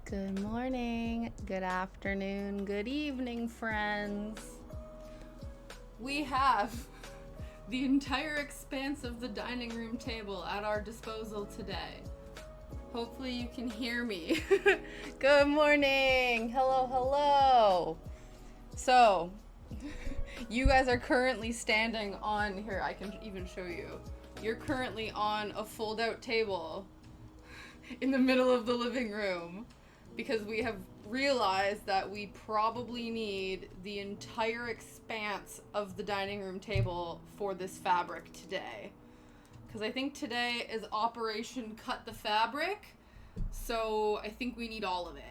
Good morning, good afternoon, good evening, friends. We have the entire expanse of the dining room table at our disposal today. Hopefully you can hear me. Good morning. Hello. So, you guys are currently standing on, here, I can even show you. You're currently on a fold-out table in the middle of the living room because we have realized that we probably need the entire expanse of the dining room table for this fabric today. Because I think today is Operation Cut the Fabric, so I think we need all of it.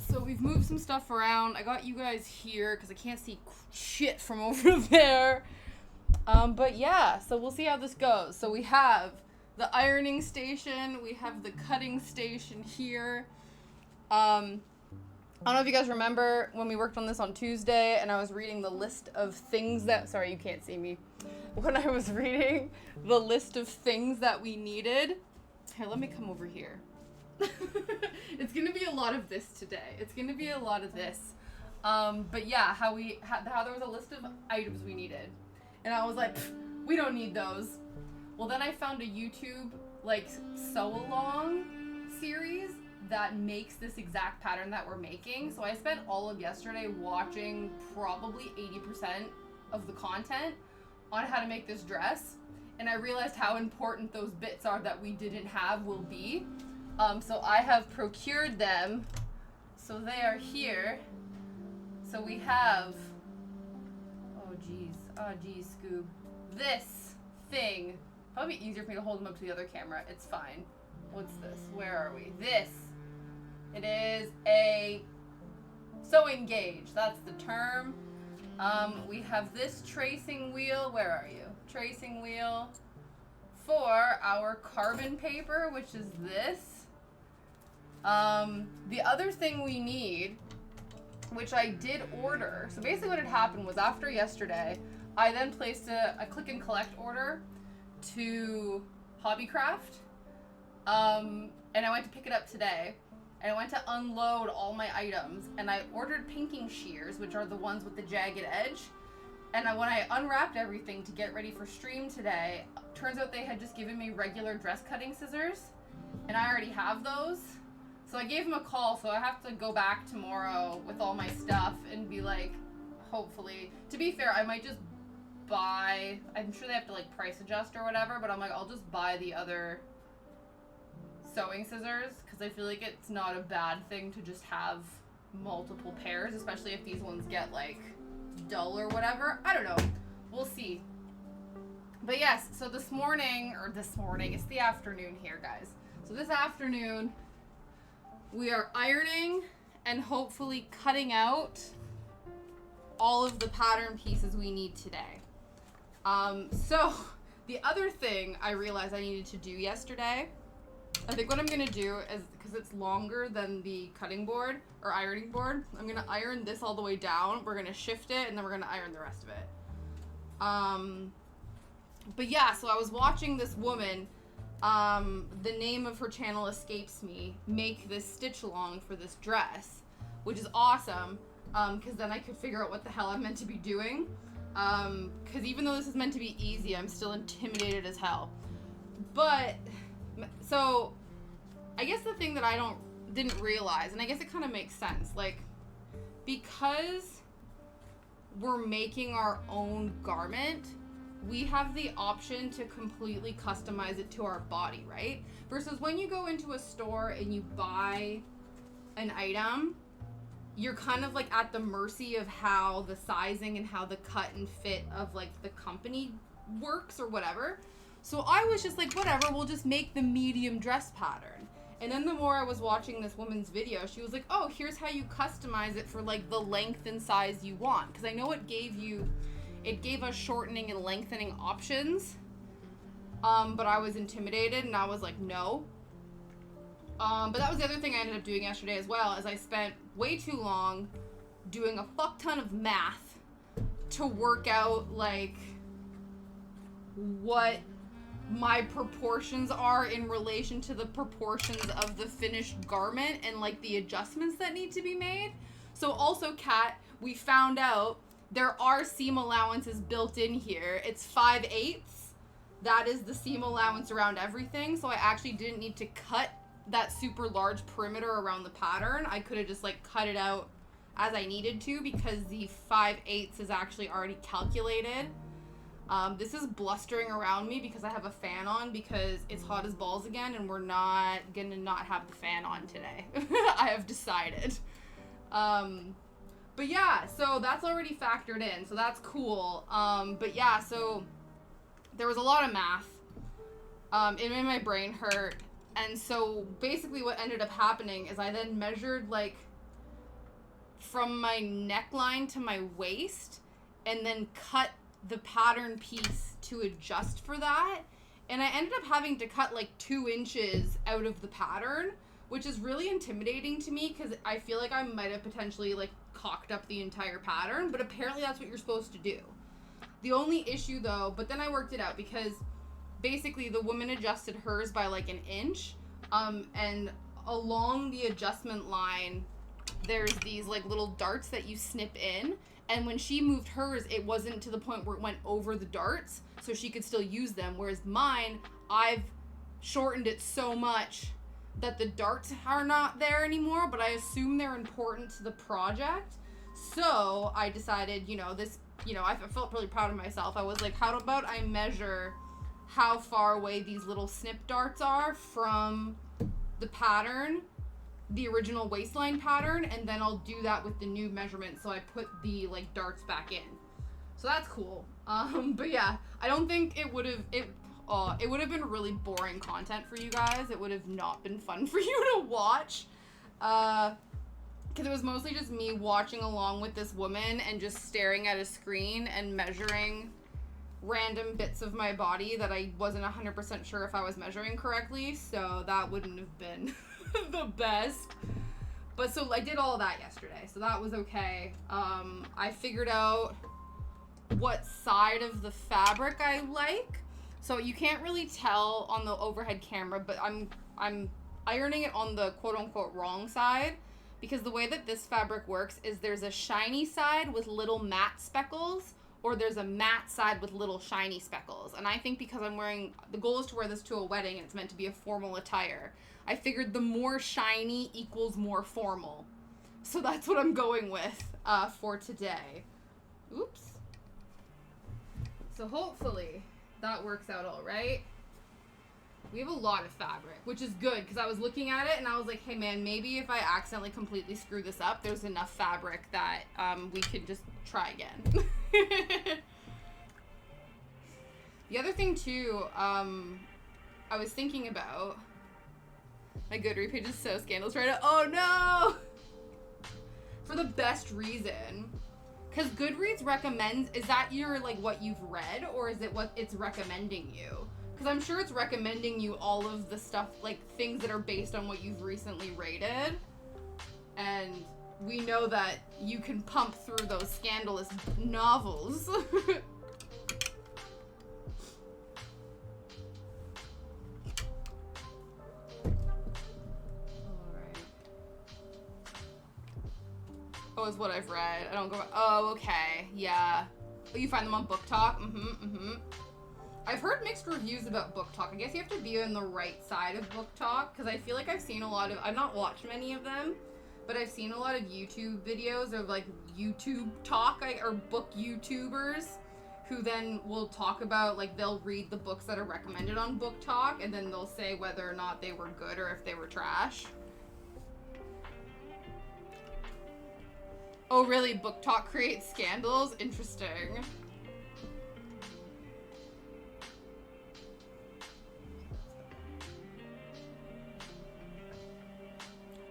So we've moved some stuff around. I got you guys here because I can't see shit from over there. But yeah, so we'll see how this goes. So we have the ironing station, we have the cutting station here. I don't know if you guys remember when we worked on this on Tuesday and I was reading the list of things that, sorry, you can't see me. When I was reading the list of things that we needed. Here, let me come over here. It's going to be a lot of this today. It's going to be a lot of this. But yeah, how there was a list of items we needed. And I was like, we don't need those. Well, then I found a YouTube, sew-along series that makes this exact pattern that we're making. So I spent all of yesterday watching probably 80% of the content on how to make this dress. And I realized how important those bits are that we didn't have will be. So I have procured them. So they are here. So we have, oh geez, Scoob. This thing. Probably easier for me to hold them up to the other camera. It's fine. What's this? Where are we? This. It is a sewing gauge. That's the term. We have this tracing wheel. Where are you? Tracing wheel for our carbon paper, which is this. The other thing we need, which I did order. So basically what had happened was after yesterday, I then placed a click and collect order to Hobbycraft, and I went to pick it up today, and I went to unload all my items, and I ordered pinking shears, which are the ones with the jagged edge, and when I unwrapped everything to get ready for stream today, turns out they had just given me regular dress cutting scissors, and I already have those, so I gave them a call, so I have to go back tomorrow with all my stuff and be like, hopefully, to be fair, I might just buy, I'm sure they have to price adjust or whatever, but I'm like, I'll just buy the other sewing scissors because I feel like it's not a bad thing to just have multiple pairs, especially if these ones get dull or whatever. I don't know. We'll see. But yes, so this morning, it's the afternoon here, guys. So this afternoon, we are ironing and hopefully cutting out all of the pattern pieces we need today. So the other thing I realized I needed to do yesterday, I think what I'm going to do is, because it's longer than the cutting board or ironing board, I'm going to iron this all the way down. We're going to shift it and then we're going to iron the rest of it. But yeah, so I was watching this woman, the name of her channel escapes me, make this stitch along for this dress, which is awesome. Because then I could figure out what the hell I'm meant to be doing. Because even though this is meant to be easy, I'm still intimidated as hell. But, so, I guess the thing that I didn't realize, and I guess it kind of makes sense, because we're making our own garment, we have the option to completely customize it to our body, right? Versus when you go into a store and you buy an item, you're kind of at the mercy of how the sizing and how the cut and fit of the company works or whatever. So I was just whatever, we'll just make the medium dress pattern. And then the more I was watching this woman's video, she was like, oh, here's how you customize it for the length and size you want. Because I know it gave us shortening and lengthening options. But I was intimidated and I was like, no. But that was the other thing I ended up doing yesterday as well, is I spent way too long doing a fuck ton of math to work out, what my proportions are in relation to the proportions of the finished garment and like the adjustments that need to be made. So also, Kat, we found out there are seam allowances built in here. It's 5/8. That is the seam allowance around everything. So I actually didn't need to cut that super large perimeter around the pattern. I could have just like cut it out as I needed to because the 5/8 is actually already calculated. This is blustering around me because I have a fan on because it's hot as balls again and we're not gonna not have the fan on today. I have decided. But yeah, so that's already factored in, so that's cool. But yeah, so there was a lot of math. It made my brain hurt. And so basically what ended up happening is I then measured like from my neckline to my waist and then cut the pattern piece to adjust for that. And I ended up having to cut like 2 inches out of the pattern, which is really intimidating to me because I feel like I might have potentially like cocked up the entire pattern, but apparently that's what you're supposed to do. The only issue though, but then I worked it out because basically the woman adjusted hers by like 1 inch, and along the adjustment line, there's these like little darts that you snip in, and when she moved hers, it wasn't to the point where it went over the darts, so she could still use them, whereas mine, I've shortened it so much that the darts are not there anymore, but I assume they're important to the project. So I decided, I felt really proud of myself. I was like, how about I measure how far away these little snip darts are from the pattern, the original waistline pattern, and then I'll do that with the new measurement. So I put the like darts back in. So that's cool. But yeah, I don't think it would have been really boring content for you guys. It would have not been fun for you to watch. Because it was mostly just me watching along with this woman and just staring at a screen and measuring random bits of my body that I wasn't 100% sure if I was measuring correctly. So that wouldn't have been the best. But so I did all that yesterday. So that was okay. I figured out what side of the fabric I like. So you can't really tell on the overhead camera, but I'm ironing it on the quote-unquote wrong side, because the way that this fabric works is there's a shiny side with little matte speckles, or there's a matte side with little shiny speckles. And I think because the goal is to wear this to a wedding and it's meant to be a formal attire, I figured the more shiny equals more formal. So that's what I'm going with for today. Oops. So hopefully that works out all right. We have a lot of fabric, which is good because I was looking at it and I was like, hey man, maybe if I accidentally completely screw this up, there's enough fabric that we can just try again. The other thing too, I was thinking about, my Goodreads page is so scandalous right now. Oh no! For the best reason. Because Goodreads recommends, is that your, like, what you've read, or is it what it's recommending you? Because I'm sure it's recommending you all of the stuff, like, things that are based on what you've recently rated. And we know that you can pump through those scandalous novels. Oh, is what I've read. I don't go. Oh, okay. Yeah. Oh, you find them on Book Talk? I've heard mixed reviews about Book Talk. I guess you have to be on the right side of Book Talk, because I feel like I've seen a lot of. I've not watched many of them, but I've seen a lot of YouTube videos of like YouTube talk or book YouTubers who then will talk about, like, they'll read the books that are recommended on Book Talk, and then they'll say whether or not they were good or if they were trash. Oh, really? Book Talk creates scandals? Interesting.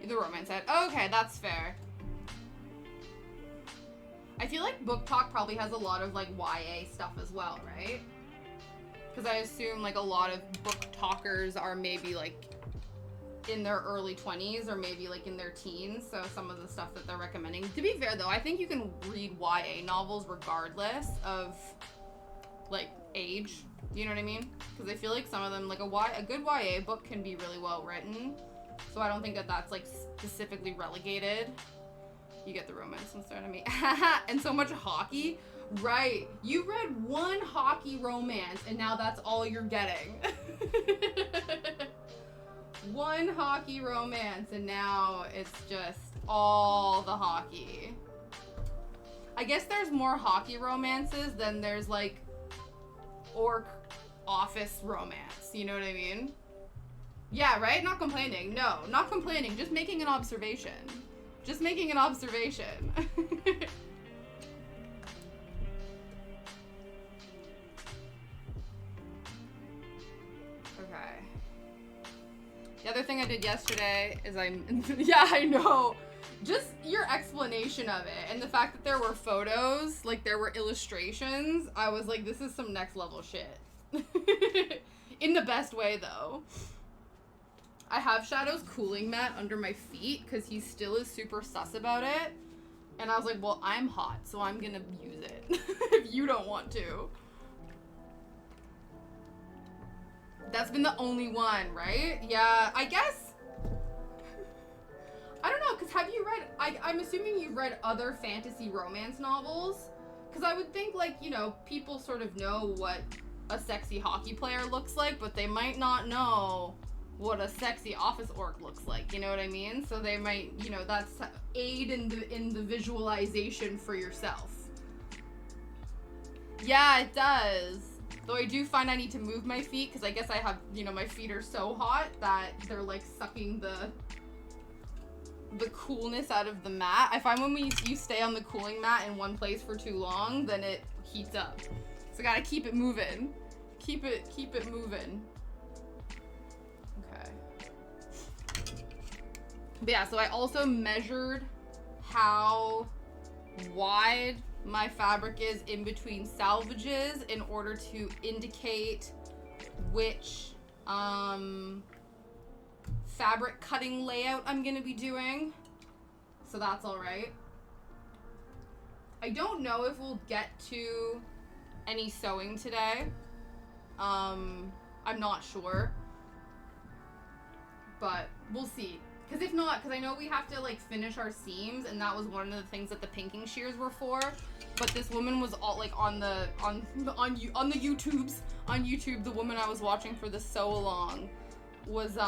The romance side. Okay, that's fair. I feel like Book Talk probably has a lot of, like, YA stuff as well, right? Because I assume, like, a lot of book talkers are maybe, like, in their early 20s or maybe like in their teens, so some of the stuff that they're recommending. To be fair though, I think you can read YA novels regardless of like, age. You know what I mean? Because I feel like some of them, like, a good YA book can be really well written. So I don't think that that's, like, specifically relegated. You get the romance and start of me. And so much hockey. Right. You read one hockey romance, and now that's all you're getting. One hockey romance, and now it's just all the hockey. I guess there's more hockey romances than there's, like, orc office romance. You know what I mean? Yeah, right? Not complaining. No, not complaining. Just making an observation. Just making an observation. Okay. The other thing I did yesterday is yeah, I know. Just your explanation of it and the fact that there were photos, like there were illustrations, I was like, this is some next level shit. In the best way, though. I have Shadow's cooling mat under my feet because he still is super sus about it. And I was like, well, I'm hot, so I'm gonna use it if you don't want to. That's been the only one, right? Yeah, I guess. I don't know, because have you read, I'm assuming you've read other fantasy romance novels? Because I would think, like, you know, people sort of know what a sexy hockey player looks like, but they might not know what a sexy office orc looks like, you know what I mean? So they might, you know, that's aid in the visualization for yourself. Yeah, it does. Though I do find I need to move my feet, because I guess I have, you know, my feet are so hot that they're, like, sucking the coolness out of the mat. I find when you stay on the cooling mat in one place for too long, then it heats up. So I gotta keep it moving. Keep it moving. Okay. But yeah, so I also measured how wide my fabric is in between salvages in order to indicate which fabric cutting layout I'm gonna be doing. So that's all right. I don't know if we'll get to any sewing today. I'm not sure. But we'll see. Because if not, because I know we have to, like, finish our seams, and that was one of the things that the pinking shears were for. But this woman was all, like, on the YouTubes, on YouTube, the woman I was watching for the sew along was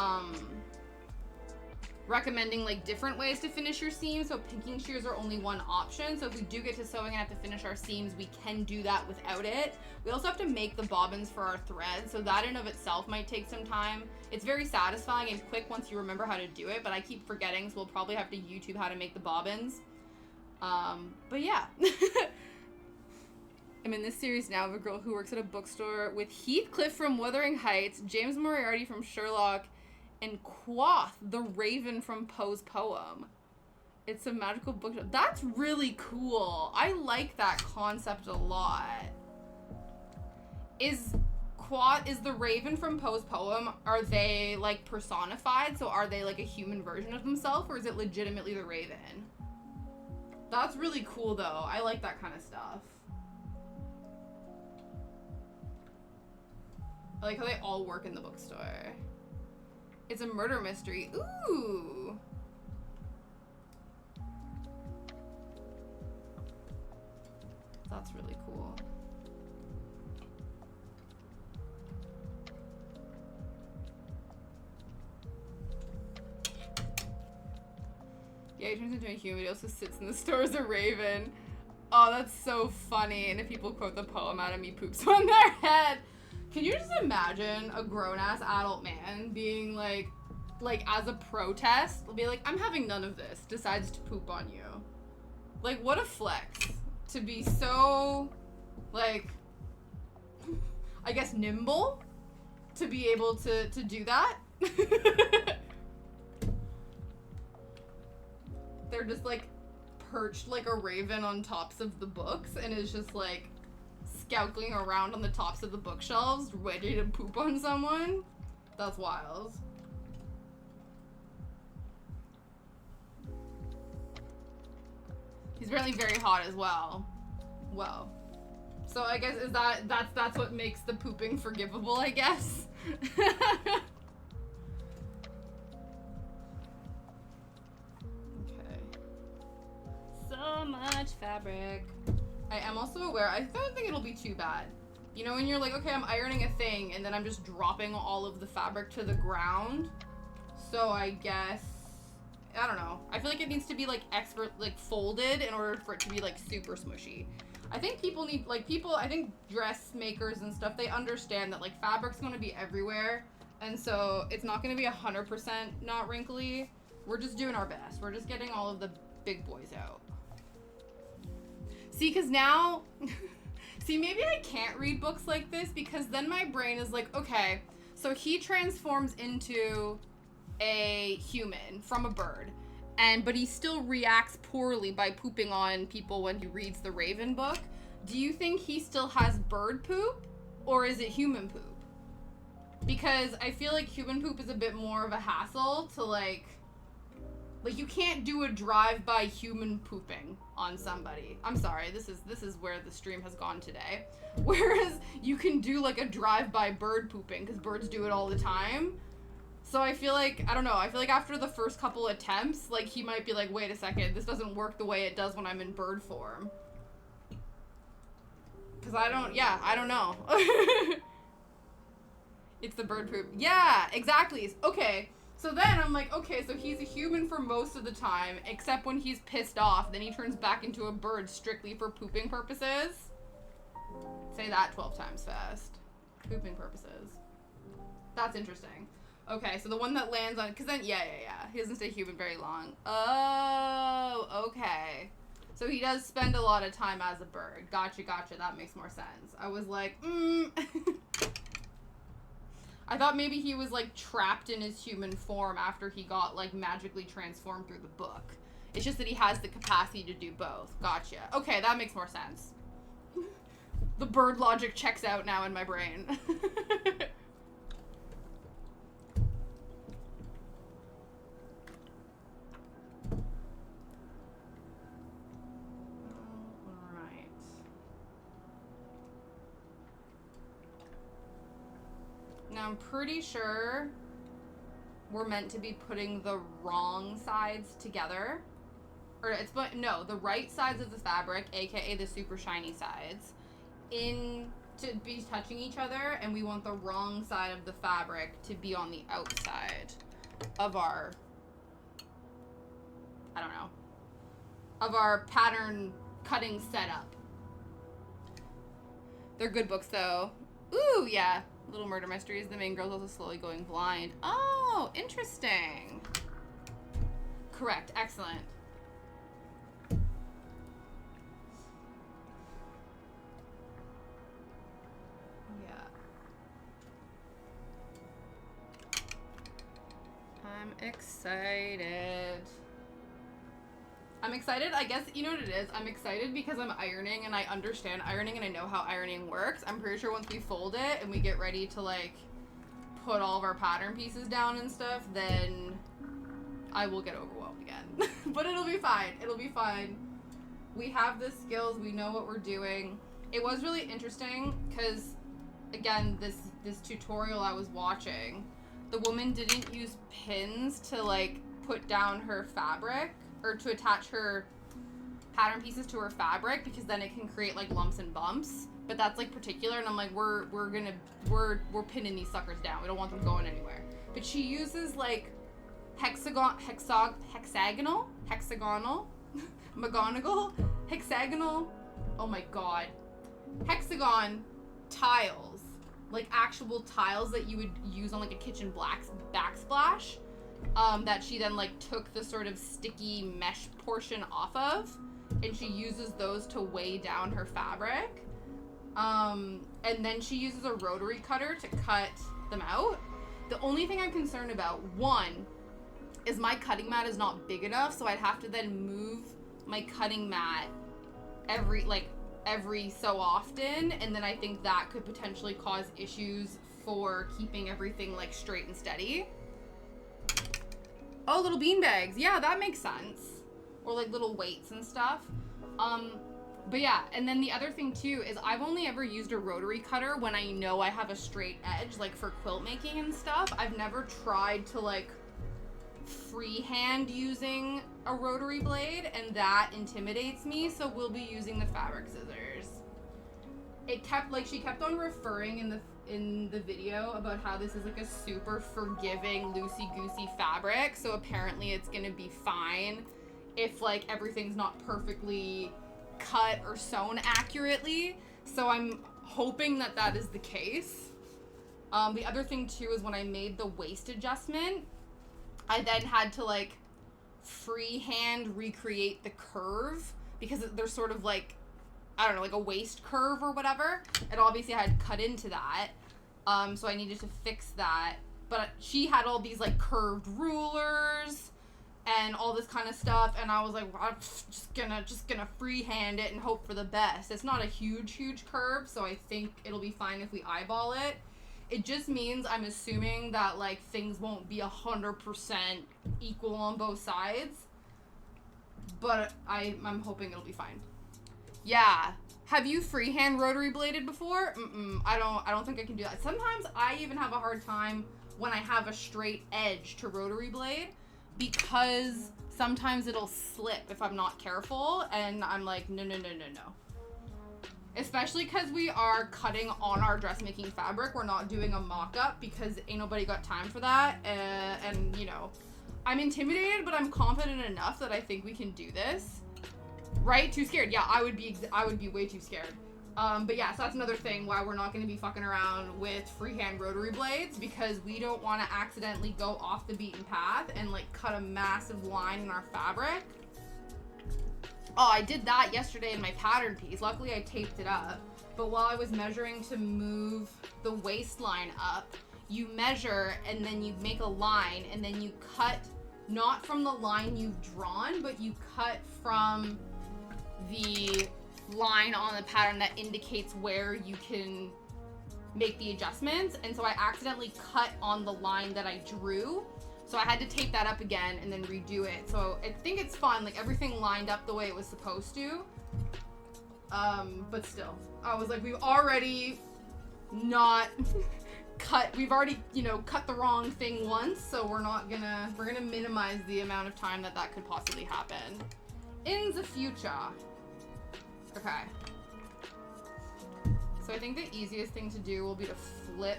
recommending, like, different ways to finish your seams. So pinking shears are only one option. So if we do get to sewing and have to finish our seams, we can do that without it. We also have to make the bobbins for our thread, so that in of itself might take some time. It's very satisfying and quick once you remember how to do it, but I keep forgetting, so we'll probably have to YouTube how to make the bobbins. But yeah. I'm in this series now of a girl who works at a bookstore with Heathcliff from Wuthering Heights, James Moriarty from Sherlock, and Quoth, the Raven from Poe's poem. It's a magical book. That's really cool. I like that concept a lot. Is the Raven from Poe's poem, are they, like, personified? So are they, like, a human version of themselves, or is it legitimately the Raven? That's really cool, though. I like that kind of stuff. I like how they all work in the bookstore. It's a murder mystery. Ooh. That's really cool. Yeah, he turns into a human. He also sits in the store as a raven. Oh, that's so funny. And if people quote the poem out of me poops on their head. Can you just imagine a grown-ass adult man being like as a protest, will be like, I'm having none of this, decides to poop on you. Like, what a flex. To be so, like, I guess nimble to be able to do that. They're just, like, perched like a raven on tops of the books and is just, like, skulking around on the tops of the bookshelves ready to poop on someone. That's wild. He's apparently very hot as well. Well, So I guess that's what makes the pooping forgivable, I guess. Okay. So much fabric. I am also aware, I don't think it'll be too bad. You know, when you're like, okay, I'm ironing a thing, and then I'm just dropping all of the fabric to the ground. So I guess, I don't know. I feel like it needs to be like folded in order for it to be like super smushy. I think people need, I think dressmakers and stuff, they understand that like fabric's gonna be everywhere. And so it's not gonna be 100% not wrinkly. We're just doing our best. We're just getting all of the big boys out. See, because now, see, maybe I can't read books like this because then my brain is like, okay, so he transforms into a human from a bird, but he still reacts poorly by pooping on people when he reads the Raven book. Do you think he still has bird poop, or is it human poop? Because I feel like human poop is a bit more of a hassle to like you can't do a drive-by human pooping on somebody. I'm sorry, this is where the stream has gone today. Whereas you can do like a drive-by bird pooping because birds do it all the time. So I feel like, I don't know, I feel like after the first couple attempts, like he might be like, wait a second, this doesn't work the way it does when I'm in bird form. Cause I don't know. It's the bird poop. Yeah, exactly. Okay. So then I'm like, okay, so he's a human for most of the time, except when he's pissed off, then he turns back into a bird strictly for pooping purposes. Say that 12 times fast. Pooping purposes. That's interesting. Okay, so the one that lands on, because then, yeah. He doesn't stay human very long. Oh, okay. So he does spend a lot of time as a bird. Gotcha. That makes more sense. I was like, I thought maybe he was, like, trapped in his human form after he got, like, magically transformed through the book. It's just that he has the capacity to do both. Gotcha. Okay, that makes more sense. The bird logic checks out now in my brain. Now, I'm pretty sure we're meant to be putting the wrong sides together. Or the right sides of the fabric, aka the super shiny sides, to be touching each other, and we want the wrong side of the fabric to be on the outside of our, of our pattern cutting setup. They're good books, though. Ooh, yeah. Little Murder Mysteries. The main girl's also slowly going blind. Oh, interesting. Correct. Excellent. Yeah. I'm excited. I'm excited, I guess, you know what it is? I'm excited because I'm ironing and I understand ironing and I know how ironing works. I'm pretty sure once we fold it and we get ready to, like, put all of our pattern pieces down and stuff, then I will get overwhelmed again. But it'll be fine. It'll be fine. We have the skills. We know what we're doing. It was really interesting because, again, this tutorial I was watching, the woman didn't use pins to, like, put down her fabric or to attach her pattern pieces to her fabric because then it can create like lumps and bumps. But that's like particular, and I'm like, we're pinning these suckers down. We don't want them going anywhere. But she uses like hexagonal, oh my god, hexagon tiles, like actual tiles that you would use on like a kitchen backsplash. That she then like took the sort of sticky mesh portion off of, and she uses those to weigh down her fabric. And then she uses a rotary cutter to cut them out. The only thing I'm concerned about, one, is my cutting mat is not big enough, so I'd have to then move my cutting mat every so often, and then I think that could potentially cause issues for keeping everything like straight and steady. Oh, little bean bags. Yeah, that makes sense. Or like little weights and stuff. But yeah, and then the other thing too is I've only ever used a rotary cutter when I know I have a straight edge, like for quilt making and stuff. I've never tried to like freehand using a rotary blade, and that intimidates me, so we'll be using the fabric scissors. She kept on referring in the video about how this is like a super forgiving, loosey-goosey fabric, so apparently it's gonna be fine if like everything's not perfectly cut or sewn accurately. So I'm hoping that that is the case. The other thing too is when I made the waist adjustment, I then had to like freehand recreate the curve because there's sort of like, I don't know, like a waist curve or whatever. And obviously I had cut into that. So I needed to fix that. But she had all these like curved rulers and all this kind of stuff. And I was like, well, I'm just gonna freehand it and hope for the best. It's not a huge curve, so I think it'll be fine if we eyeball it. It just means I'm assuming that like things won't be 100% equal on both sides. But I'm hoping it'll be fine. Yeah. Have you freehand rotary bladed before? I don't think I can do that. Sometimes I even have a hard time when I have a straight edge to rotary blade because sometimes it'll slip if I'm not careful, and I'm like, no. Especially because we are cutting on our dressmaking fabric. We're not doing a mock-up because ain't nobody got time for that. And you know, I'm intimidated, but I'm confident enough that I think we can do this. Right? Too scared. Yeah, I would be way too scared. But yeah, so that's another thing why we're not going to be fucking around with freehand rotary blades, because we don't want to accidentally go off the beaten path and like cut a massive line in our fabric. Oh, I did that yesterday in my pattern piece. Luckily, I taped it up. But while I was measuring to move the waistline up, you measure and then you make a line and then you cut not from the line you've drawn, but you cut from the line on the pattern that indicates where you can make the adjustments. And so I accidentally cut on the line that I drew. So I had to tape that up again and then redo it. So I think it's fun. Like everything lined up the way it was supposed to. But still, I was like, we've already not cut. We've already, cut the wrong thing once. So we're gonna minimize the amount of time that could possibly happen in the future. Okay. So I think the easiest thing to do will be to flip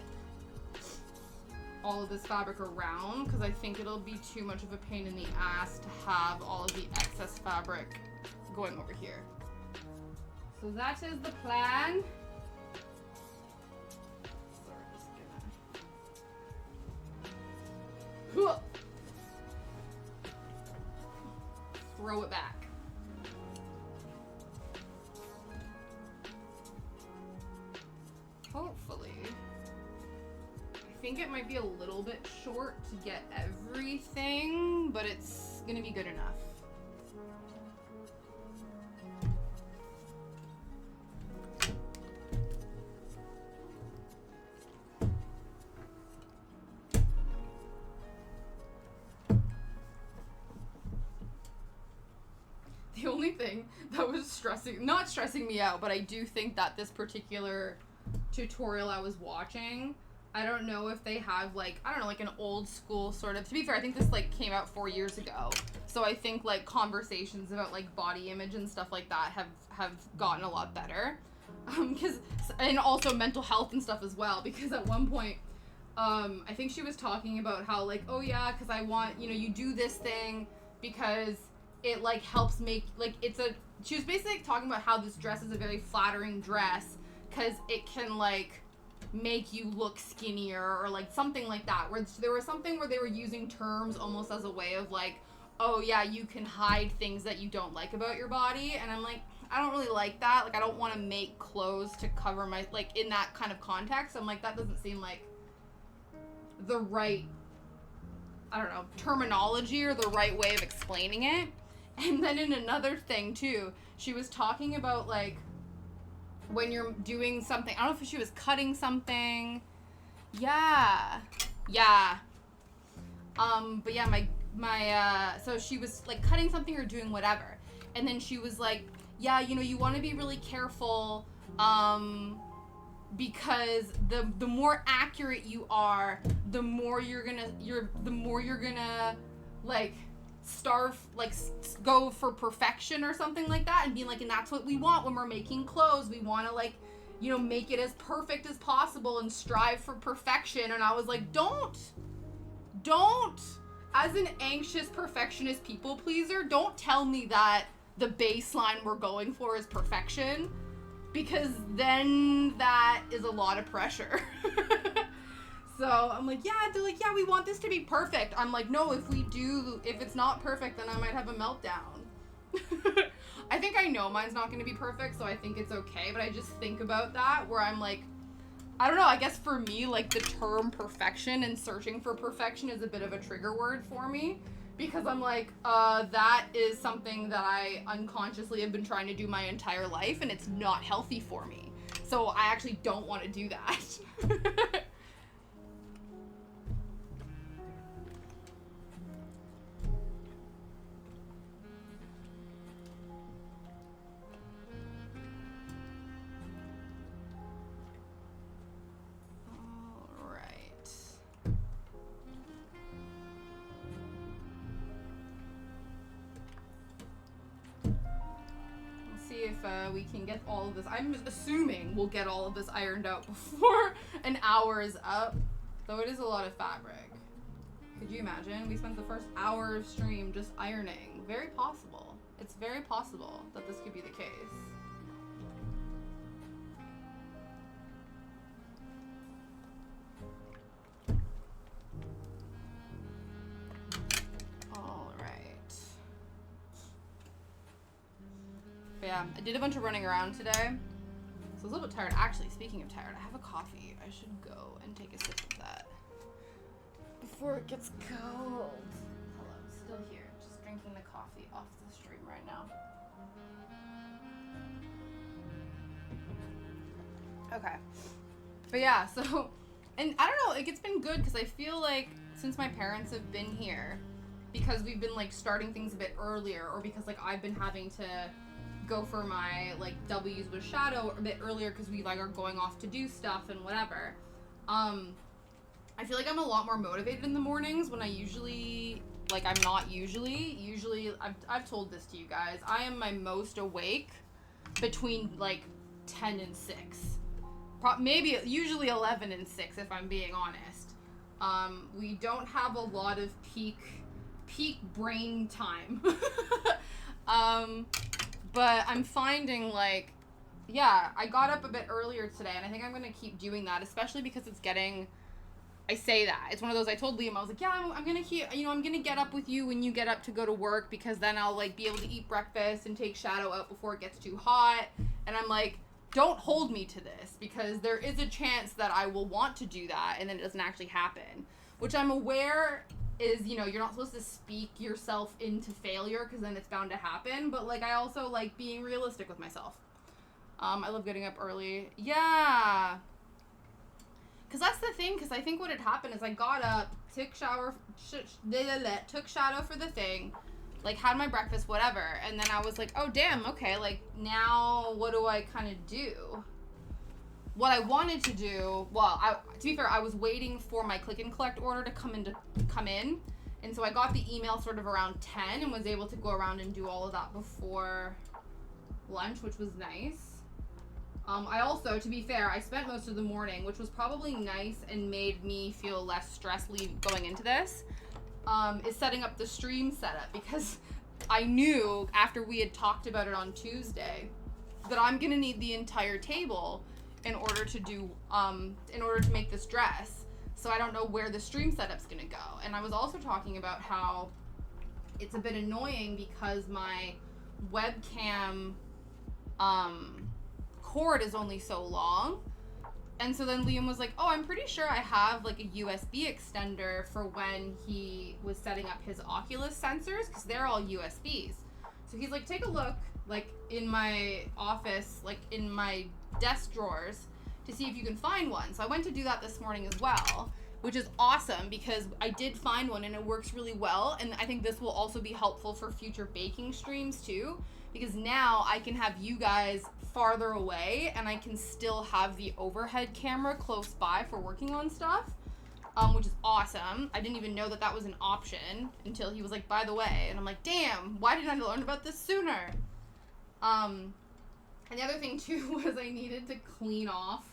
all of this fabric around, because I think it'll be too much of a pain in the ass to have all of the excess fabric going over here. So that is the plan. So we're just gonna throw it back. Hopefully. I think it might be a little bit short to get everything, but it's gonna be good enough. The only thing that was not stressing me out, but I do think that this particular tutorial I was watching, I don't know if they have like an old school sort of, to be fair, I think this like came out 4 years ago. So I think like conversations about like body image and stuff like that have gotten a lot better. And also mental health and stuff as well, because at one point, I think she was talking about how like, oh yeah, because I want, you do this thing because it like helps make, like she was basically talking about how this dress is a very flattering dress because it can like make you look skinnier or like something like that, where there was something where they were using terms almost as a way of like, oh yeah, you can hide things that you don't like about your body. And I'm like, I don't really like that. Like I don't want to make clothes to cover my, like in that kind of context. I'm like, that doesn't seem like the right, I don't know, terminology or the right way of explaining it. And then in another thing too, she was talking about like when you're doing something, I don't know if she was cutting something. Yeah. But yeah, so she was like cutting something or doing whatever. And then she was like, yeah, you know, you want to be really careful, because the more accurate you are, the more you're gonna like go for perfection or something like that, and being like, and that's what we want when we're making clothes. We want to, like, you know, make it as perfect as possible and strive for perfection. And I was like, don't, as an anxious perfectionist people pleaser, don't tell me that the baseline we're going for is perfection, because then that is a lot of pressure. So I'm like, yeah, they're like, yeah, we want this to be perfect. I'm like, no, if it's not perfect, then I might have a meltdown. I think I know mine's not going to be perfect, so I think it's okay. But I just think about that where I'm like, I don't know, I guess for me, like, the term perfection and searching for perfection is a bit of a trigger word for me. Because I'm like, that is something that I unconsciously have been trying to do my entire life, and it's not healthy for me. So I actually don't want to do that. If we can get all of this. I'm assuming we'll get all of this ironed out before an hour is up. Though it is a lot of fabric. Could you imagine? We spent the first hour of stream just ironing. Very possible. It's very possible that this could be the case. Yeah, I did a bunch of running around today, so I was a little bit tired. Actually, speaking of tired, I have a coffee. I should go and take a sip of that before it gets cold. Hello, still here. Just drinking the coffee off the stream right now. Okay. But yeah, so, and I don't know, like, it's been good because I feel like since my parents have been here, because we've been, like, starting things a bit earlier, or because, like, I've been having to go for my, like, W's with Shadow a bit earlier because we, like, are going off to do stuff and whatever. I feel like I'm a lot more motivated in the mornings when I usually, like, I'm not usually, I've told this to you guys, I am my most awake between, like, 10 and 6. Maybe, usually 11 and 6 if I'm being honest. We don't have a lot of peak brain time. But I'm finding, like, yeah, I got up a bit earlier today, and I think I'm going to keep doing that, especially because it's getting, I say that. It's one of those, I told Liam, I was like, yeah, I'm going to keep, you know, I'm going to get up with you when you get up to go to work, because then I'll, like, be able to eat breakfast and take Shadow out before it gets too hot. And I'm like, don't hold me to this, because there is a chance that I will want to do that, and then it doesn't actually happen. Which I'm aware is, you know, you're not supposed to speak yourself into failure, because then it's bound to happen. But, like, I also like being realistic with myself. I love getting up early. Yeah. Because that's the thing, because I think what had happened is I got up, took Shadow for the thing, like, had my breakfast, whatever, and then I was like, oh, damn, okay, like, now what do I kind of do? What I wanted to do, well, to be fair, I was waiting for my click and collect order to come in, and so I got the email sort of around 10 and was able to go around and do all of that before lunch, which was nice. I also, to be fair, I spent most of the morning, which was probably nice and made me feel less stressed going into this, is setting up the stream setup, because I knew after we had talked about it on Tuesday that I'm gonna need the entire table in order to make this dress. So I don't know where the stream setup's gonna go. And I was also talking about how it's a bit annoying because my webcam cord is only so long. And so then Liam was like, oh, I'm pretty sure I have, like, a USB extender for when he was setting up his Oculus sensors, because they're all USBs. So he's like, take a look, like, in my office, like, in my desk drawers, to see if you can find one. So I went to do that this morning as well, which is awesome, because I did find one, and it works really well, and I think this will also be helpful for future baking streams, too, because now I can have you guys farther away and I can still have the overhead camera close by for working on stuff, which is awesome. I didn't even know that that was an option until he was like, by the way, and I'm like, damn, why didn't I learn about this sooner? And the other thing too was I needed to clean off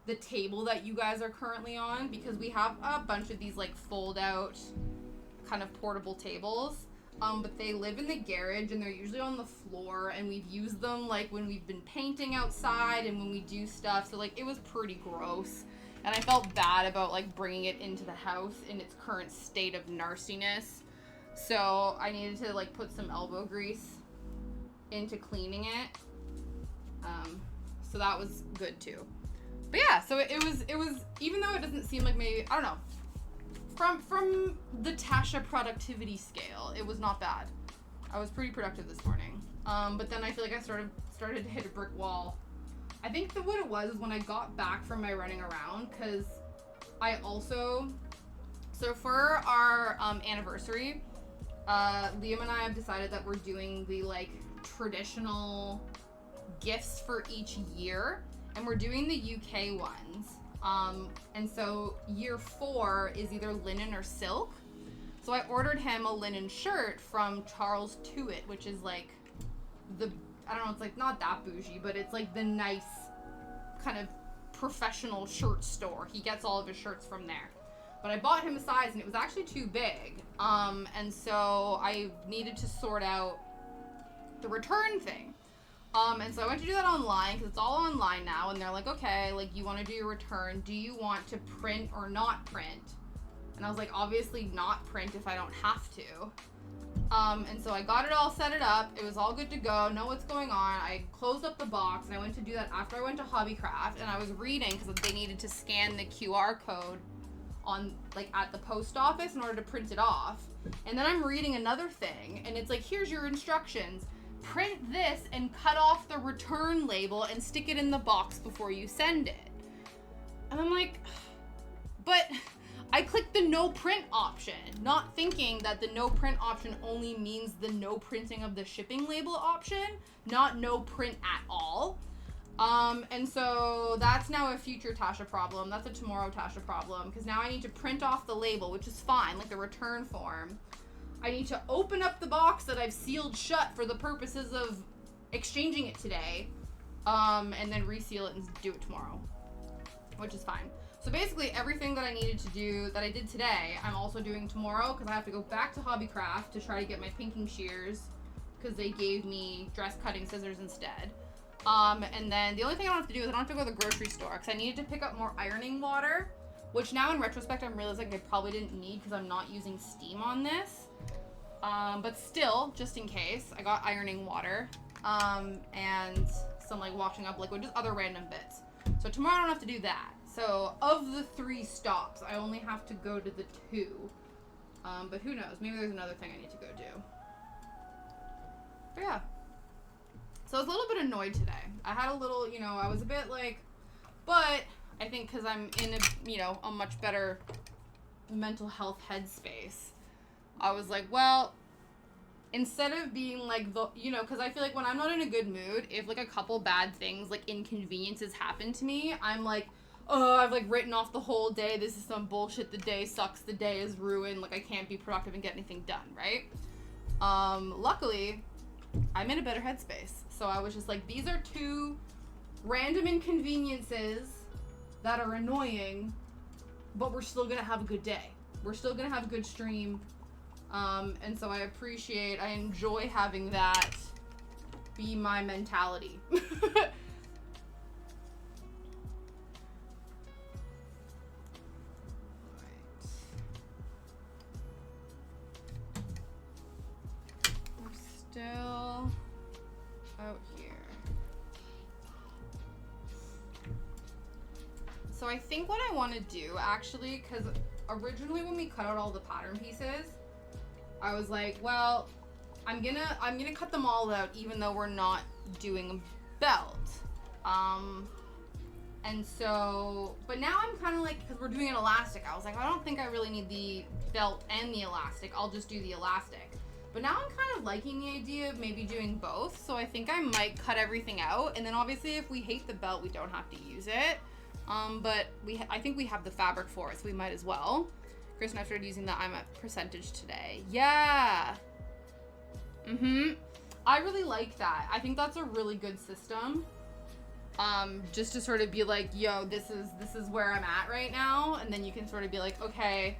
the table that you guys are currently on, because we have a bunch of these like fold out kind of portable tables, but they live in the garage and they're usually on the floor, and we've used them like when we've been painting outside and when we do stuff, so like it was pretty gross, and I felt bad about like bringing it into the house in its current state of nastiness, so I needed to like put some elbow grease into cleaning it, so that was good too. But yeah, so it was even though it doesn't seem like, maybe, I don't know, from the Tasha productivity scale, it was not bad. I was pretty productive this morning. But then I feel like I started to hit a brick wall. I think that what it was is when I got back from my running around, because I also, so for our anniversary, Liam and I have decided that we're doing the like traditional gifts for each year, and we're doing the UK ones. And so year 4 is either linen or silk. So I ordered him a linen shirt from Charles Tuitt, which is like the, I don't know, it's like not that bougie, but it's like the nice kind of professional shirt store. He gets all of his shirts from there. But I bought him a size and it was actually too big. And so I needed to sort out the return thing. And so I went to do that online, because it's all online now, and they're like, okay, like, you want to do your return, do you want to print or not print? And I was like, obviously not print if I don't have to. And so I got it all set up, it was all good to go, know what's going on. I closed up the box, and I went to do that after I went to Hobbycraft, and I was reading, because they needed to scan the QR code on, like, at the post office in order to print it off. And then I'm reading another thing, and it's like, here's your instructions. Print this and cut off the return label and stick it in the box before you send it. And I'm like, but I clicked the no print option, not thinking that the no print option only means the no printing of the shipping label option, not no print at all. And so that's now a future Tasha problem. That's a tomorrow Tasha problem, because now I need to print off the label, which is fine, like the return form. I need to open up the box that I've sealed shut for the purposes of exchanging it today, and then reseal it and do it tomorrow, which is fine. So basically everything that I needed to do that I did today, I'm also doing tomorrow, because I have to go back to Hobbycraft to try to get my pinking shears, because they gave me dress cutting scissors instead. And then the only thing I don't have to do is I don't have to go to the grocery store, because I needed to pick up more ironing water, which now in retrospect I'm realizing I probably didn't need, because I'm not using steam on this. But still, just in case, I got ironing water, and some like washing up liquid, just other random bits. So tomorrow I don't have to do that. So of the 3 stops, I only have to go to the 2. But who knows? Maybe there's another thing I need to go do. But yeah. So I was a little bit annoyed today. I had a little, I was a bit like, but I think because I'm in a much better mental health headspace, I was like, well, instead of being like because I feel like when I'm not in a good mood, if like a couple bad things, like inconveniences happen to me, I'm like, oh, I've like written off the whole day. This is some bullshit. The day sucks. The day is ruined. Like I can't be productive and get anything done, right? Luckily, I'm in a better headspace. So I was just like, these are 2 random inconveniences that are annoying, but we're still gonna have a good day. We're still gonna have a good stream. And so I enjoy having that be my mentality. Right. We're still out here. So I think what I want to do, actually, because originally when we cut out all the pattern pieces, I was like, well, I'm gonna cut them all out, even though we're not doing a belt. And so, but now I'm kind of like, because we're doing an elastic, I was like, I don't think I really need the belt and the elastic. I'll just do the elastic. But now I'm kind of liking the idea of maybe doing both. So I think I might cut everything out. And then obviously if we hate the belt, we don't have to use it. But I think we have the fabric for it, so we might as well. Kristen, I started using the I'm at percentage today. Yeah. I really like that. I think that's a really good system. Just to sort of be like, yo, this is where I'm at right now. And then you can sort of be like, okay.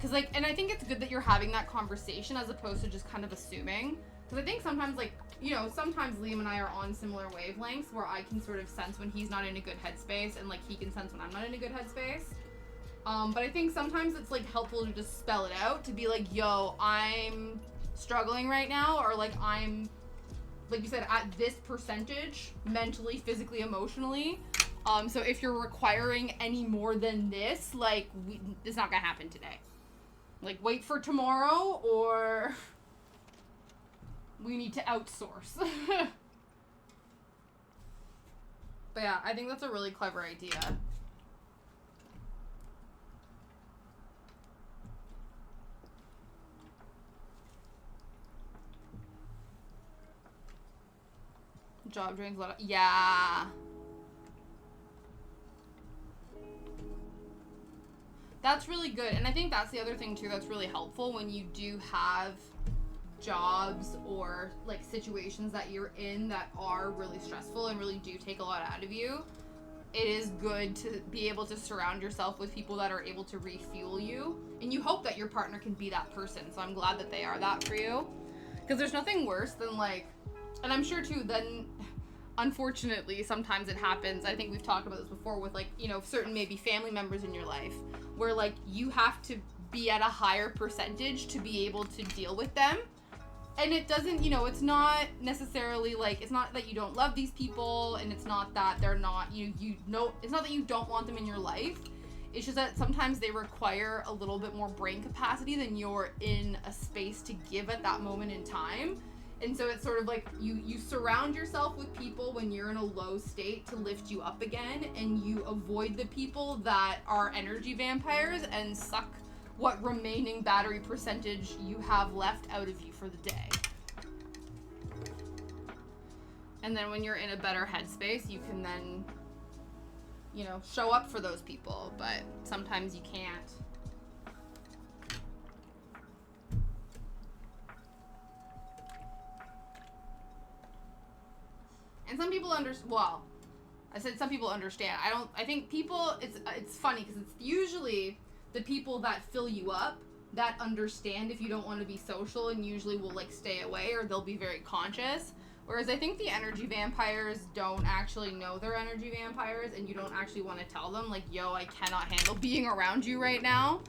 Cause like, and I think it's good that you're having that conversation as opposed to just kind of assuming. Cause I think sometimes like, you know, sometimes Liam and I are on similar wavelengths where I can sort of sense when he's not in a good headspace and like he can sense when I'm not in a good headspace. But I think sometimes it's like helpful to just spell it out, to be like, yo, I'm struggling right now, or like I'm, like you said, at this percentage, mentally, physically, emotionally. So if you're requiring any more than this, like, it's not gonna happen today. Like, wait for tomorrow, or we need to outsource. But yeah, I think that's a really clever idea. Job drains a lot of, yeah. That's really good. And I think that's the other thing too that's really helpful when you do have jobs or like situations that you're in that are really stressful and really do take a lot out of you. It is good to be able to surround yourself with people that are able to refuel you. And you hope that your partner can be that person. So I'm glad that they are that for you. Because there's nothing worse than like, and I'm sure too, then unfortunately sometimes it happens, I think we've talked about this before with like, you know, certain maybe family members in your life where like you have to be at a higher percentage to be able to deal with them. And it doesn't, you know, it's not necessarily like, it's not that you don't love these people, and it's not that they're not, you know, it's not that you don't want them in your life. It's just that sometimes they require a little bit more brain capacity than you're in a space to give at that moment in time. And so it's sort of like you surround yourself with people when you're in a low state to lift you up again, and you avoid the people that are energy vampires and suck what remaining battery percentage you have left out of you for the day. And then when you're in a better headspace, you can then, you know, show up for those people, but sometimes you can't. And some people well, I said some people understand. I think people, it's funny because it's usually the people that fill you up that understand if you don't want to be social and usually will like stay away, or they'll be very conscious. Whereas I think the energy vampires don't actually know they're energy vampires, and you don't actually want to tell them like, yo, I cannot handle being around you right now.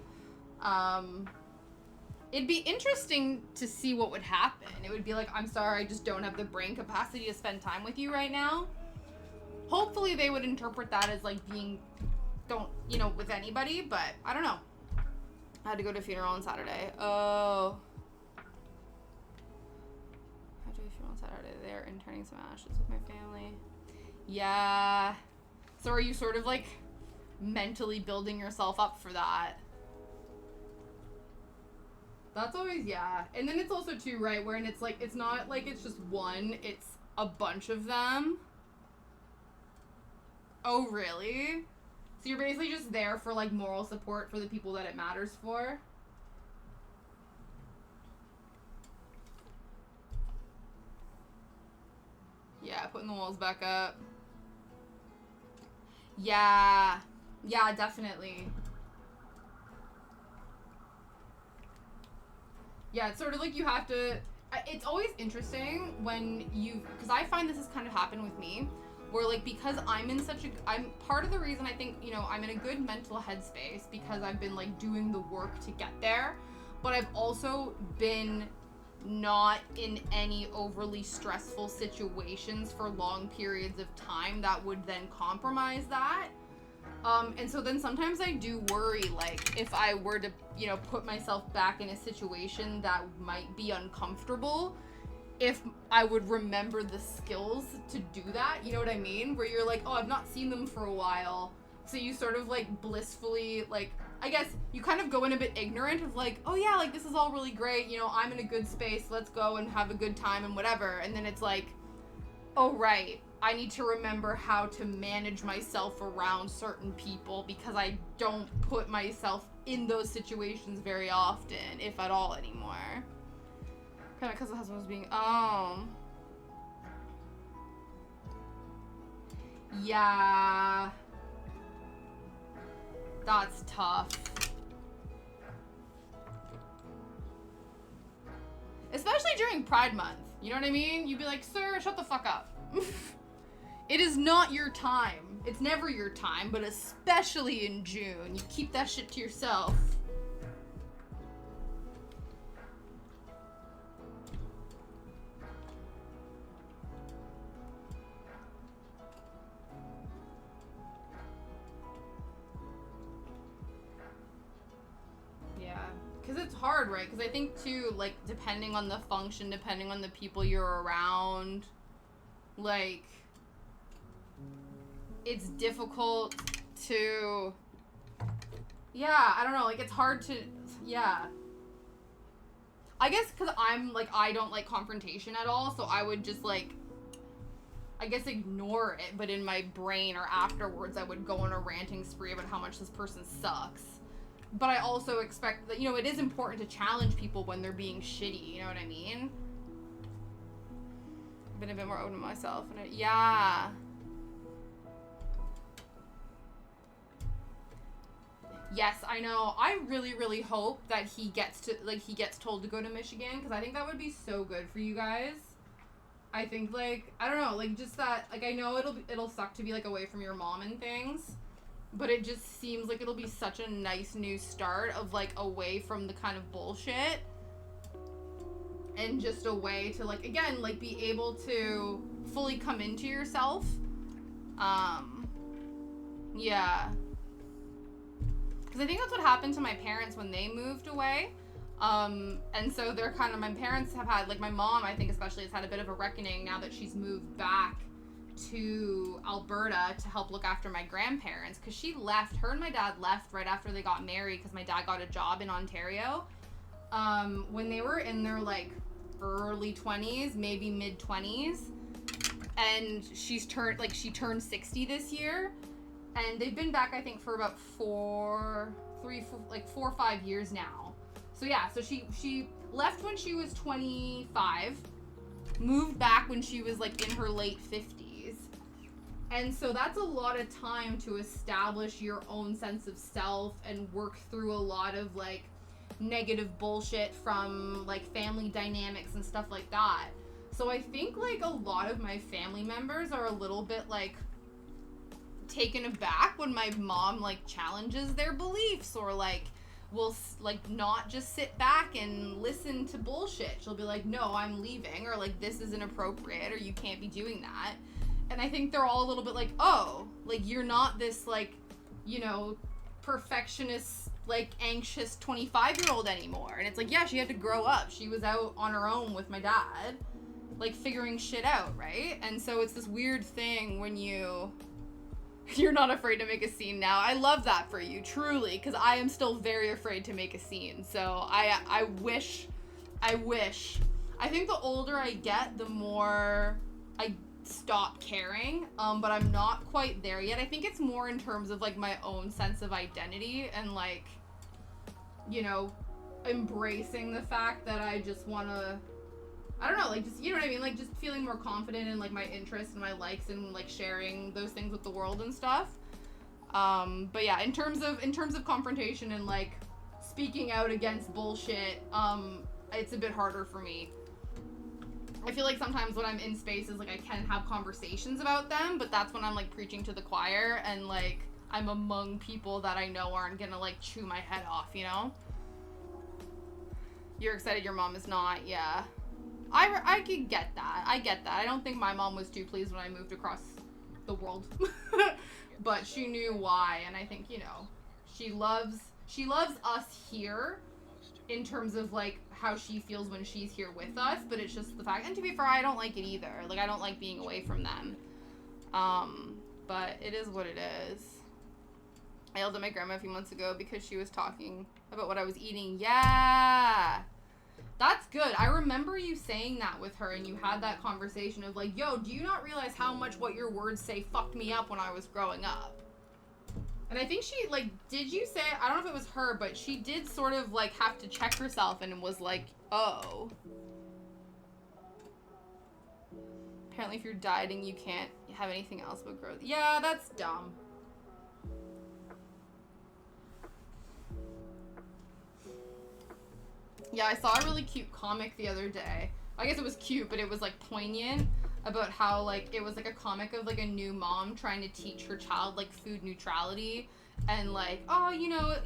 It'd be interesting to see what would happen. It would be like, I'm sorry, I just don't have the brain capacity to spend time with you right now. Hopefully they would interpret that as like being, don't, you know, with anybody, but I don't know. I had to go to a funeral on Saturday. Oh. I had to go to a funeral on Saturday. They're interning some ashes with my family. Yeah. So are you sort of like mentally building yourself up for that? That's always, yeah. And then it's also too, right, where it's like, it's not like it's just one, it's a bunch of them. Oh, really? So you're basically just there for like moral support for the people that it matters for? Yeah, putting the walls back up. Yeah. Yeah, definitely. Yeah, it's sort of like you have to, it's always interesting when because I find this has kind of happened with me, where like, because I'm part of the reason I think, you know, I'm in a good mental headspace because I've been like doing the work to get there, but I've also been not in any overly stressful situations for long periods of time that would then compromise that. And so then sometimes I do worry, like, if I were to, you know, put myself back in a situation that might be uncomfortable, if I would remember the skills to do that, you know what I mean? Where you're like, oh, I've not seen them for a while. So you sort of, like, blissfully, like, I guess you kind of go in a bit ignorant of like, oh yeah, like this is all really great, you know, I'm in a good space, let's go and have a good time and whatever. And then it's like, oh right, I need to remember how to manage myself around certain people because I don't put myself in those situations very often, if at all anymore. Kind of because the husband was being, yeah. That's tough. Especially during Pride Month. You know what I mean? You'd be like, sir, shut the fuck up. It is not your time. It's never your time, but especially in June. You keep that shit to yourself. Because it's hard, right? Because I think, too, like, depending on the function, depending on the people you're around, like, it's difficult to, yeah, I don't know, like, it's hard to, yeah. I guess because I'm, like, I don't like confrontation at all, so I would just, like, I guess ignore it, but in my brain or afterwards, I would go on a ranting spree about how much this person sucks. But I also expect that, you know, it is important to challenge people when they're being shitty, you know what I mean? I've been a bit more open to myself, and yeah. Yes, I know. I really, really hope that he gets told to go to Michigan, because I think that would be so good for you guys. I think, like, I don't know, like, just that, like, I know it'll suck to be, like, away from your mom and things. But it just seems like it'll be such a nice new start of, like, away from the kind of bullshit. And just a way to, like, again, like, be able to fully come into yourself. Yeah. Because I think that's what happened to my parents when they moved away. And so they're kind of, my parents have had, like, my mom, I think especially, has had a bit of a reckoning now that she's moved back to Alberta to help look after my grandparents, because her and my dad left right after they got married because my dad got a job in Ontario when they were in their like early 20s, maybe mid 20s, and she turned 60 this year, and they've been back I think for about 4 or 5 years now. So yeah, so she left when she was 25, moved back when she was like in her late 50s. And so that's a lot of time to establish your own sense of self and work through a lot of like negative bullshit from like family dynamics and stuff like that. So I think like a lot of my family members are a little bit like taken aback when my mom like challenges their beliefs, or like will like not just sit back and listen to bullshit. She'll be like, no, I'm leaving, or like this is inappropriate, or you can't be doing that. And I think they're all a little bit like, oh, like you're not this like, you know, perfectionist, like anxious 25-year-old anymore. And it's like, yeah, she had to grow up. She was out on her own with my dad, like figuring shit out, right? And so it's this weird thing when you're not afraid to make a scene now. I love that for you, truly, because I am still very afraid to make a scene. So I wish. I think the older I get, the more I stop caring, but I'm not quite there yet. I think it's more in terms of like my own sense of identity and like, you know, embracing the fact that I just want to, I don't know, like just, you know what I mean, like just feeling more confident in like my interests and my likes and like sharing those things with the world and stuff. But yeah, in terms of confrontation and like speaking out against bullshit, it's a bit harder for me. I feel like sometimes when I'm in spaces, like I can have conversations about them, but that's when I'm like preaching to the choir and like I'm among people that I know aren't gonna like chew my head off, you know? You're excited your mom is not, yeah. I could get that. I get that. I don't think my mom was too pleased when I moved across the world. But she knew why, and I think, you know, she loves us here in terms of like how she feels when she's here with us, but it's just the fact, and to be fair, I don't like it either. Like I don't like being away from them. But it is what it is. I yelled at my grandma a few months ago because she was talking about what I was eating. Yeah. That's good. I remember you saying that with her, and you had that conversation of like, yo, do you not realize how much what your words say fucked me up when I was growing up? And I think she, like, did you say, I don't know if it was her, but she did sort of, like, have to check herself and was like, oh. Apparently if you're dieting, you can't have anything else but growth. Yeah, that's dumb. Yeah, I saw a really cute comic the other day. I guess it was cute, but it was, like, poignant about how, like, it was, like, a comic of, like, a new mom trying to teach her child, like, food neutrality. And, like, oh, you know,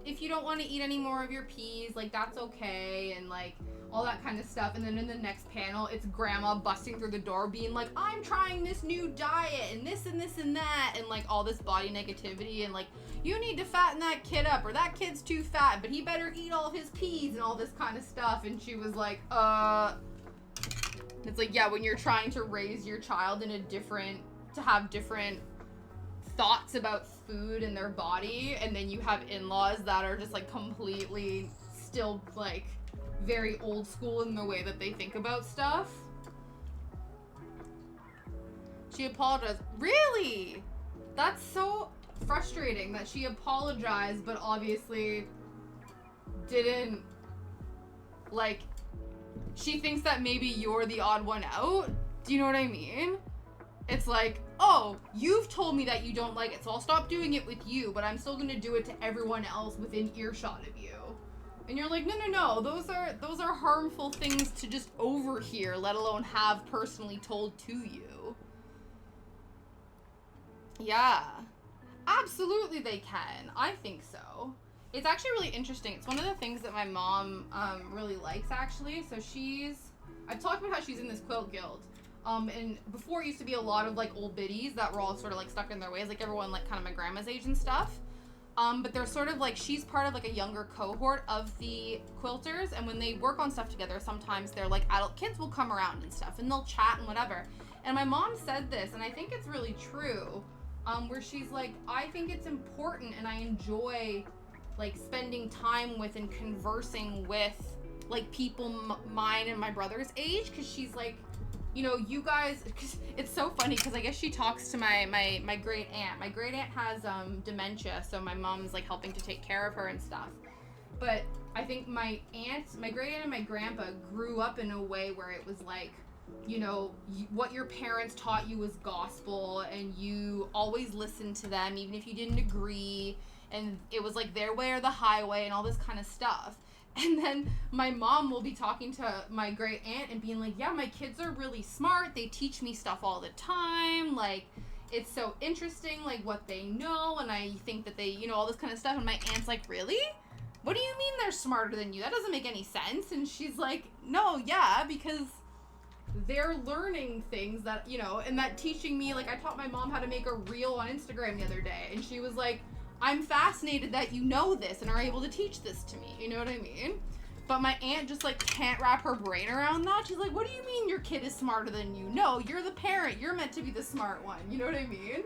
if you don't want to eat any more of your peas, like, that's okay. And, like, all that kind of stuff. And then in the next panel, it's grandma busting through the door being like, I'm trying this new diet and this and this and that. And, like, all this body negativity and, like, you need to fatten that kid up, or that kid's too fat, but he better eat all of his peas and all this kind of stuff. And she was like, It's like, yeah, when you're trying to raise your child in a different, to have different thoughts about food and their body, and then you have in-laws that are just, like, completely still, like, very old school in the way that they think about stuff. She apologized. Really? That's so frustrating that she apologized, but obviously didn't, like, she thinks that maybe you're the odd one out. Do you know what I mean? It's like, oh, you've told me that you don't like it, so I'll stop doing it with you, but I'm still gonna do it to everyone else within earshot of you. And you're like, no, those are harmful things to just overhear, let alone have personally told to you. Yeah. Absolutely they can. I think so. It's actually really interesting. It's one of the things that my mom really likes, actually. So I've talked about how she's in this quilt guild. And before it used to be a lot of, like, old biddies that were all sort of, like, stuck in their ways. Like, everyone, like, kind of my grandma's age and stuff. But they're sort of, like, she's part of, like, a younger cohort of the quilters. And when they work on stuff together, sometimes their, like, adult kids will come around and stuff. And they'll chat and whatever. And my mom said this, and I think it's really true. Where she's like, I think it's important and I enjoy, like, spending time with and conversing with, like, people mine and my brother's age, because she's like, you know, you guys, cause it's so funny, because I guess she talks to my great aunt. My great aunt has dementia, so my mom's, like, helping to take care of her and stuff. But I think my great aunt and my grandpa grew up in a way where it was like, you know, what your parents taught you was gospel, and you always listened to them even if you didn't agree, and it was like their way or the highway and all this kind of stuff. And then my mom will be talking to my great aunt and being like, yeah, my kids are really smart, they teach me stuff all the time, like, it's so interesting, like, what they know, and I think that they, you know, all this kind of stuff. And my aunt's like, really? What do you mean they're smarter than you? That doesn't make any sense. And she's like, no, yeah, because they're learning things that, you know, and that teaching me, like, I taught my mom how to make a reel on Instagram the other day, and she was like, I'm fascinated that you know this and are able to teach this to me, you know what I mean? But my aunt just, like, can't wrap her brain around that. She's like, what do you mean your kid is smarter than you? No, you're the parent, you're meant to be the smart one, you know what I mean?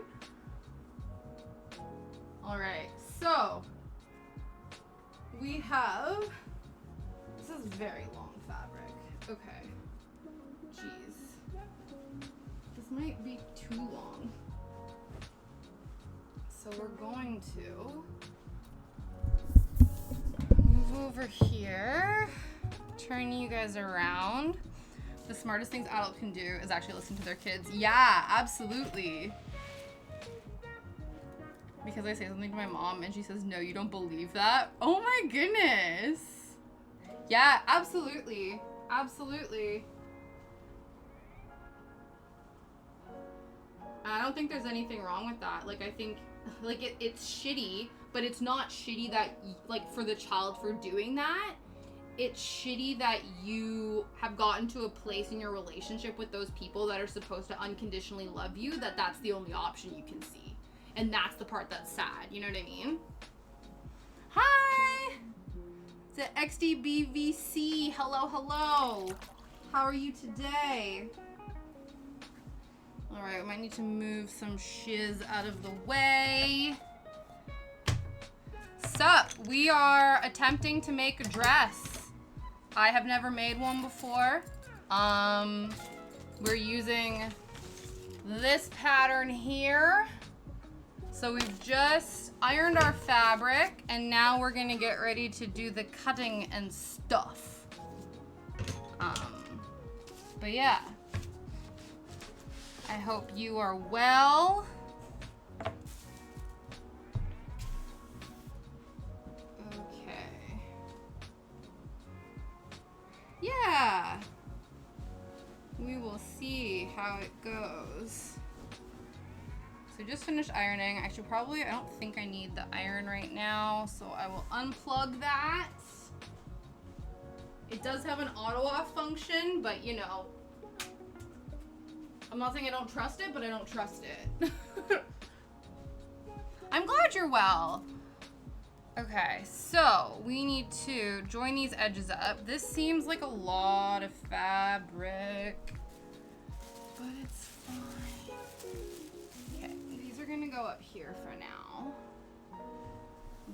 Alright, so we have, this is very long fabric, okay. Jeez. This might be too long. So we're going to move over here, turn you guys around. The smartest things adults can do is actually listen to their kids. Yeah, absolutely. Because I say something to my mom and she says, no, you don't believe that? Oh my goodness. Yeah, absolutely. Absolutely. I don't think there's anything wrong with that. Like, I think, like, it's shitty, but it's not shitty that, like, for the child for doing that. It's shitty that you have gotten to a place in your relationship with those people that are supposed to unconditionally love you, that that's the only option you can see. And that's the part that's sad, you know what I mean? Hi! It's the XDBVC. Hello, hello. How are you today? Alright, we might need to move some shiz out of the way. sup? We are attempting to make a dress. I have never made one before. We're using this pattern here. So we've just ironed our fabric, and now we're gonna get ready to do the cutting and stuff. But yeah, I hope you are well. Okay. Yeah. We will see how it goes. So just finished ironing. I don't think I need the iron right now, so I will unplug that. It does have an auto off function, but you know, I'm not saying I don't trust it, but I don't trust it. I'm glad you're well. Okay, so we need to join these edges up. This seems like a lot of fabric, but it's fine. Okay, these are gonna go up here for now.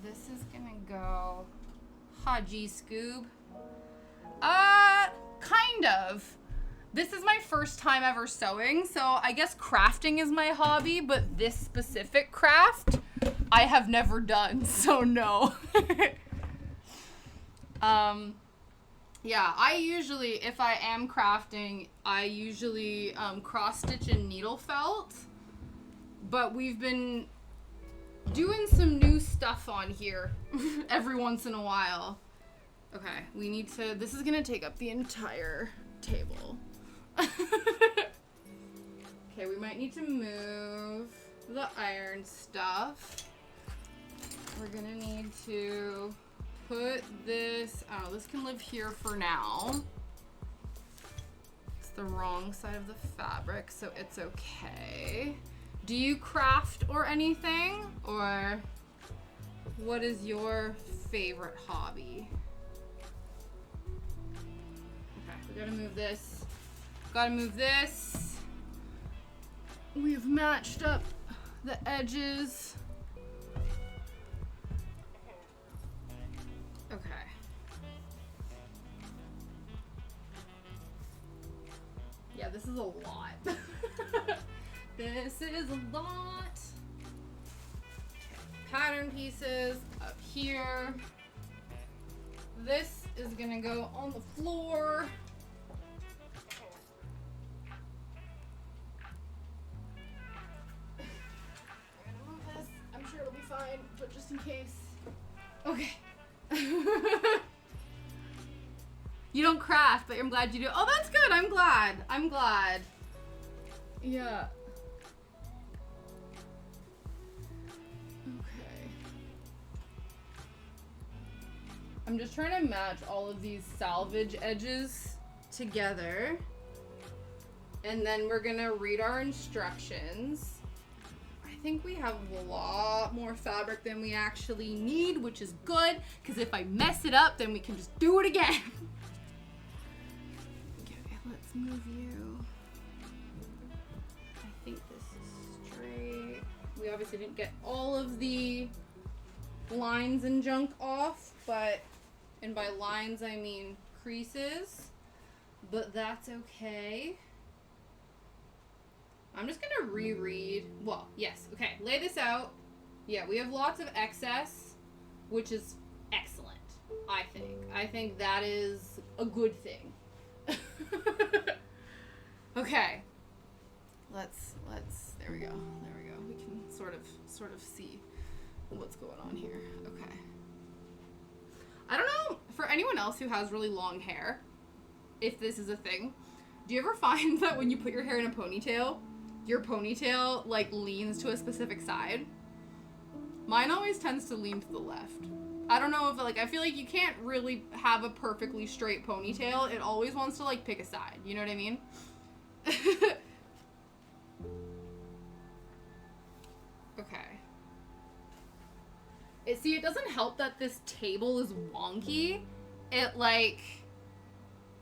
This is gonna go Haji Scoob. Kind of. This is my first time ever sewing, so I guess crafting is my hobby, but this specific craft I have never done, so no. Yeah, I usually, if I am crafting, I usually cross stitch in needle felt, but we've been doing some new stuff on here every once in a while. Okay, we need to, this is gonna take up the entire table. Okay, we might need to move the iron stuff. We're gonna need to put this, oh, this can live here for now. It's the wrong side of the fabric, so it's okay. Do you craft or anything? Or what is your favorite hobby? Okay, we gotta move this. Gotta move this. We've matched up the edges. Okay. Yeah, this is a lot. This is a lot. Okay. Pattern pieces up here. This is gonna go on the floor. Fine, but just in case. Okay. You don't craft, but I'm glad you do. Oh, that's good. I'm glad. I'm glad. Yeah. Okay. I'm just trying to match all of these salvage edges together. And then we're gonna read our instructions. I think we have a lot more fabric than we actually need, which is good, because if I mess it up, then we can just do it again. Okay, let's move you. I think this is straight. We obviously didn't get all of the lines and junk off, but, and by lines I mean creases, but that's okay. I'm just gonna reread. Well, yes. Okay, lay this out. Yeah, we have lots of excess, which is excellent, I think. I think that is a good thing. Okay. Let's, there we go. There we go. We can sort of see what's going on here. Okay. I don't know, for anyone else who has really long hair, if this is a thing, do you ever find that when you put your hair in a ponytail, your ponytail, like, leans to a specific side? Mine always tends to lean to the left. I don't know if, like, I feel like you can't really have a perfectly straight ponytail. It always wants to, like, pick a side. You know what I mean? Okay. It doesn't help that this table is wonky. It, like,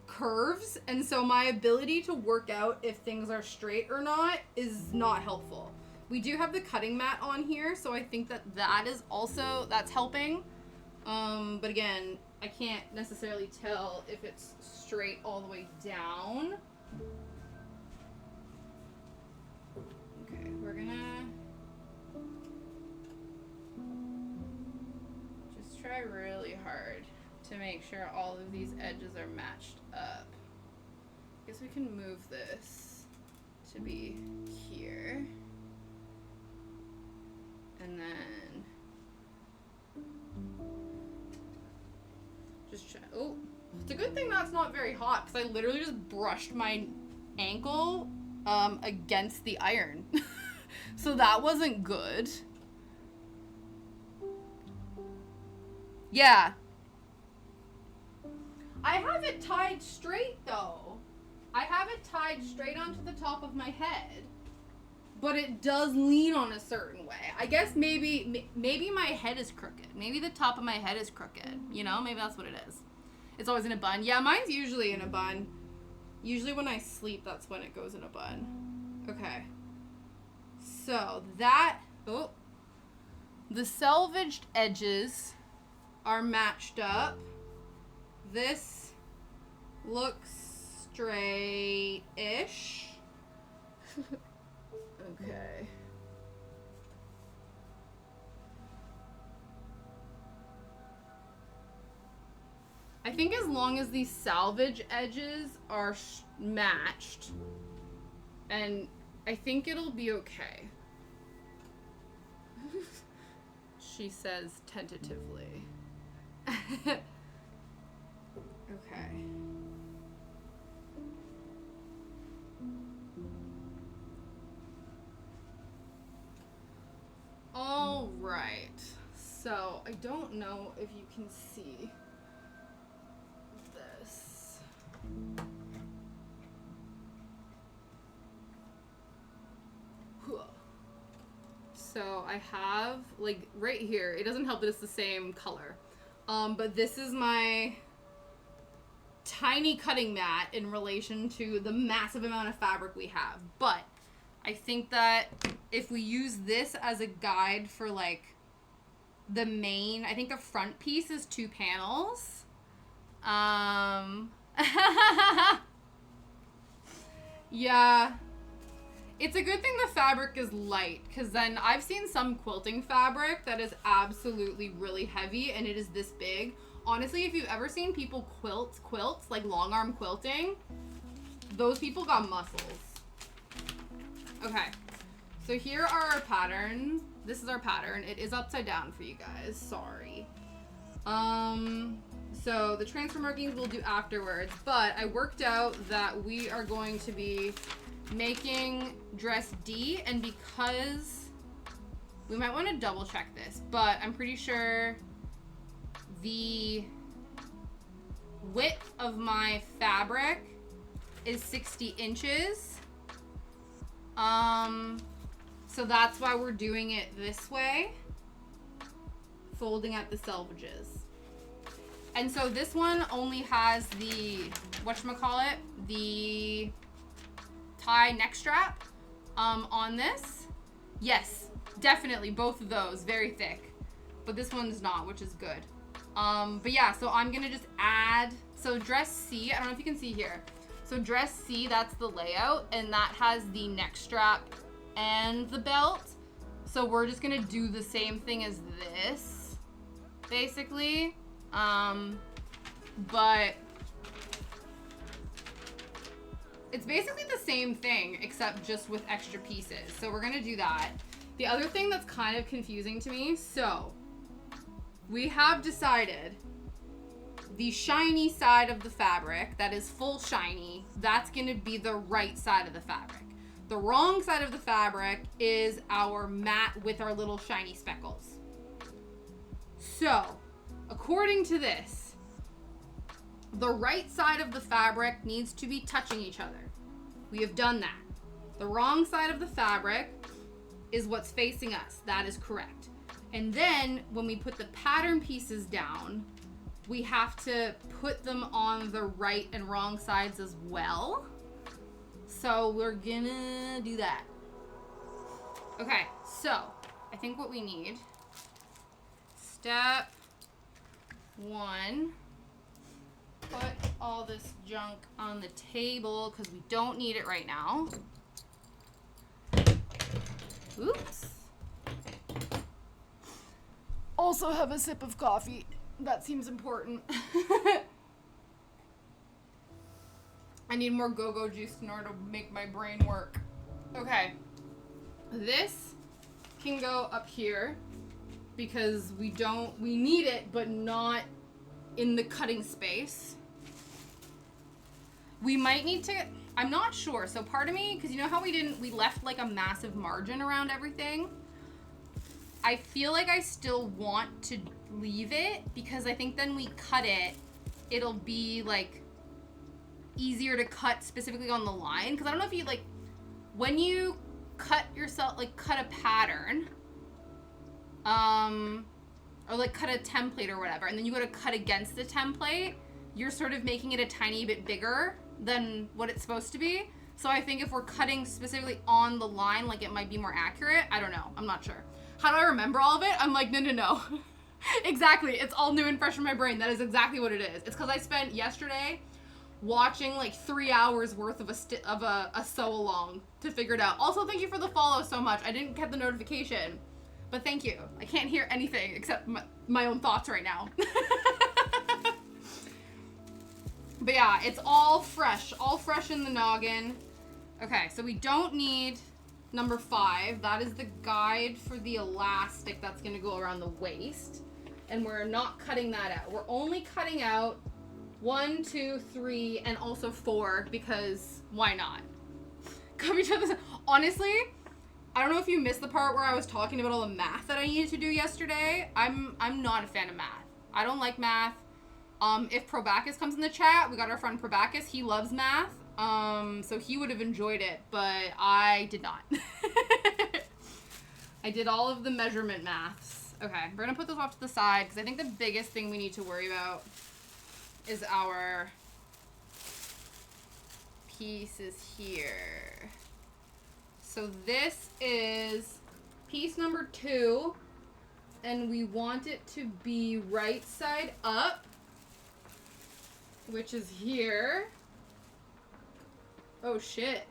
curves, and so my ability to work out if things are straight or not is not helpful. We do have the cutting mat on here, so I think that is also, that's helping. But again, I can't necessarily tell if it's straight all the way down. Okay, we're gonna just try really hard to make sure all of these edges are matched up. I guess we can move this to be here. And then just try. Oh, it's a good thing that's not very hot because I literally just brushed my ankle against the iron. So that wasn't good. Yeah. I have it tied straight though. I have it tied straight onto the top of my head. But it does lean on a certain way. I guess maybe my head is crooked. Maybe the top of my head is crooked. You know, maybe that's what it is. It's always in a bun. Yeah, mine's usually in a bun. Usually when I sleep, that's when it goes in a bun. Okay. So that, the selvaged edges are matched up. This looks straight-ish. Okay. I think as long as these salvage edges are matched, and I think it'll be okay. She says tentatively. Okay. All right. So I don't know if you can see this. So I have, like, right here, it doesn't help that it's the same color. But this is my tiny cutting mat in relation to the massive amount of fabric we have. But I think that if we use this as a guide for, like, the main, I think the front piece is 2 panels. Yeah. It's a good thing the fabric is light, because then I've seen some quilting fabric that is absolutely really heavy, and it is this big. Honestly, if you've ever seen people quilts, like long arm quilting, those people got muscles. Okay, so here are our patterns. This is our pattern. It is upside down for you guys, sorry. So the transfer markings we'll do afterwards, but I worked out that we are going to be making dress D, and because we might want to double check this, but I'm pretty sure the width of my fabric is 60 inches. So that's why we're doing it this way, folding at the selvages. And so this one only has the, whatchamacallit, the tie neck strap on this. Yes, definitely both of those, very thick. But this one's not, which is good. But yeah, so I'm gonna just add, so dress C, I don't know if you can see here. So dress C, that's the layout, and that has the neck strap and the belt. So we're just gonna do the same thing as this, basically. But it's basically the same thing, except just with extra pieces. So we're gonna do that. The other thing that's kind of confusing to me, so we have decided the shiny side of the fabric, that is full shiny, that's gonna be the right side of the fabric. The wrong side of the fabric is our matte with our little shiny speckles. So, according to this, the right side of the fabric needs to be touching each other. We have done that. The wrong side of the fabric is what's facing us. That is correct. And then when we put the pattern pieces down, we have to put them on the right and wrong sides as well. So we're gonna do that. Okay, so I think what we need, step 1, put all this junk on the table because we don't need it right now. Oops. Also have a sip of coffee. That seems important. I need more go-go juice in order to make my brain work. Okay. This can go up here because we need it, but not in the cutting space. We might need to, I'm not sure. So part of me, because you know how we left like a massive margin around everything? I feel like I still want to leave it because I think then we cut it, it'll be like easier to cut specifically on the line. Because I don't know if you like, when you cut yourself, like cut a pattern, or like cut a template or whatever, and then you go to cut against the template, you're sort of making it a tiny bit bigger than what it's supposed to be. So I think if we're cutting specifically on the line, like it might be more accurate. I don't know. I'm not sure. How do I remember all of it? I'm like, no. Exactly. It's all new and fresh in my brain. That is exactly what it is. It's because I spent yesterday watching like 3 hours worth of a sew along to figure it out. Also, thank you for the follow so much. I didn't get the notification, but thank you. I can't hear anything except my own thoughts right now. But yeah, it's all fresh in the noggin. Okay, so we don't need number 5. That is the guide for the elastic that's gonna go around the waist. And we're not cutting that out. We're only cutting out 1, 2, 3, and also 4 because why not? Come each other's. Honestly, I don't know if you missed the part where I was talking about all the math that I needed to do yesterday. I'm not a fan of math. I don't like math. If Probacus comes in the chat, we got our friend Probacus. He loves math. So he would have enjoyed it, but I did not. I did all of the measurement maths. Okay, we're gonna put those off to the side because I think the biggest thing we need to worry about is our pieces here. So this is piece number 2, and we want it to be right side up, which is here. Oh shit.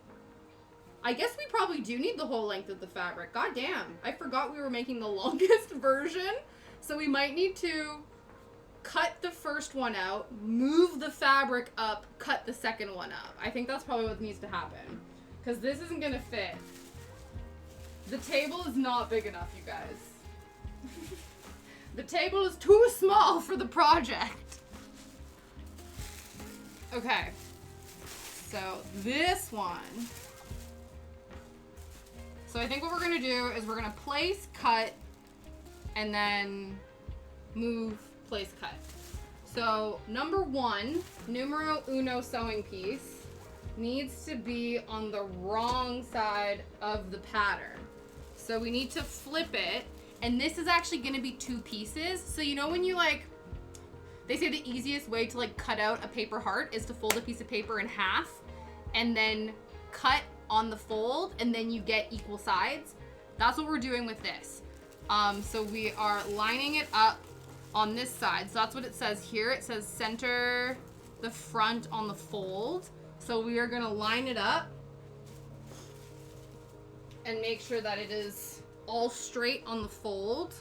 I guess we probably do need the whole length of the fabric. God damn. I forgot we were making the longest version. So we might need to cut the first one out, move the fabric up, cut the second one up. I think that's probably what needs to happen. Because this isn't going to fit. The table is not big enough, you guys. The table is too small for the project. Okay. So this one. So I think what we're going to do is we're going to place, cut, and then move, place, cut. So number 1, numero uno sewing piece, needs to be on the wrong side of the pattern. So we need to flip it, and this is actually going to be 2 pieces. So you know when you like, they say the easiest way to like cut out a paper heart is to fold a piece of paper in half and then cut on the fold, and then you get equal sides. That's what we're doing with this. So we are lining it up on this side. So that's what it says here. It says center the front on the fold. So we are gonna line it up and make sure that it is all straight on the fold.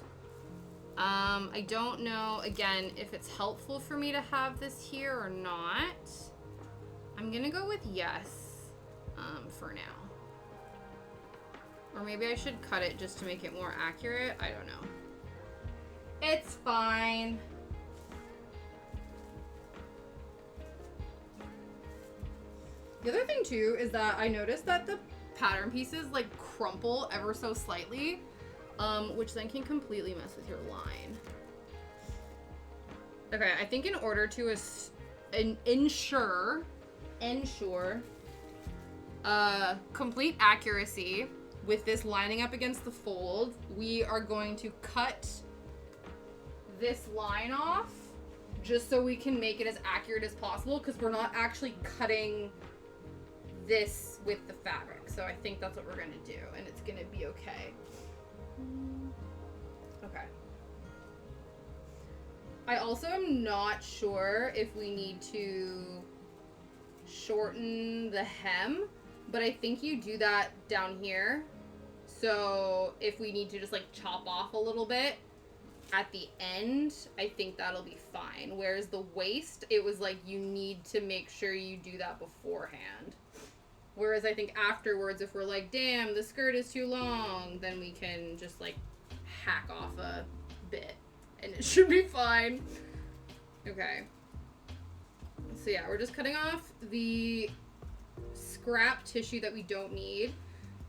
I don't know, again, if it's helpful for me to have this here or not. I'm gonna go with yes. For now. Or maybe I should cut it just to make it more accurate. I don't know. It's fine. The other thing too is that I noticed that the pattern pieces like crumple ever so slightly, which then can completely mess with your line. Okay, I think in order to ensure complete accuracy with this lining up against the fold, we are going to cut this line off just so we can make it as accurate as possible, because we're not actually cutting this with the fabric. So I think that's what we're gonna do, and it's gonna be okay. Okay. I also am not sure if we need to shorten the hem, but I think you do that down here. So if we need to just like chop off a little bit at the end, I think that'll be fine. Whereas the waist, it was like you need to make sure you do that beforehand. Whereas I think afterwards, if we're like, damn, the skirt is too long, then we can just like hack off a bit and it should be fine. Okay. So yeah, we're just cutting off the scrap tissue that we don't need,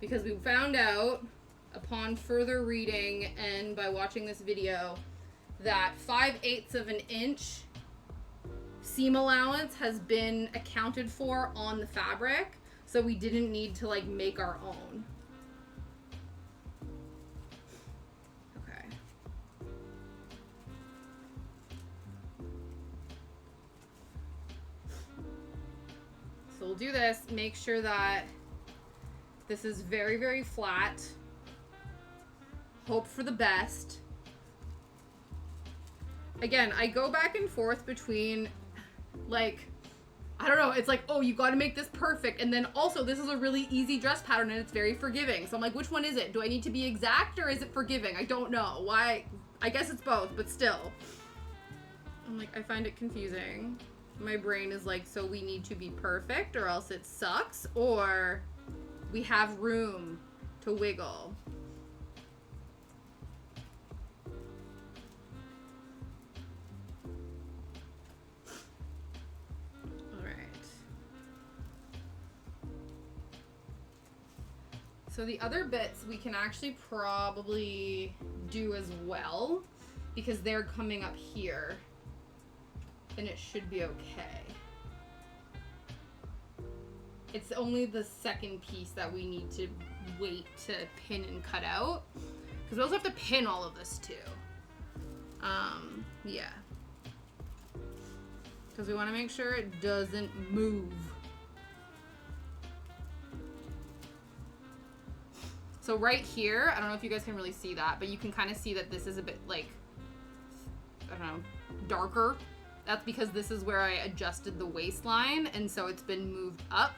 because we found out upon further reading and by watching this video that 5/8 of an inch seam allowance has been accounted for on the fabric, so we didn't need to like make our own. Okay. So we'll do this, make sure that this is very, very flat. Hope for the best. Again, I go back and forth between, like, I don't know, it's like, oh, you gotta make this perfect, and then also this is a really easy dress pattern and it's very forgiving. So I'm like, which one is it? Do I need to be exact or is it forgiving? I don't know. Why? I guess it's both, but still. I'm like, I find it confusing. My brain is like, so we need to be perfect or else it sucks, or we have room to wiggle. So the other bits we can actually probably do as well, because they're coming up here and it should be okay. It's only the second piece that we need to wait to pin and cut out, because we also have to pin all of this too. Yeah. Because we want to make sure it doesn't move. So right here, I don't know if you guys can really see that, but you can kind of see that this is a bit like, I don't know, darker. That's because this is where I adjusted the waistline, and so it's been moved up.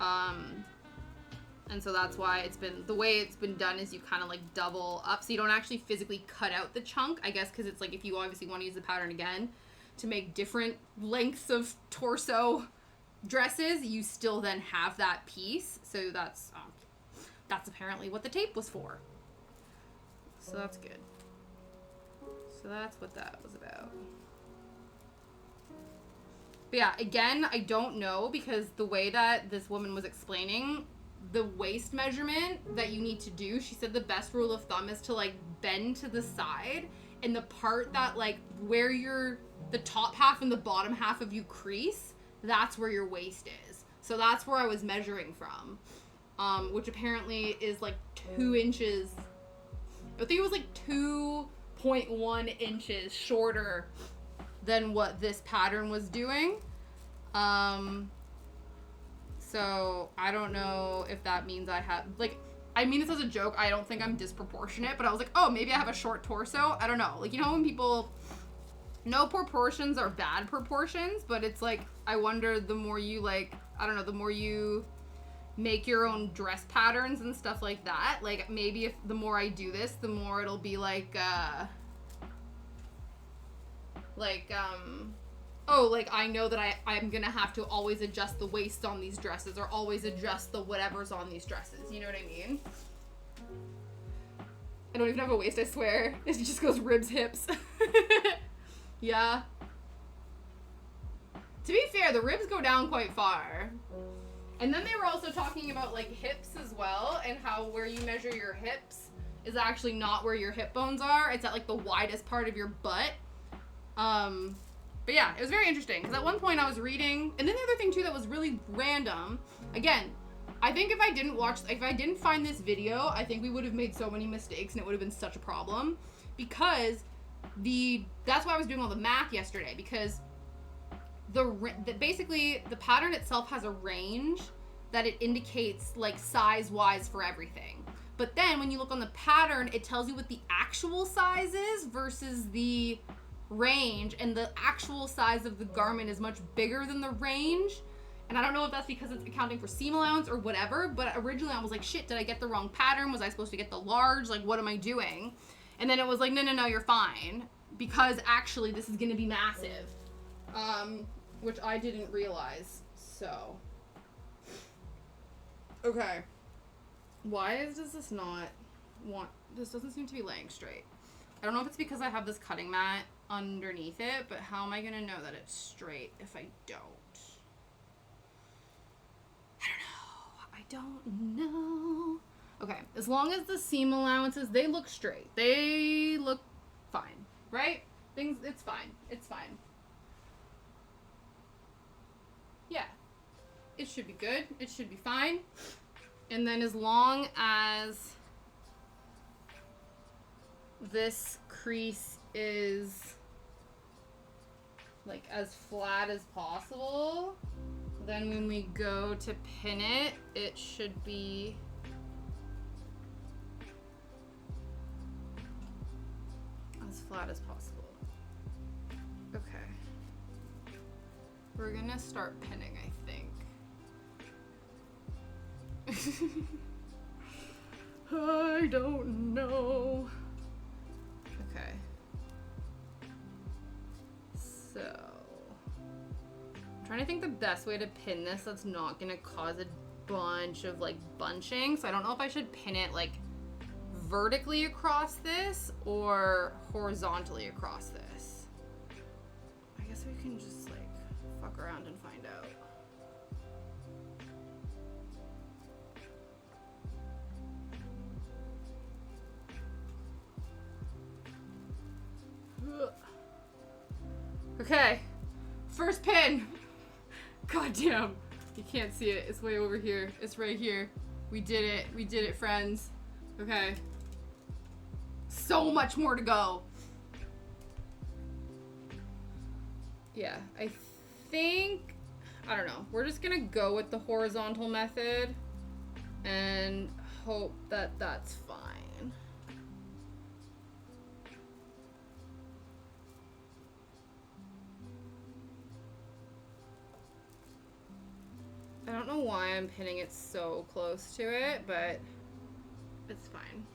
And so that's why it's been, the way it's been done is you kind of like double up, so you don't actually physically cut out the chunk, I guess, because it's like if you obviously want to use the pattern again to make different lengths of torso dresses, you still then have that piece. So that's apparently what the tape was for. So that's good. So that's what that was about. But yeah, again, I don't know, because the way that this woman was explaining the waist measurement that you need to do, she said the best rule of thumb is to like bend to the side, and the part that like where the top half and the bottom half of you crease, that's where your waist is. So that's where I was measuring from. Which apparently is like 2 inches. I think it was like 2.1 inches shorter than what this pattern was doing. So I don't know if that means I have, like, I mean this as a joke, I don't think I'm disproportionate, but I was like, oh, maybe I have a short torso. I don't know. Like, you know when people, no proportions are bad proportions, but it's like, I wonder the more you like, I don't know, the more you make your own dress patterns and stuff like that, like maybe if the more I do this, the more it'll be like oh, like I know that I'm gonna have to always adjust the waist on these dresses, or always adjust the whatever's on these dresses, you know what I mean? I don't even have a waist, I swear. It just goes ribs, hips. Yeah. To be fair, the ribs go down quite far. And then they were also talking about like hips as well, and how where you measure your hips is actually not where your hip bones are. It's at like the widest part of your butt. But yeah, it was very interesting, because at one point I was reading, and then the other thing too that was really random, again, I think if I didn't find this video, I think we would have made so many mistakes and it would have been such a problem, because that's why I was doing all the math yesterday, because basically the pattern itself has a range that it indicates like size-wise for everything. But then when you look on the pattern, it tells you what the actual size is versus the range, and the actual size of the garment is much bigger than the range. And I don't know if that's because it's accounting for seam allowance or whatever, but originally I was like, shit, did I get the wrong pattern? Was I supposed to get the large? Like, what am I doing? And then it was like, no, you're fine, because actually this is going to be massive, which I didn't realize. So, okay. Why does this not want, this doesn't seem to be laying straight. I don't know if it's because I have this cutting mat underneath it, but how am I going to know that it's straight if I don't? I don't know. Okay, as long as the seam allowances, they look straight. They look fine, right? It's fine. It's fine. Yeah. It should be good. It should be fine. And then as long as this crease is like as flat as possible, then when we go to pin it, it should be as flat as possible. Okay. We're gonna start pinning, I think. I don't know. Okay. So, I'm trying to think the best way to pin this that's not gonna cause a bunch of like bunching. So I don't know if I should pin it like vertically across this or horizontally across this. I guess we can just like fuck around and find out. Okay, first pin. God damn, you can't see it. It's way over here. It's right here. We did it. We did it, friends. Okay. So much more to go. Yeah, I think, I don't know. We're just gonna go with the horizontal method and hope that that's fine. I don't know why I'm pinning it so close to it, but it's fine.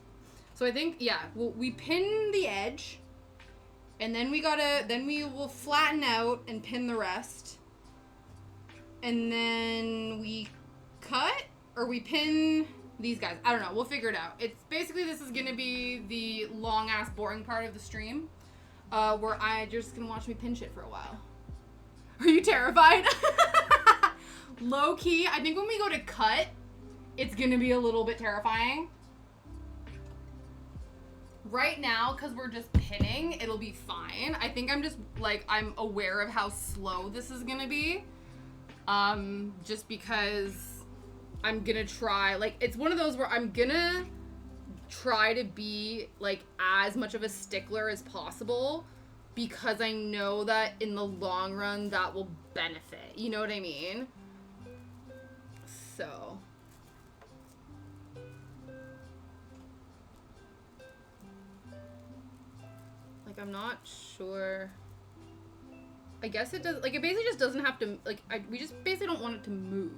So I think, yeah, we pin the edge, and then we will flatten out and pin the rest. And then we cut, or we pin these guys. I don't know, we'll figure it out. It's basically, this is gonna be the long ass boring part of the stream, where you're just gonna watch me pin shit for a while. Are you terrified? Low key, I think when we go to cut, it's gonna be a little bit terrifying. Right now, because we're just pinning, it'll be fine. I think I'm just, like, I'm aware of how slow this is gonna be. Just because I'm gonna try, like, it's one of those where I'm gonna try to be, like, as much of a stickler as possible, because I know that in the long run, that will benefit. You know what I mean? So, like, I'm not sure. I guess it does, like, it basically just doesn't have to, like, we just basically don't want it to move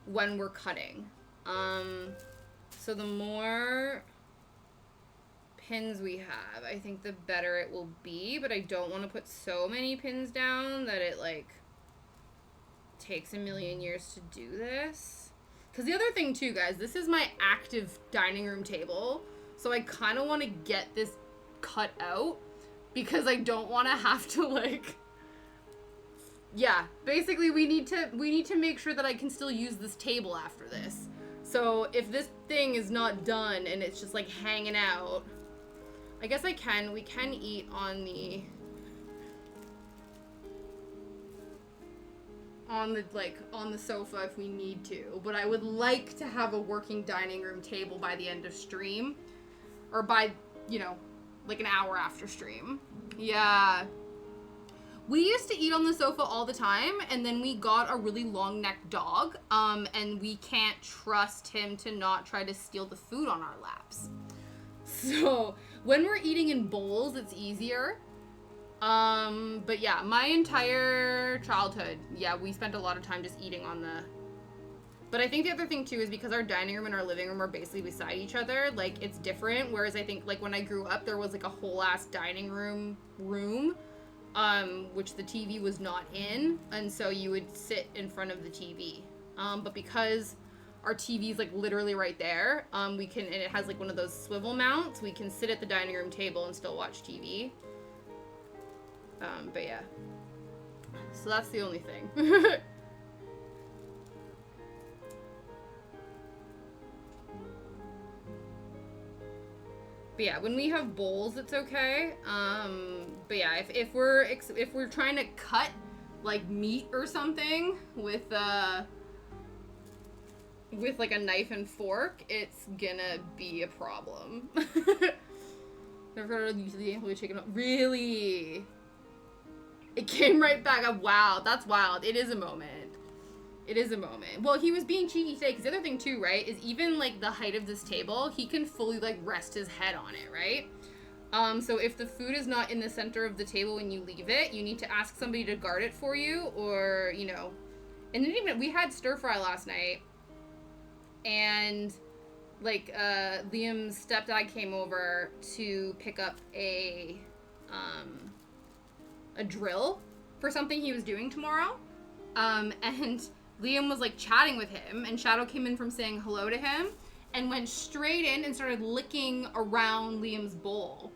when we're cutting. So the more pins we have, I think the better it will be, but I don't want to put so many pins down that it, like, takes a million years to do this. Because the other thing too, guys, this is my active dining room table, so I kind of want to get this cut out because I don't want to have to, like, yeah, basically we need to make sure that I can still use this table after this. So if this thing is not done and it's just like hanging out, I guess we can eat on the sofa if we need to, but I would like to have a working dining room table by the end of stream, or by, you know, like an hour after stream. Yeah. We used to eat on the sofa all the time, and then we got a really long-necked dog, and we can't trust him to not try to steal the food on our laps. So when we're eating in bowls, it's easier. But yeah, my entire childhood, yeah, we spent a lot of time just eating on the... But I think the other thing, too, is because our dining room and our living room are basically beside each other, like, it's different, whereas I think, like, when I grew up, there was, like, a whole-ass dining room, which the TV was not in, and so you would sit in front of the TV. But because our TV is, like, literally right there, we can, and it has, like, one of those swivel mounts, we can sit at the dining room table and still watch TV. But yeah. So that's the only thing. But yeah, when we have bowls, it's okay. But yeah, if we're trying to cut like meat or something with like a knife and fork, it's gonna be a problem. Never heard of the chicken. Really? It came right back up. Wow, that's wild. It is a moment. It is a moment. Well, he was being cheeky today, because the other thing, too, right, is even, like, the height of this table, he can fully, like, rest his head on it, right? So if the food is not in the center of the table when you leave it, you need to ask somebody to guard it for you, or, you know. And then even, we had stir fry last night, and, like, Liam's stepdad came over to pick up a drill for something he was doing tomorrow, and Liam was, like, chatting with him, and Shadow came in from saying hello to him, and went straight in and started licking around Liam's bowl.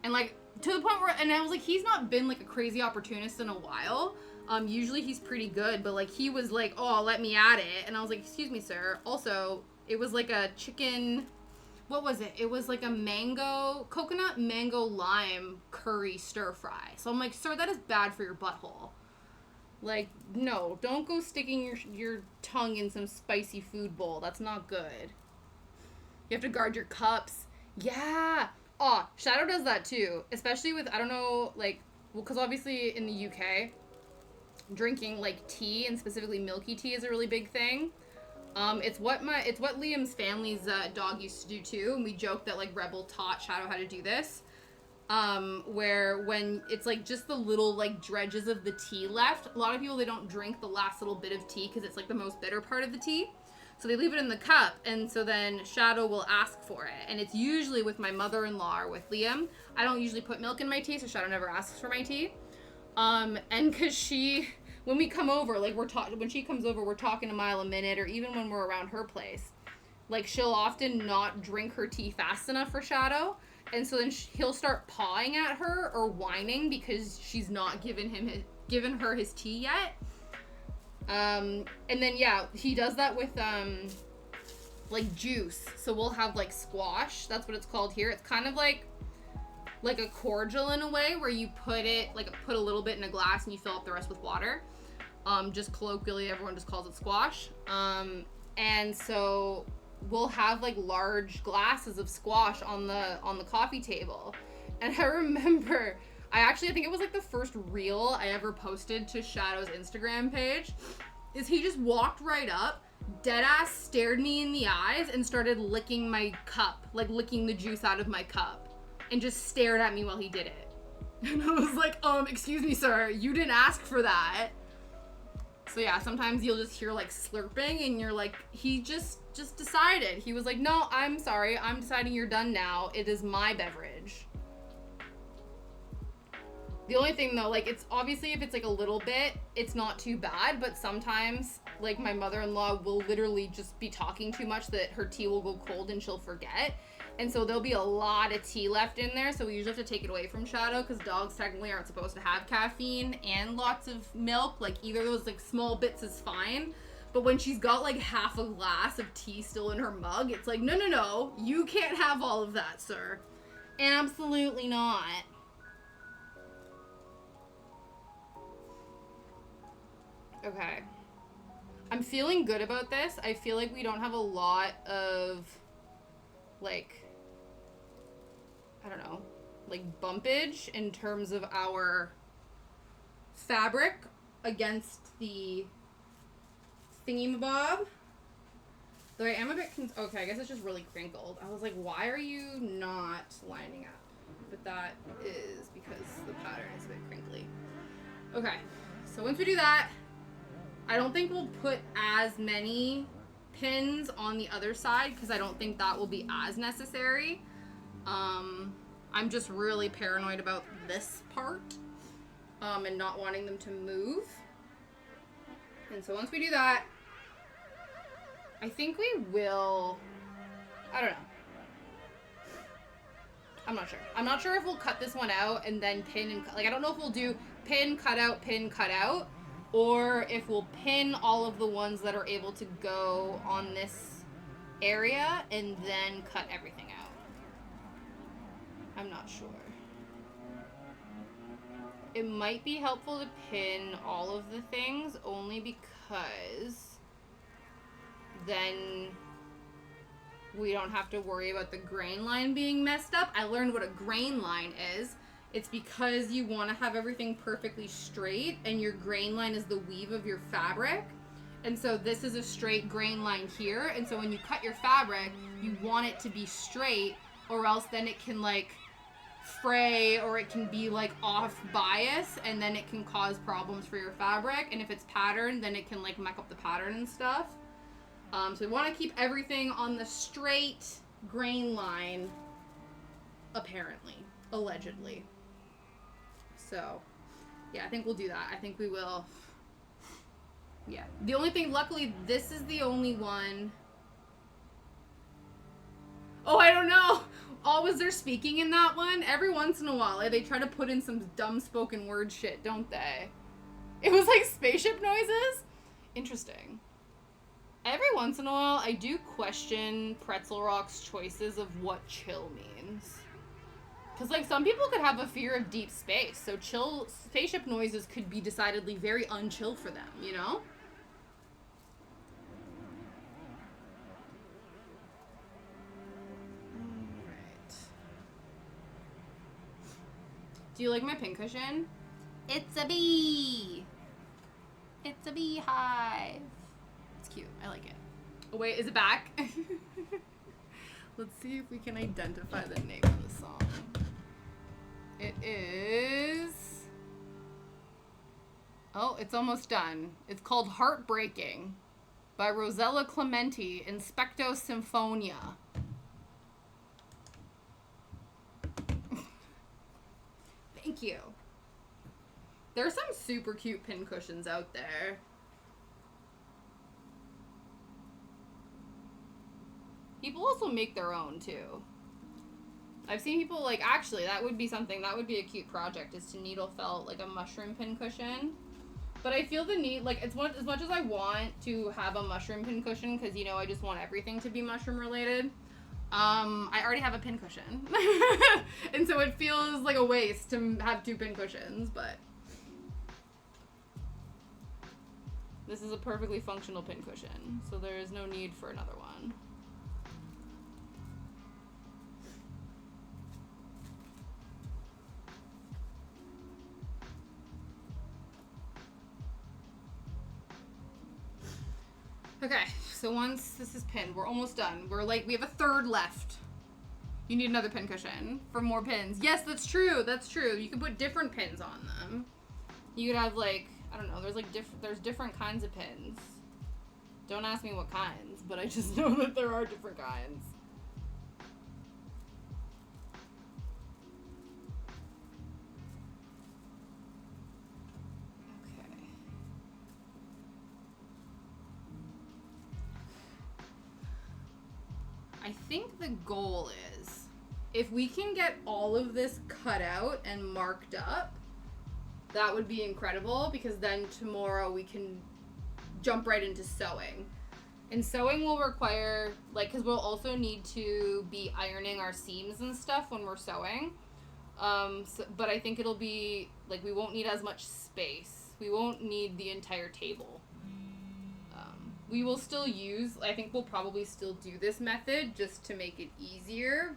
And, like, to the point where, and I was like, he's not been, like, a crazy opportunist in a while. Usually he's pretty good, but, like, he was like, oh, let me at it. And I was like, excuse me, sir. Also, it was, like, a chicken, what was it? It was, like, a coconut mango lime curry stir fry. So I'm like, sir, that is bad for your butthole. Like, no, don't go sticking your tongue in some spicy food bowl. That's not good. You have to guard your cups. Yeah. Oh, Shadow does that too. Especially with, I don't know, like, well, because obviously in the UK, drinking, like, tea, and specifically milky tea, is a really big thing. It's what Liam's family's dog used to do too, and we joked that, like, Rebel taught Shadow how to do this. Where when it's like just the little like dredges of the tea left, a lot of people, they don't drink the last little bit of tea because it's like the most bitter part of the tea, so they leave it in the cup, and so then Shadow will ask for it, and it's usually with my mother-in-law or with Liam. I don't usually put milk in my tea, so Shadow never asks for my tea, and because when we come over, like when she comes over, we're talking a mile a minute, or even when we're around her place, like she'll often not drink her tea fast enough for Shadow. And so then he'll start pawing at her or whining because she's not given her his tea yet. And then, yeah, he does that with, like, juice. So we'll have, like, squash. That's what it's called here. It's kind of like a cordial in a way, where you put a little bit in a glass and you fill up the rest with water. Just colloquially, everyone just calls it squash. And so we'll have like large glasses of squash on the coffee table. And I remember, I think it was like the first reel I ever posted to Shadow's Instagram page, is he just walked right up, deadass stared me in the eyes, and started licking my cup, like licking the juice out of my cup, and just stared at me while he did it. And I was like, excuse me, sir, you didn't ask for that. So yeah, sometimes you'll just hear like slurping, and you're like, he just decided. He was like, no, I'm sorry, I'm deciding you're done now. It is my beverage. The only thing though, like, it's obviously if it's like a little bit, it's not too bad, but sometimes like my mother-in-law will literally just be talking too much that her tea will go cold and she'll forget. And so there'll be a lot of tea left in there, so we usually have to take it away from Shadow, because dogs technically aren't supposed to have caffeine and lots of milk. Like, either of those like small bits is fine. But when she's got like half a glass of tea still in her mug, it's like, no, you can't have all of that, sir. Absolutely not. Okay. I'm feeling good about this. I feel like we don't have a lot of, like, I don't know, like bumpage in terms of our fabric against the thingy-mabob. Though I am a bit okay, I guess it's just really crinkled. I was like, why are you not lining up? But that is because the pattern is a bit crinkly. Okay, so once we do that, I don't think we'll put as many pins on the other side because I don't think that will be as necessary. I'm just really paranoid about this part and not wanting them to move. And so once we do that, I think we will, I don't know. I'm not sure. I'm not sure if we'll cut this one out and then pin and cut. Like, I don't know if we'll do pin, cut out, or if we'll pin all of the ones that are able to go on this area and then cut everything out. I'm not sure. It might be helpful to pin all of the things only because then we don't have to worry about the grain line being messed up. I learned what a grain line is. It's because you want to have everything perfectly straight and your grain line is the weave of your fabric. And so this is a straight grain line here. And so when you cut your fabric, you want it to be straight or else then it can like fray or it can be like off bias and then it can cause problems for your fabric. And if it's patterned, then it can like muck up the pattern and stuff. So we want to keep everything on the straight grain line, apparently, allegedly. So, yeah, I think we'll do that. I think we will. Yeah. The only thing, luckily, this is the only one. Oh, I don't know. Was there speaking in that one? Every once in a while, they try to put in some dumb spoken word shit, don't they? It was like spaceship noises? Interesting. Every once in a while, I do question Pretzel Rock's choices of what chill means. Because, like, some people could have a fear of deep space, so chill spaceship noises could be decidedly very unchill for them, you know? Alright. Do you like my pincushion? It's a bee! It's a beehive! Cute. I like it. Oh wait, is it back? Let's see if we can identify the name of the song. It is... Oh, it's almost done. It's called Heartbreaking by Rosella Clementi, Inspecto Symphonia. Thank you. There's some super cute pincushions out there. People also make their own, too. I've seen people, like, actually, that would be something, that would be a cute project, is to needle felt, like, a mushroom pincushion. But I feel the need, like, as much as I want to have a mushroom pincushion, because, you know, I just want everything to be mushroom-related, I already have a pincushion. And so it feels like a waste to have two pincushions, but... This is a perfectly functional pincushion, so there is no need for another one. Okay, so once this is pinned, we're almost done. We have a third left. You need another pincushion for more pins. Yes, that's true. That's true. You can put different pins on them. You could have, like, I don't know, there's different kinds of pins. Don't ask me what kinds, but I just know that there are different kinds. I think the goal is, if we can get all of this cut out and marked up, that would be incredible, because then tomorrow we can jump right into sewing. And sewing will require, like, because we'll also need to be ironing our seams and stuff when we're sewing. But I think it'll be, like, we won't need as much space. We won't need the entire table. We will still use, I think we'll probably still do this method just to make it easier.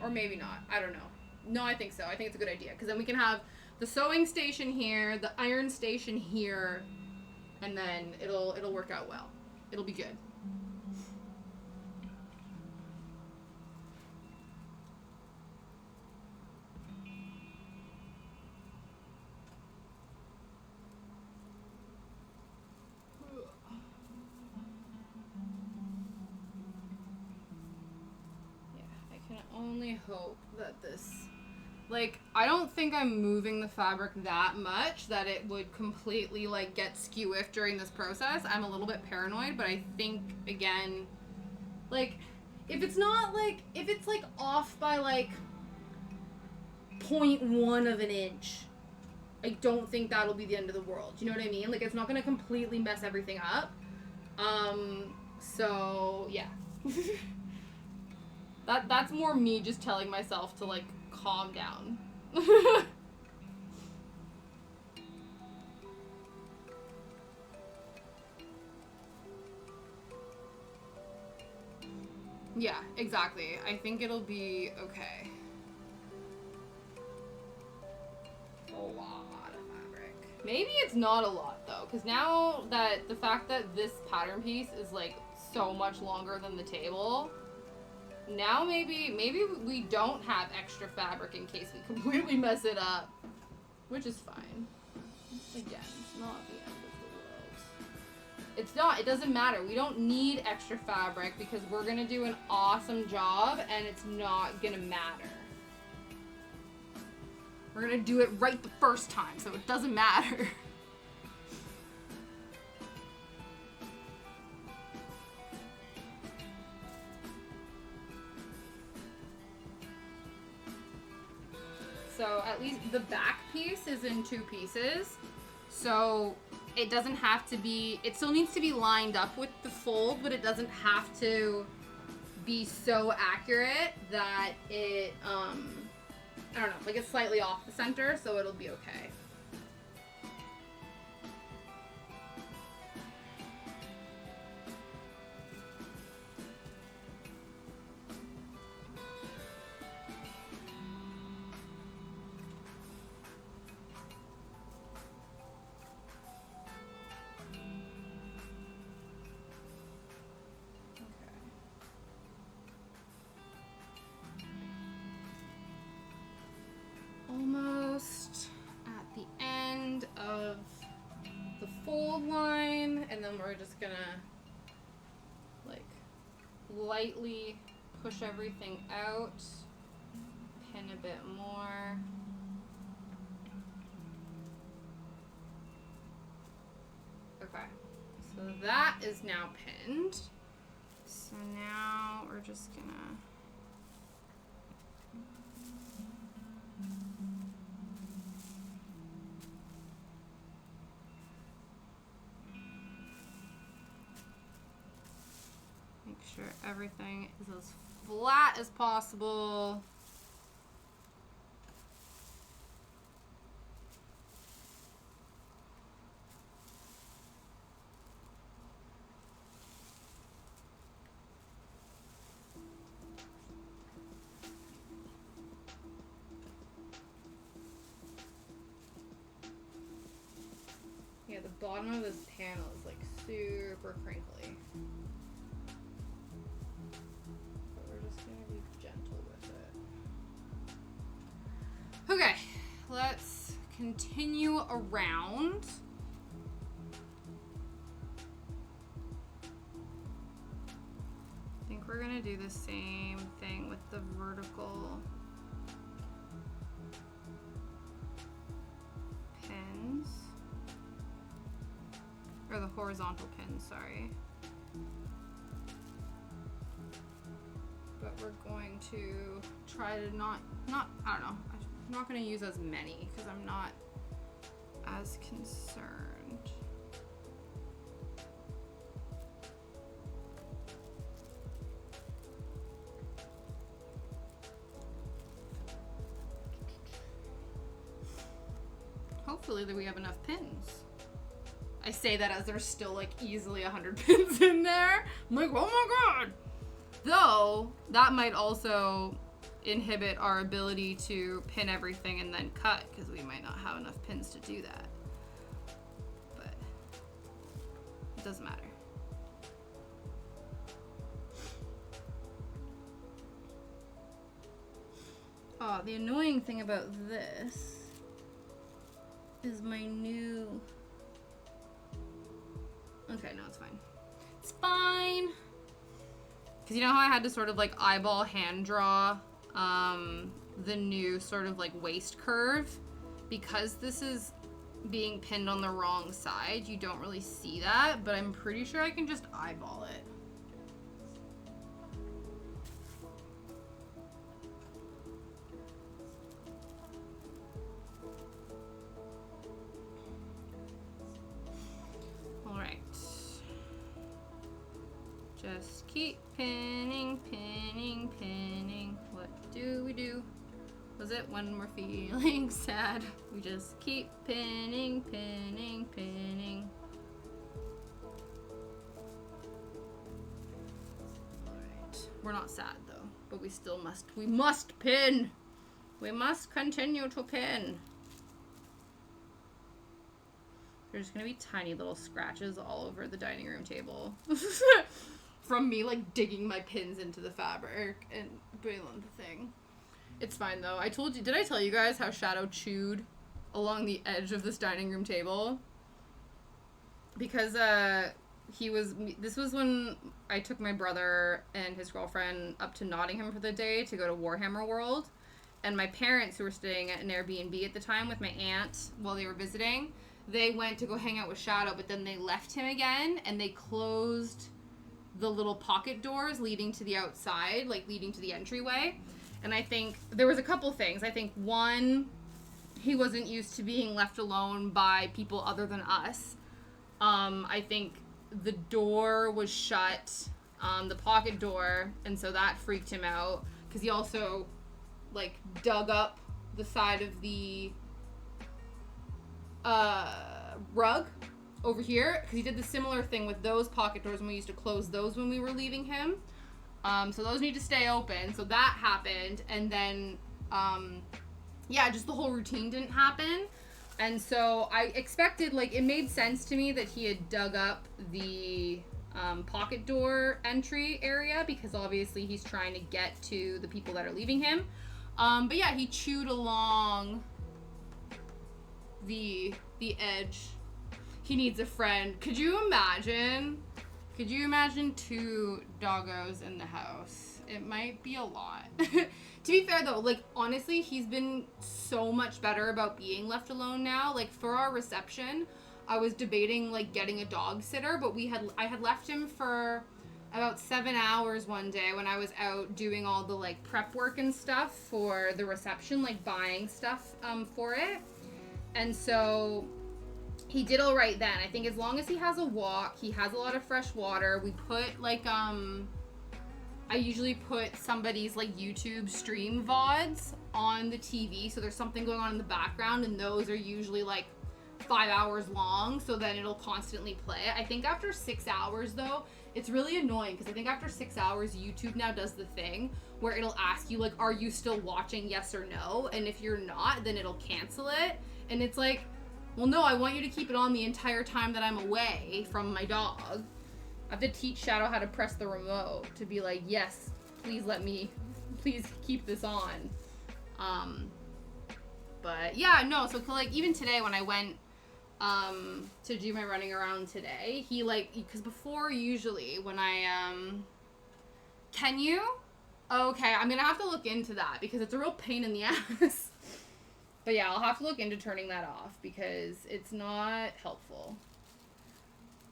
Or maybe not. I don't know. No, I think so. I think it's a good idea. Because then we can have the sewing station here, the iron station here, and then it'll work out well. It'll be good. Only hope that this, like, I don't think I'm moving the fabric that much that it would completely, like, get skew-iff during this process. I'm a little bit paranoid, but I think, again, like, if it's not, like, if it's, like, off by, like, 0.1 of an inch, I don't think that'll be the end of the world. You know what I mean? Like, it's not gonna completely mess everything up. So, yeah. That's more me just telling myself to, like, calm down. Yeah, exactly. I think it'll be okay. A lot of fabric. Maybe it's not a lot, though, because now that the fact that this pattern piece is, like, so much longer than the table... Now maybe we don't have extra fabric in case we completely mess it up, which is fine. Again, it's not the end of the world. It's not, it doesn't matter. We don't need extra fabric because we're gonna do an awesome job and it's not gonna matter. We're gonna do it right the first time, so it doesn't matter. So at least the back piece is in 2 pieces. So it doesn't have to be, it still needs to be lined up with the fold, but it doesn't have to be so accurate that it, I don't know, like it's slightly off the center, so it'll be okay. Almost at the end of the fold line, and then we're just gonna like lightly push everything out, pin a bit more. Okay, so that is now pinned. So now we're just gonna sure everything is as flat as possible. Yeah, the bottom of this panel is like super crinkly. Okay, let's continue around. I think we're gonna do the same thing with the vertical pins, or the horizontal pins, sorry. But we're going to try to not, I don't know. I'm not going to use as many because I'm not as concerned. Hopefully that we have enough pins. I say that as there's still like easily 100 pins in there. I'm like, oh my god! Though, that might also inhibit our ability to pin everything and then cut, because we might not have enough pins to do that. But it doesn't matter. Oh, the annoying thing about this is my new... Okay, no, it's fine. It's fine! Because you know how I had to sort of like eyeball hand draw the new sort of like waist curve? Because this is being pinned on the wrong side, you don't really see that, but I'm pretty sure I can just eyeball it. Just keep pinning, pinning, pinning. What do we do? Was it when we're feeling sad? We just keep pinning, pinning, pinning. Alright. We're not sad though, but we must pin! We must continue to pin. There's gonna be tiny little scratches all over the dining room table. From me like digging my pins into the fabric and putting on the thing. It's fine though. Did I tell you guys how Shadow chewed along the edge of this dining room table? Because this was when I took my brother and his girlfriend up to Nottingham for the day to go to Warhammer World. And my parents, who were staying at an Airbnb at the time with my aunt while they were visiting, they went to go hang out with Shadow, but then they left him again and they closed the little pocket doors leading to the outside, like leading to the entryway. And I think there was a couple things. I think one, he wasn't used to being left alone by people other than us. I think the door was shut, the pocket door, and so that freaked him out because he also like dug up the side of the rug over here, because he did the similar thing with those pocket doors when we used to close those when we were leaving him. So those need to stay open. So that happened. And then, yeah, just the whole routine didn't happen. And so I expected, like, it made sense to me that he had dug up the pocket door entry area, because obviously he's trying to get to the people that are leaving him. But yeah, he chewed along the edge. He needs a friend. Could you imagine 2 doggos in the house? It might be a lot. To be fair though, like honestly, he's been so much better about being left alone now. Like for our reception, I was debating like getting a dog sitter, but I had left him for about 7 hours one day when I was out doing all the like prep work and stuff for the reception, like buying stuff for it. And so he did all right then. I think as long as he has a walk, he has a lot of fresh water. We put like, I usually put somebody's like YouTube stream VODs on the TV. So there's something going on in the background, and those are usually like 5 hours long. So then it'll constantly play. I think after 6 hours though, it's really annoying because I think after 6 hours, YouTube now does the thing where it'll ask you like, are you still watching? Yes or no. And if you're not, then it'll cancel it. And it's like, well, no, I want you to keep it on the entire time that I'm away from my dog. I have to teach Shadow how to press the remote to be like, yes, please keep this on. But yeah, no, so like even today when I went to do my running around today, he like, because before usually when I, can you? Okay, I'm gonna have to look into that because it's a real pain in the ass. But yeah, I'll have to look into turning that off because it's not helpful.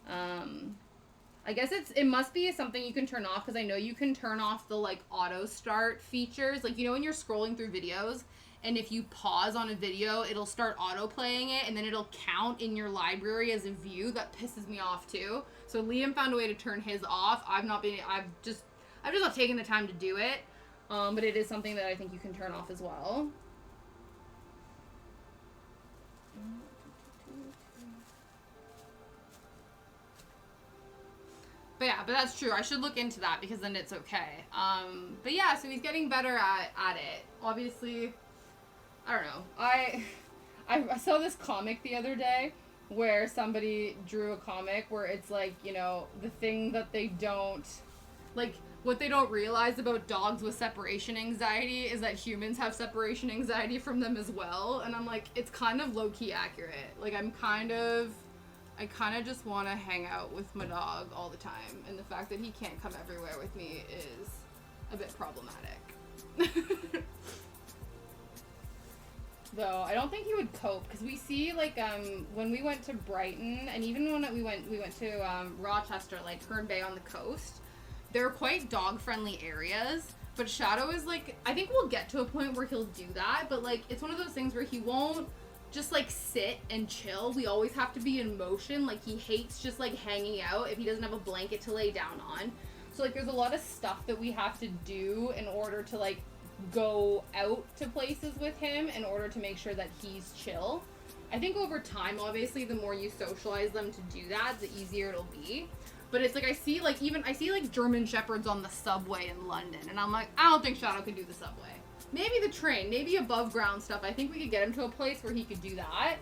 I guess it must be something you can turn off, because I know you can turn off the like auto start features. Like, you know, when you're scrolling through videos and if you pause on a video, it'll start auto playing it and then it'll count in your library as a view. That pisses me off too. So Liam found a way to turn his off. I've just not taken the time to do it. But it is something that I think you can turn off as well. But yeah, but that's true. I should look into that because then it's okay. But yeah, so he's getting better at it. Obviously, I don't know. I saw this comic the other day where somebody drew a comic where it's like, you know, the thing that they don't, like, what they don't realize about dogs with separation anxiety is that humans have separation anxiety from them as well. And I'm like, it's kind of low-key accurate. Like, I kind of just want to hang out with my dog all the time. And the fact that he can't come everywhere with me is a bit problematic. Though I don't think he would cope, because we see, like, when we went to Brighton, and even when we went to Rochester, like Herne Bay on the coast, they're quite dog-friendly areas, but Shadow is, like, I think we'll get to a point where he'll do that, but, like, it's one of those things where he won't just, like, sit and chill. We always have to be in motion. Like, he hates just, like, hanging out if he doesn't have a blanket to lay down on. So, like, there's a lot of stuff that we have to do in order to, like, go out to places with him in order to make sure that he's chill. I think over time, obviously, the more you socialize them to do that, the easier it'll be. But it's like, I see German Shepherds on the subway in London, and I'm like, I don't think Shadow could do the subway. Maybe the train, maybe above ground stuff. I think we could get him to a place where he could do that.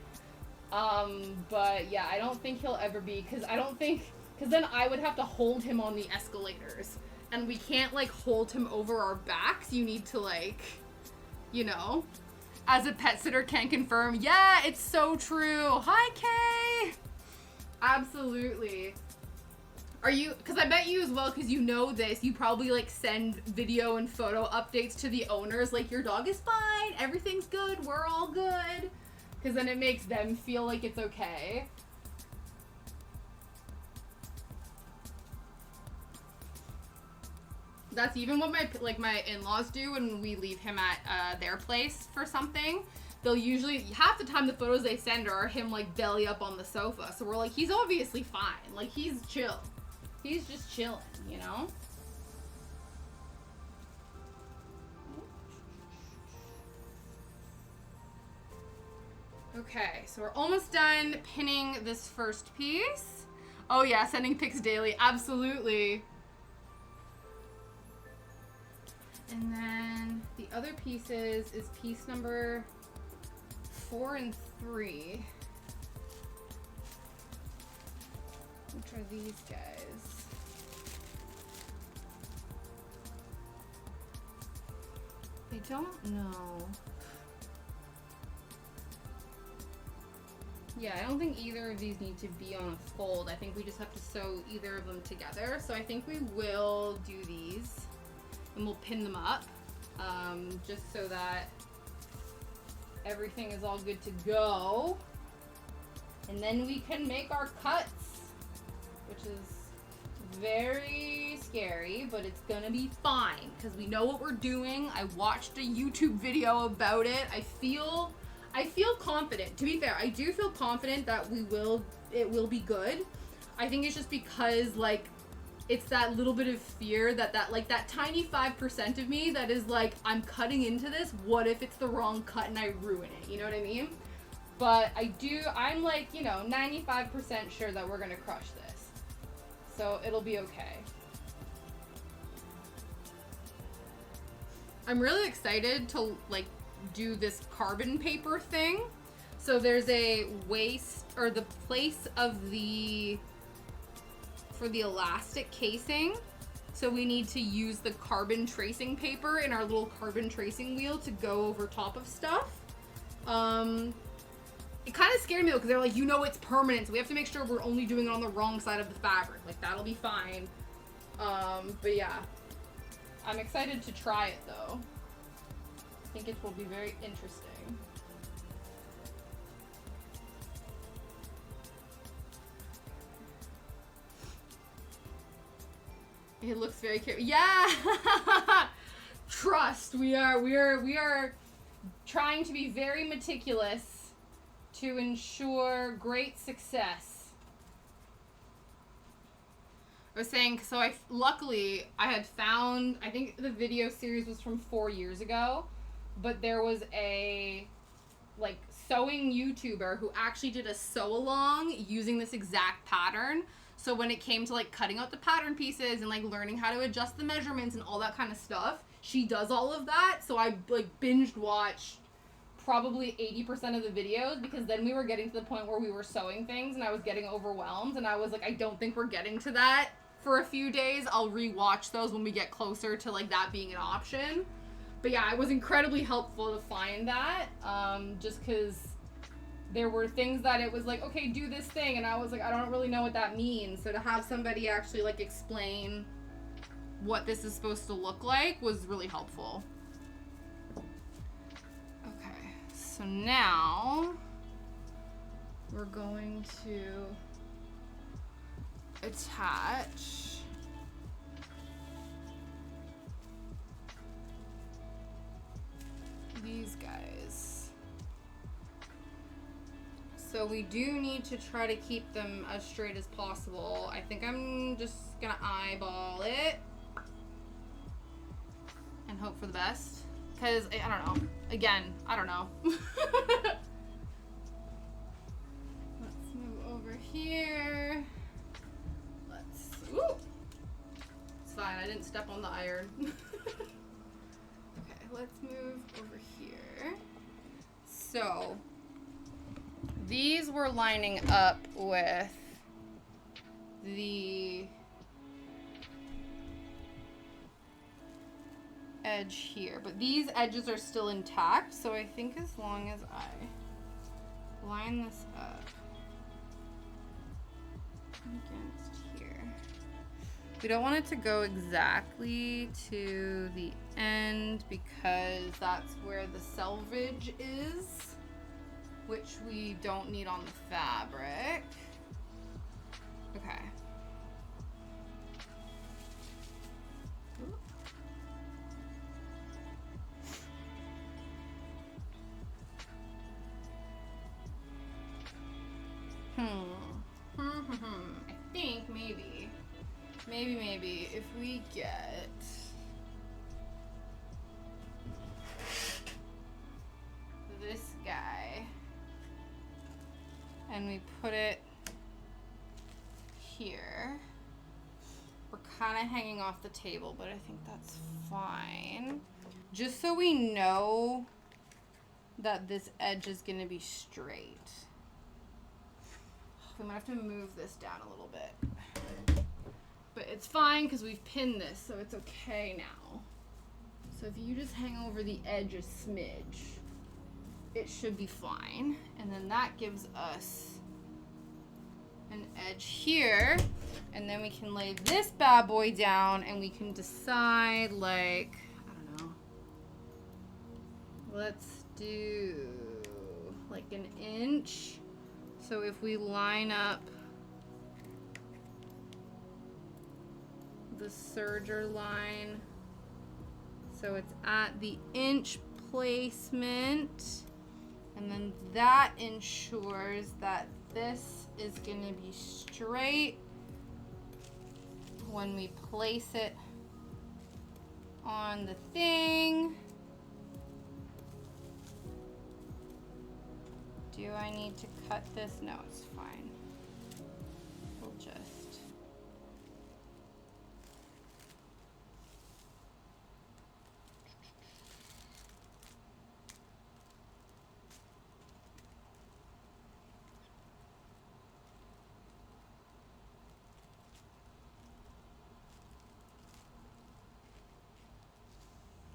But yeah, I don't think he'll ever be, because then I would have to hold him on the escalators. And we can't, like, hold him over our backs. You need to, like, you know, as a pet sitter can confirm, yeah, it's so true. Hi, Kay. Absolutely. Are you, because I bet you as well, because you know this, you probably, like, send video and photo updates to the owners, like, your dog is fine, everything's good, we're all good, because then it makes them feel like it's okay. That's even what my in-laws do when we leave him at their place for something. They'll usually, half the time the photos they send are him, like, belly up on the sofa, so we're like, he's obviously fine, like, he's chill. He's just chilling, you know? Okay, so we're almost done pinning this first piece. Oh yeah, sending pics daily, absolutely. And then the other pieces is piece number 4 and 3. Which are these guys? I don't know. Yeah, I don't think either of these need to be on a fold. I think we just have to sew either of them together. So I think we will do these and we'll pin them up just so that everything is all good to go. And then we can make our cuts, which is very scary, but it's gonna be fine because we know what we're doing. I watched a YouTube video about it. I feel confident. To be fair, I do feel confident that it will be good. I think it's just because, like, it's that little bit of fear that tiny 5% of me that is like, I'm cutting into this. What if it's the wrong cut and I ruin it? You know what I mean? But I'm like, 95% sure that we're gonna crush this. So it'll be okay. I'm really excited to, like, do this carbon paper thing. So there's a waist, or the place of for the elastic casing. So we need to use the carbon tracing paper in our little carbon tracing wheel to go over top of stuff. It kind of scared me though, because they're like, it's permanent, so we have to make sure we're only doing it on the wrong side of the fabric. Like, that'll be fine. But yeah. I'm excited to try it though. I think it will be very interesting. It looks very cute. Yeah! Trust. We are trying to be very meticulous to ensure great success. I was saying, so luckily I had found, I think the video series was from 4 years ago, but there was a, like, sewing YouTuber who actually did a sew along using this exact pattern. So when it came to like cutting out the pattern pieces and like learning how to adjust the measurements and all that kind of stuff, she does all of that. So I like binged watched probably 80% of the videos, because then we were getting to the point where we were sewing things and I was getting overwhelmed, and I was like, I don't think we're getting to that for a few days. I'll rewatch those when we get closer to like that being an option. But yeah, it was incredibly helpful to find that, just because there were things that it was like, okay, do this thing, and I was like, I don't really know what that means. So to have somebody actually like explain what this is supposed to look like was really helpful. Okay, so now we're going to attach these guys. So we do need to try to keep them as straight as possible. I think I'm just gonna eyeball it and hope for the best, because I don't know. Again, I don't know. Let's move over here. Ooh, it's fine, I didn't step on the iron. Okay, let's move over here. So these were lining up with the edge here, but these edges are still intact, so I think as long as I line this up against here, we don't want it to go exactly to the end, because that's where the selvage is, which we don't need on the fabric. Okay. I think maybe if we get this guy and we put it here, we're kind of hanging off the table, but I think that's fine. Just so we know that this edge is going to be straight. I'm gonna have to move this down a little bit. But it's fine because we've pinned this, so it's okay now. So if you just hang over the edge a smidge, it should be fine. And then that gives us an edge here. And then we can lay this bad boy down and we can decide, like, I don't know. Let's do like an inch. So if we line up the serger line, so it's at the inch placement, and then that ensures that this is going to be straight when we place it on the thing. Do I need to cut this? No, it's fine. We'll just...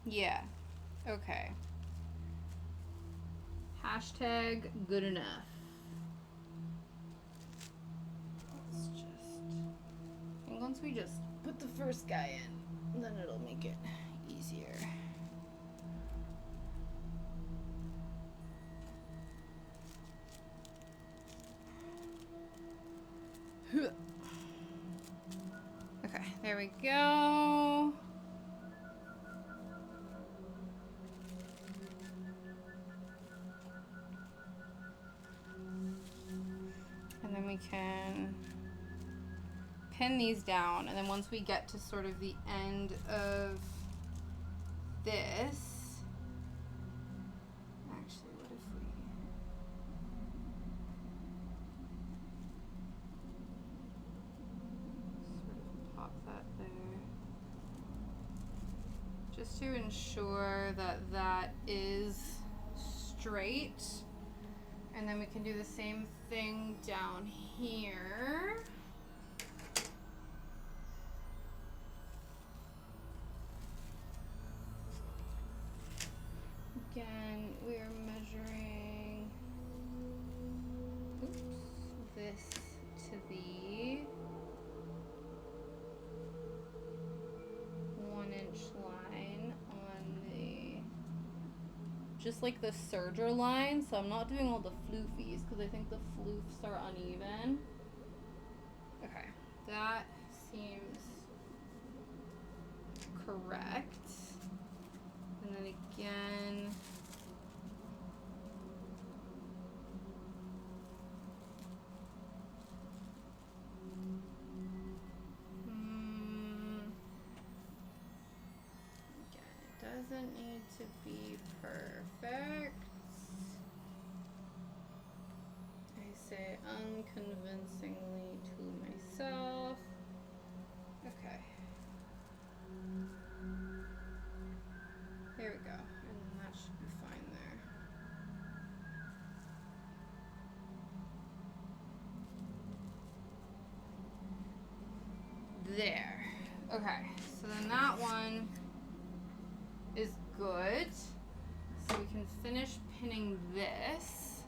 Yeah, okay. Hashtag good enough. Let's just, and once we just put the first guy in, then it'll make it easier. Okay, there we go. And then we can pin these down, and then once we get to sort of the end of this, actually, what if we, just to ensure that that is straight. And then we can do the same thing down here. Again, we are measuring this to the 1-inch line on the, just like the serger line, so I'm not doing all the floofies because I think the floofs are uneven. Okay, that seems correct. And then again, it doesn't need to be perfect. I say unconvincingly to myself. Okay. There we go, and then that should be fine there. There. Okay, so then that one is good. So we can finish pinning this,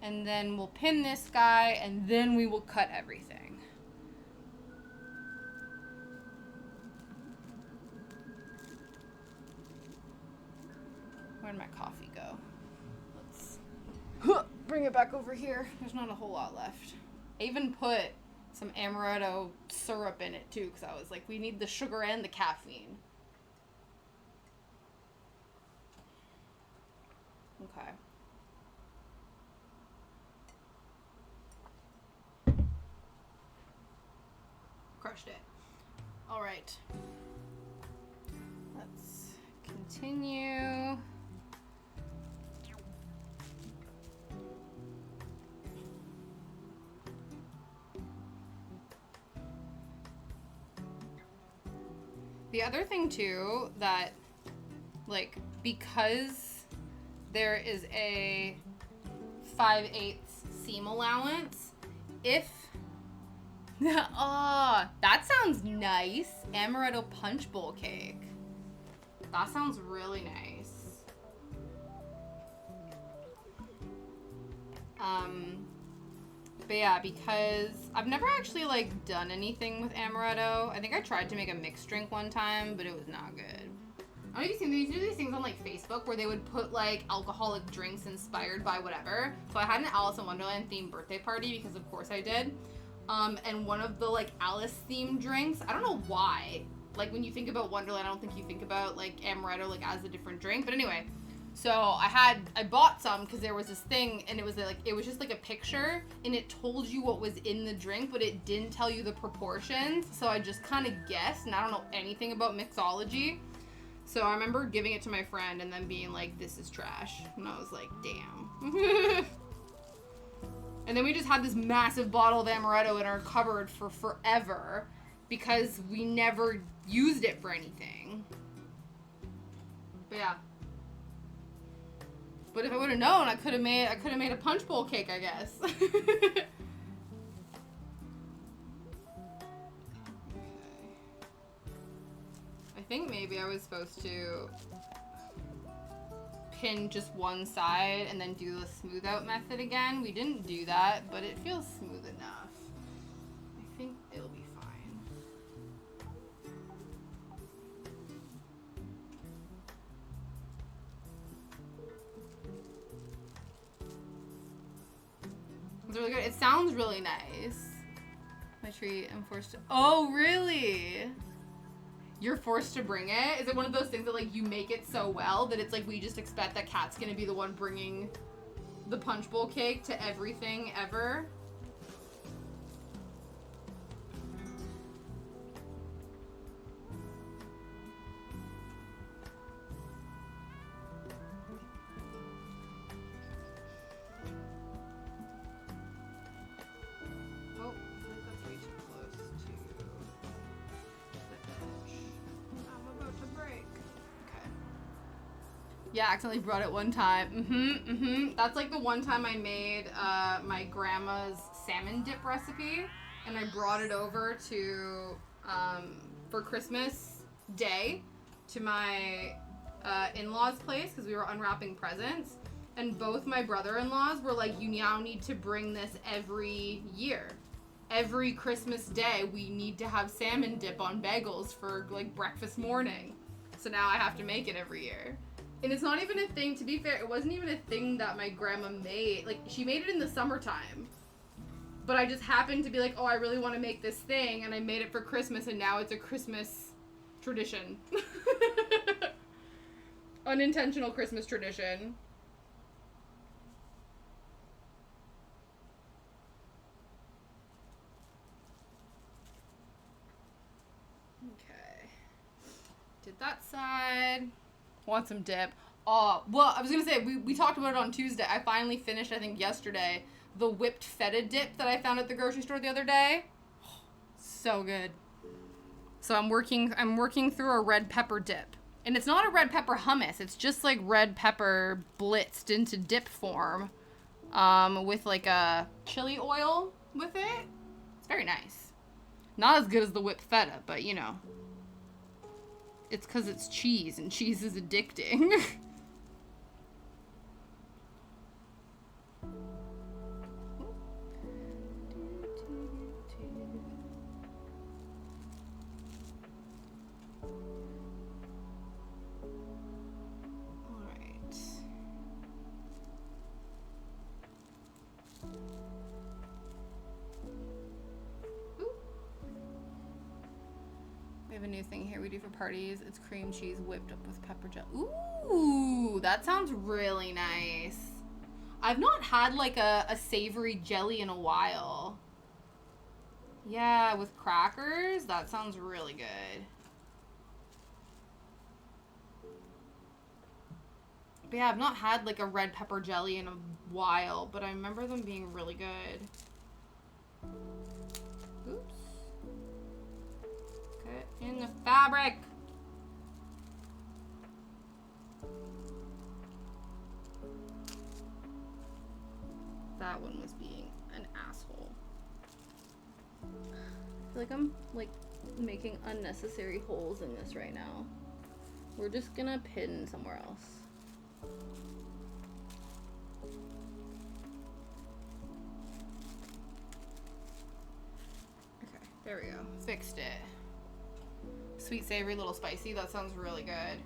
and then we'll pin this guy, and then we will cut everything. Where'd my coffee go? Let's bring it back over here. There's not a whole lot left. I even put some amaretto syrup in it too, because I was like, we need the sugar and the caffeine. Okay. Crushed it. All right. Let's continue. The other thing too, that like, because there is a 5/8 seam allowance, if oh, that sounds nice. Amaretto punch bowl cake. That sounds really nice. But yeah, because I've never actually like done anything with amaretto. I think I tried to make a mixed drink one time, but it was not good. I don't know if you've seen these, do these things on like Facebook where they would put like alcoholic drinks inspired by whatever. So I had an Alice in Wonderland themed birthday party because of course I did. And one of the like Alice themed drinks, I don't know why. Like when you think about Wonderland, I don't think you think about like amaretto like as a different drink. But anyway, so I bought some because there was this thing and it was just like a picture and it told you what was in the drink, but it didn't tell you the proportions. So I just kind of guessed, and I don't know anything about mixology. So I remember giving it to my friend and then being like, this is trash. And I was like, damn. And then we just had this massive bottle of amaretto in our cupboard for forever because we never used it for anything. But yeah. But if I would have known, I could have made a punch bowl cake, I guess. Okay. I think maybe I was supposed to pin just one side and then do the smooth out method again. We didn't do that, but it feels smooth enough. I think it'll be fine. It's really good. It sounds really nice. My treat, I'm forced to. Oh, really? You're forced to bring it? Is it one of those things that like you make it so well that it's like we just expect that Kat's gonna be the one bringing the punch bowl cake to everything ever? Oh, I think that's way too close to the edge. I'm about to break. Yeah, accidentally brought it one time. That's like the one time I made my grandma's salmon dip recipe, and I brought it over to for Christmas Day to my in-laws' place because we were unwrapping presents, and both my brother-in-laws were like, "You now need to bring this every year. Every Christmas Day, we need to have salmon dip on bagels for like breakfast morning." So now I have to make it every year. And it's not even a thing, to be fair, it wasn't even a thing that my grandma made. Like, she made it in the summertime. But I just happened to be like, oh, I really want to make this thing, and I made it for Christmas, and now it's a Christmas tradition. Unintentional Christmas tradition. Okay. Did that side. Want some dip. Well, I was going to say, we talked about it on Tuesday. I finally finished, I think yesterday, the whipped feta dip that I found at the grocery store the other day. So good. So I'm working through a red pepper dip. And it's not a red pepper hummus. It's just like red pepper blitzed into dip form with like a chili oil with it. It's very nice. Not as good as the whipped feta, but you know. It's because it's cheese, and cheese is addicting. Alright. We have a new thing here we do for parties. It's cream cheese whipped up with pepper jelly. Ooh, that sounds really nice. I've not had like a savory jelly in a while. Yeah, with crackers, that sounds really good. But yeah, I've not had like a red pepper jelly in a while, but I remember them being really good. Oops. In the fabric. That one was being an asshole. I feel like I'm like making unnecessary holes in this right now. We're just gonna pin somewhere else. Okay, there we go. Fixed it. Sweet, savory, little spicy. That sounds really good.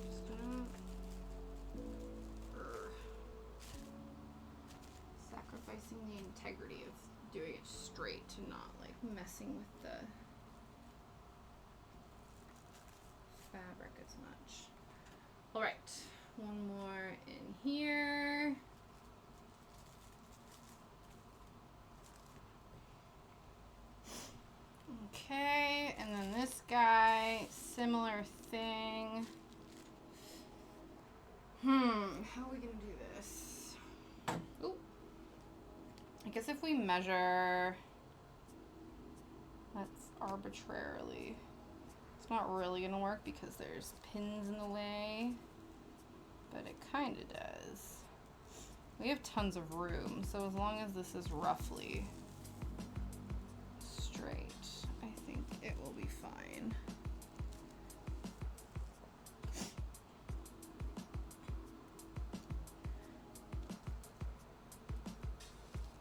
Just gonna sacrificing the integrity of doing it straight to not like messing with the fabric as much. All right, one more in here. Okay, and then this guy, similar thing. How are we gonna do this? Ooh. I guess if we measure, that's arbitrarily. It's not really gonna work because there's pins in the way, but it kind of does. We have tons of room, so as long as this is roughly straight, I think it will be fine.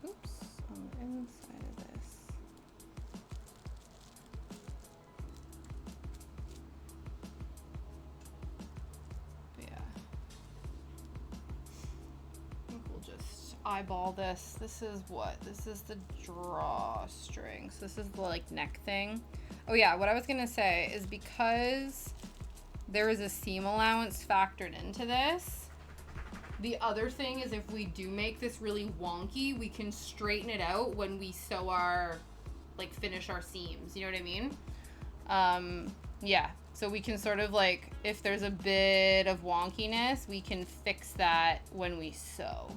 Oops, on the inside of this. But yeah. I think we'll just eyeball this. This is what? This is the drawstring. So this is the like neck thing. Oh yeah, what I was gonna say is because there is a seam allowance factored into this, the other thing is if we do make this really wonky, we can straighten it out when we sew our, like finish our seams, you know what I mean? Yeah, so we can sort of like, if there's a bit of wonkiness, we can fix that when we sew.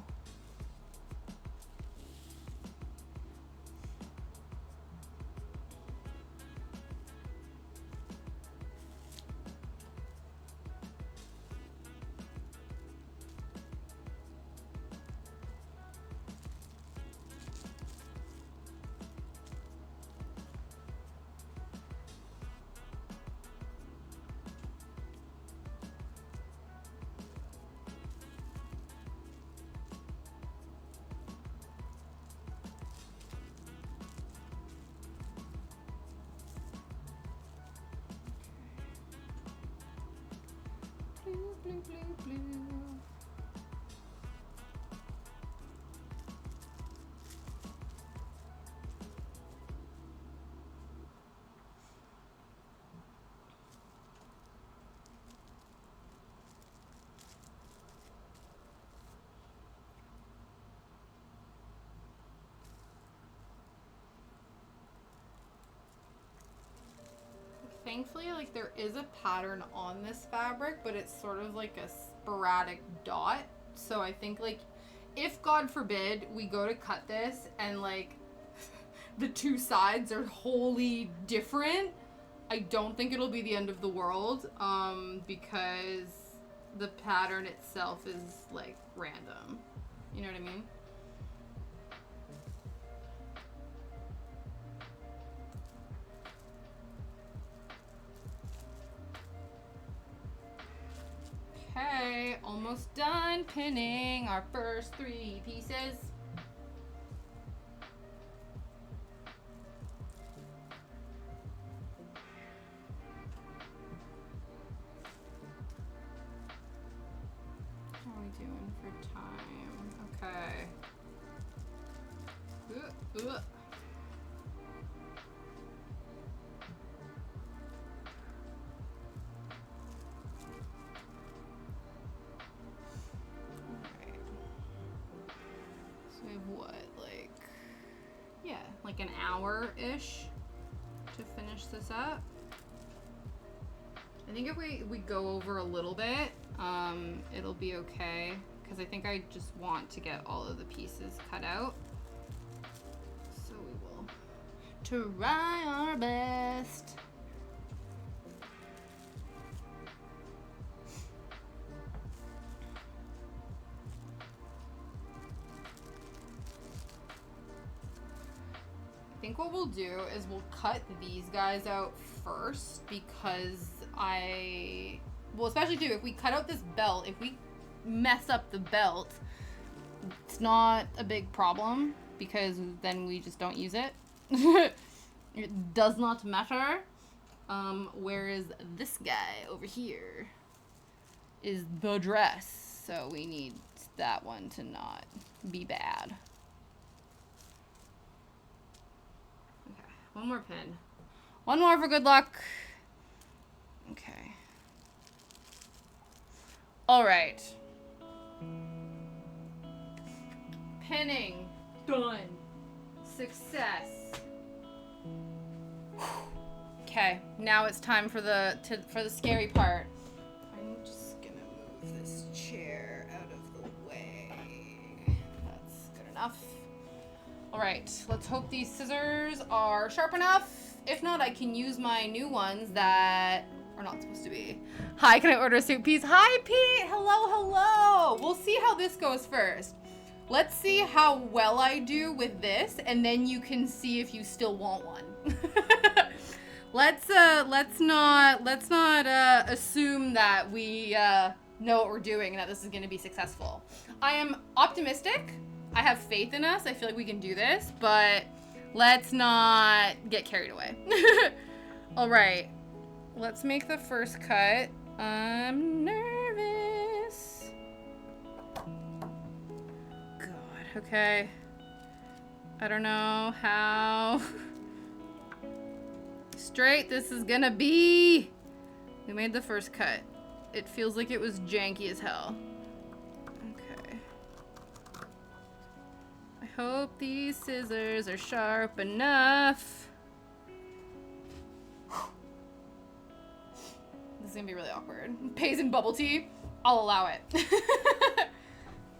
blue. Thankfully, like, there is a pattern on this fabric, but it's sort of like a sporadic dot. So I think, like, if, God forbid, we go to cut this and, like, the two sides are wholly different, I don't think it'll be the end of the world, because the pattern itself is, like, random. You know what I mean? Okay, almost done pinning our first 3 pieces. How are we doing for time? Okay. We have what, like an hour-ish to finish this up. I think if we go over a little bit, it'll be okay, because I think I just want to get all of the pieces cut out. So we will try our best. I think what we'll do is we'll cut these guys out first, because well, especially too, if we cut out this belt, if we mess up the belt, it's not a big problem, because then we just don't use it. It does not matter. Whereas this guy over here is the dress, so we need that one to not be bad. One more pin. One more for good luck. Okay. All right. Pinning. Done. Success. Okay, now it's time for the scary part. I'm just gonna move this chair out of the way. That's good enough. All right, let's hope these scissors are sharp enough. If not, I can use my new ones that are not supposed to be. Hi, can I order a soup piece? Hi, Pete. Hello, hello. We'll see how this goes first. Let's see how well I do with this, and then you can see if you still want one. Let's not assume that we know what we're doing and that this is going to be successful. I am optimistic. I have faith in us. I feel like we can do this, but let's not get carried away. All right, let's make the first cut. I'm nervous. God, okay. I don't know how straight this is gonna be. We made the first cut. It feels like it was janky as hell. I hope these scissors are sharp enough. This is gonna be really awkward. Pays in bubble tea. I'll allow it.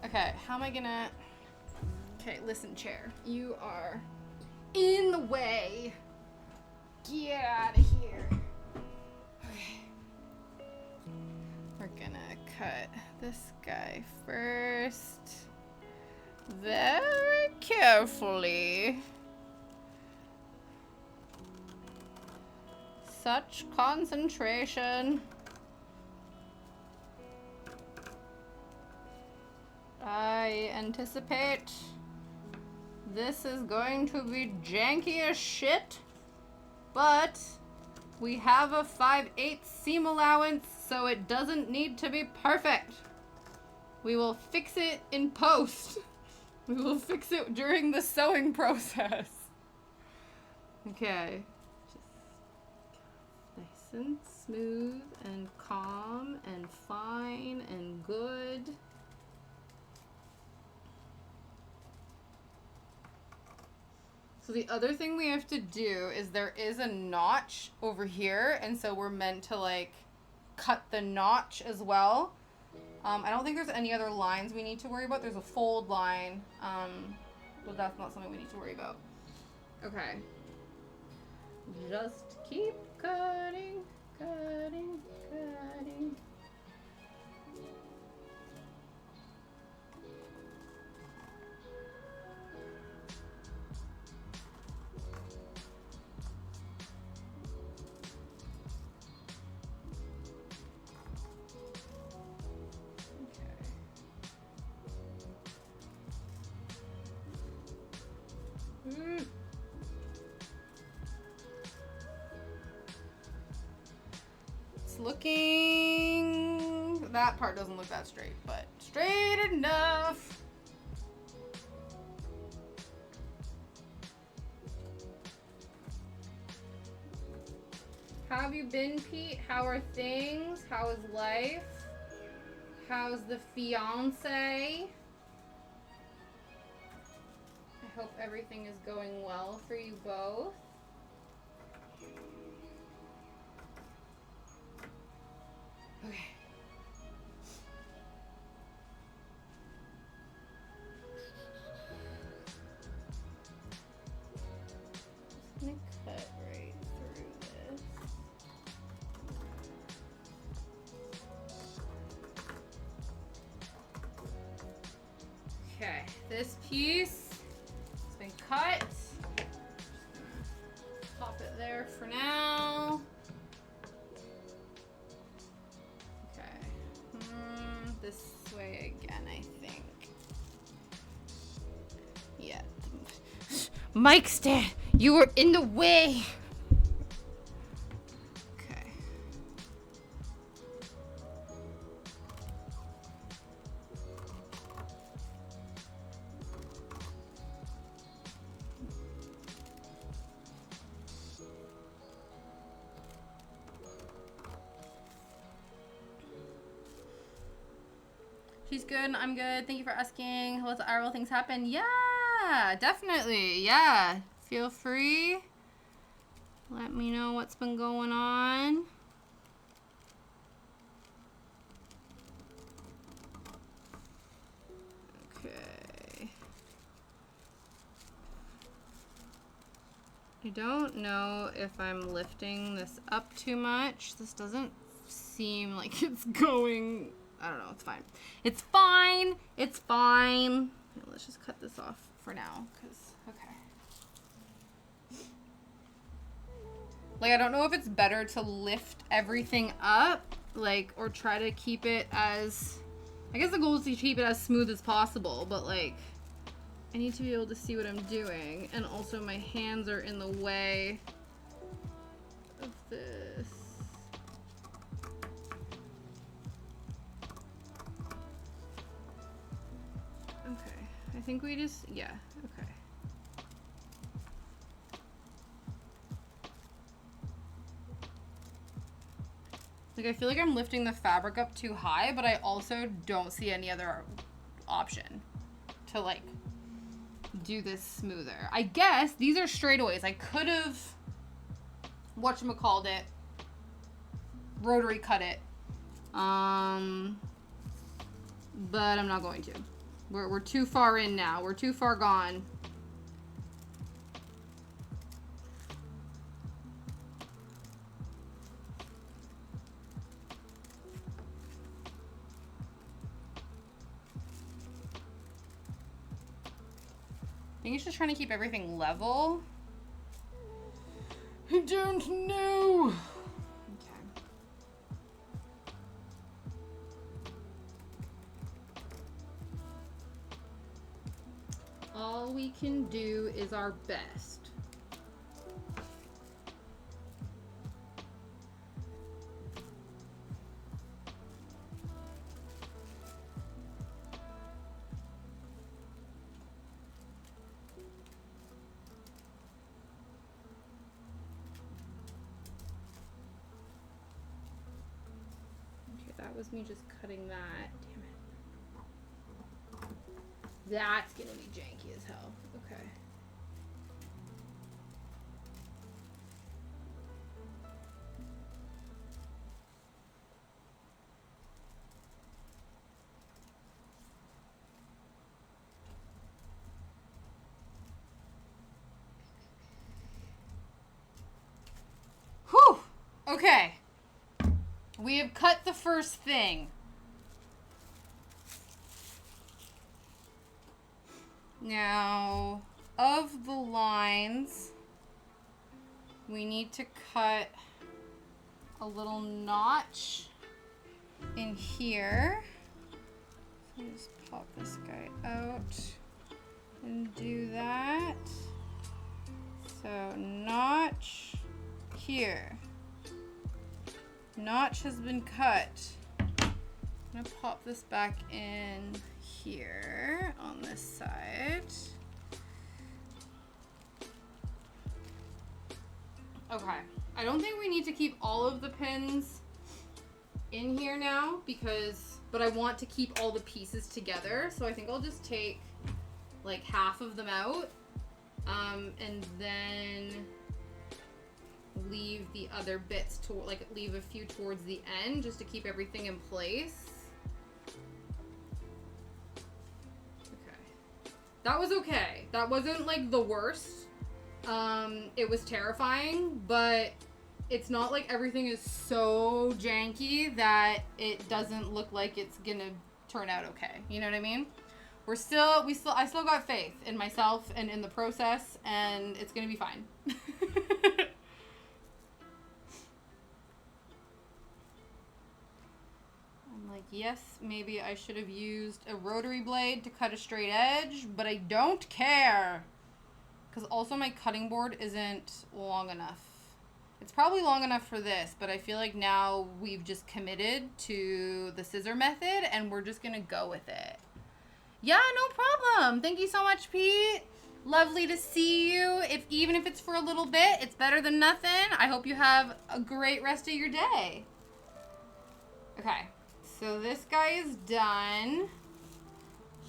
Okay, how am I gonna... Okay, listen, chair. You are in the way. Get out of here. Okay. We're gonna cut this guy first. Very carefully. Such concentration. I anticipate this is going to be janky as shit, but we have a 5/8 seam allowance, so it doesn't need to be perfect. We will fix it in post. We will fix it during the sewing process. Okay. Just nice and smooth and calm and fine and good. So the other thing we have to do is there is a notch over here, and so we're meant to like cut the notch as well. I don't think there's any other lines we need to worry about. There's a fold line, but that's not something we need to worry about. Okay. Just keep cutting, cutting, cutting. It's looking... That part doesn't look that straight, but straight enough. How have you been, Pete? How are things? How is life? How's the fiance? I hope everything is going well for you both. Okay. Just gonna cut right through this. Okay, this piece has been cut. Just gonna pop it there for now. Okay, this way again, I think. Yeah. Mic stand, you were in the way. Okay. She's good. I'm good. Thank you for asking. Let the IRL things happen. Yeah, definitely. Yeah. Feel free. Let me know what's been going on. Okay. I don't know if I'm lifting this up too much. This doesn't seem like it's going... I don't know. It's fine. It's fine. It's fine. Okay, let's just cut this off for now. Okay. Like, I don't know if it's better to lift everything up, like, or try to keep it as... I guess the goal is to keep it as smooth as possible, but, like, I need to be able to see what I'm doing. And also my hands are in the way of this. Okay, I think we just, yeah, okay. Like, I feel like I'm lifting the fabric up too high, but I also don't see any other option to, like, do this smoother. I guess these are straightaways. I could have whatchamacalled it, rotary cut it, but I'm not going to. We're too far in now. We're too far gone. I think it's just trying to keep everything level. I don't know. Okay. All we can do is our best. that was me just cutting that. Damn it. That's gonna be janky as hell. Okay. Whew! Okay. We have cut the first thing. Now, of the lines, we need to cut a little notch in here. So just pop this guy out and do that. So notch here. Notch has been cut. I'm gonna pop this back in here on this side. Okay, I don't think we need to keep all of the pins in here now but I want to keep all the pieces together. So I think I'll just take like half of them out and then leave the other bits to leave a few towards the end just to keep everything in place. Okay. That was okay. That wasn't like the worst. It was terrifying, but it's not like everything is so janky that it doesn't look like it's gonna turn out okay. You know what I mean? I still got faith in myself and in the process, and it's gonna be fine. Yes, maybe I should have used a rotary blade to cut a straight edge, but I don't care. Because also my cutting board isn't long enough. It's probably long enough for this, but I feel like now we've just committed to the scissor method and we're just going to go with it. Yeah, no problem. Thank you so much, Pete. Lovely to see you. Even if it's for a little bit, it's better than nothing. I hope you have a great rest of your day. Okay. So this guy is done.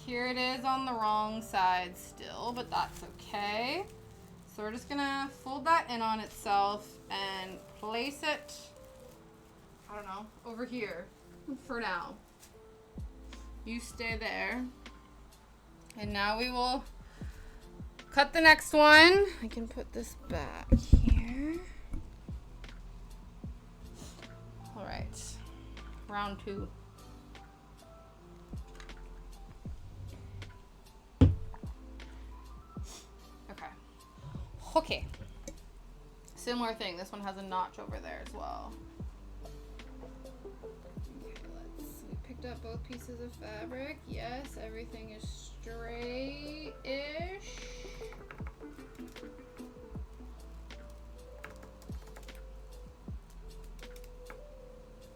Here it is on the wrong side still, but that's okay. So we're just gonna fold that in on itself and place it, I don't know, over here for now. You stay there. And now we will cut the next one. I can put this back here. All right, round 2. Okay, similar thing. This one has a notch over there as well. Okay, we picked up both pieces of fabric. Yes, everything is straight-ish.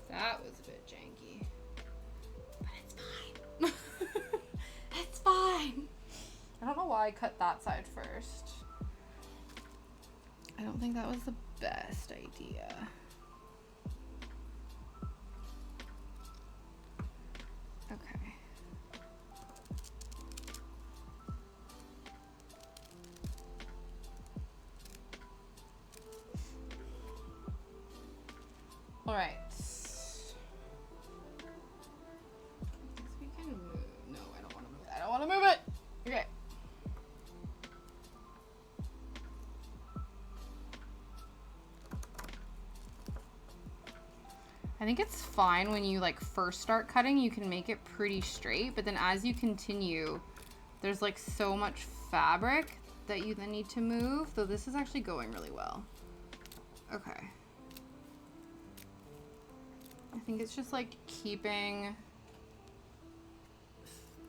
That was a bit janky, but it's fine. It's fine. I don't know why I cut that side first. I don't think that was the best idea. Okay. All right. We can move. No, I don't want to move it. I don't want to move it. Okay. I think it's fine when you like first start cutting, you can make it pretty straight, but then as you continue, there's like so much fabric that you then need to move, though this is actually going really well. Okay. I think it's just like keeping,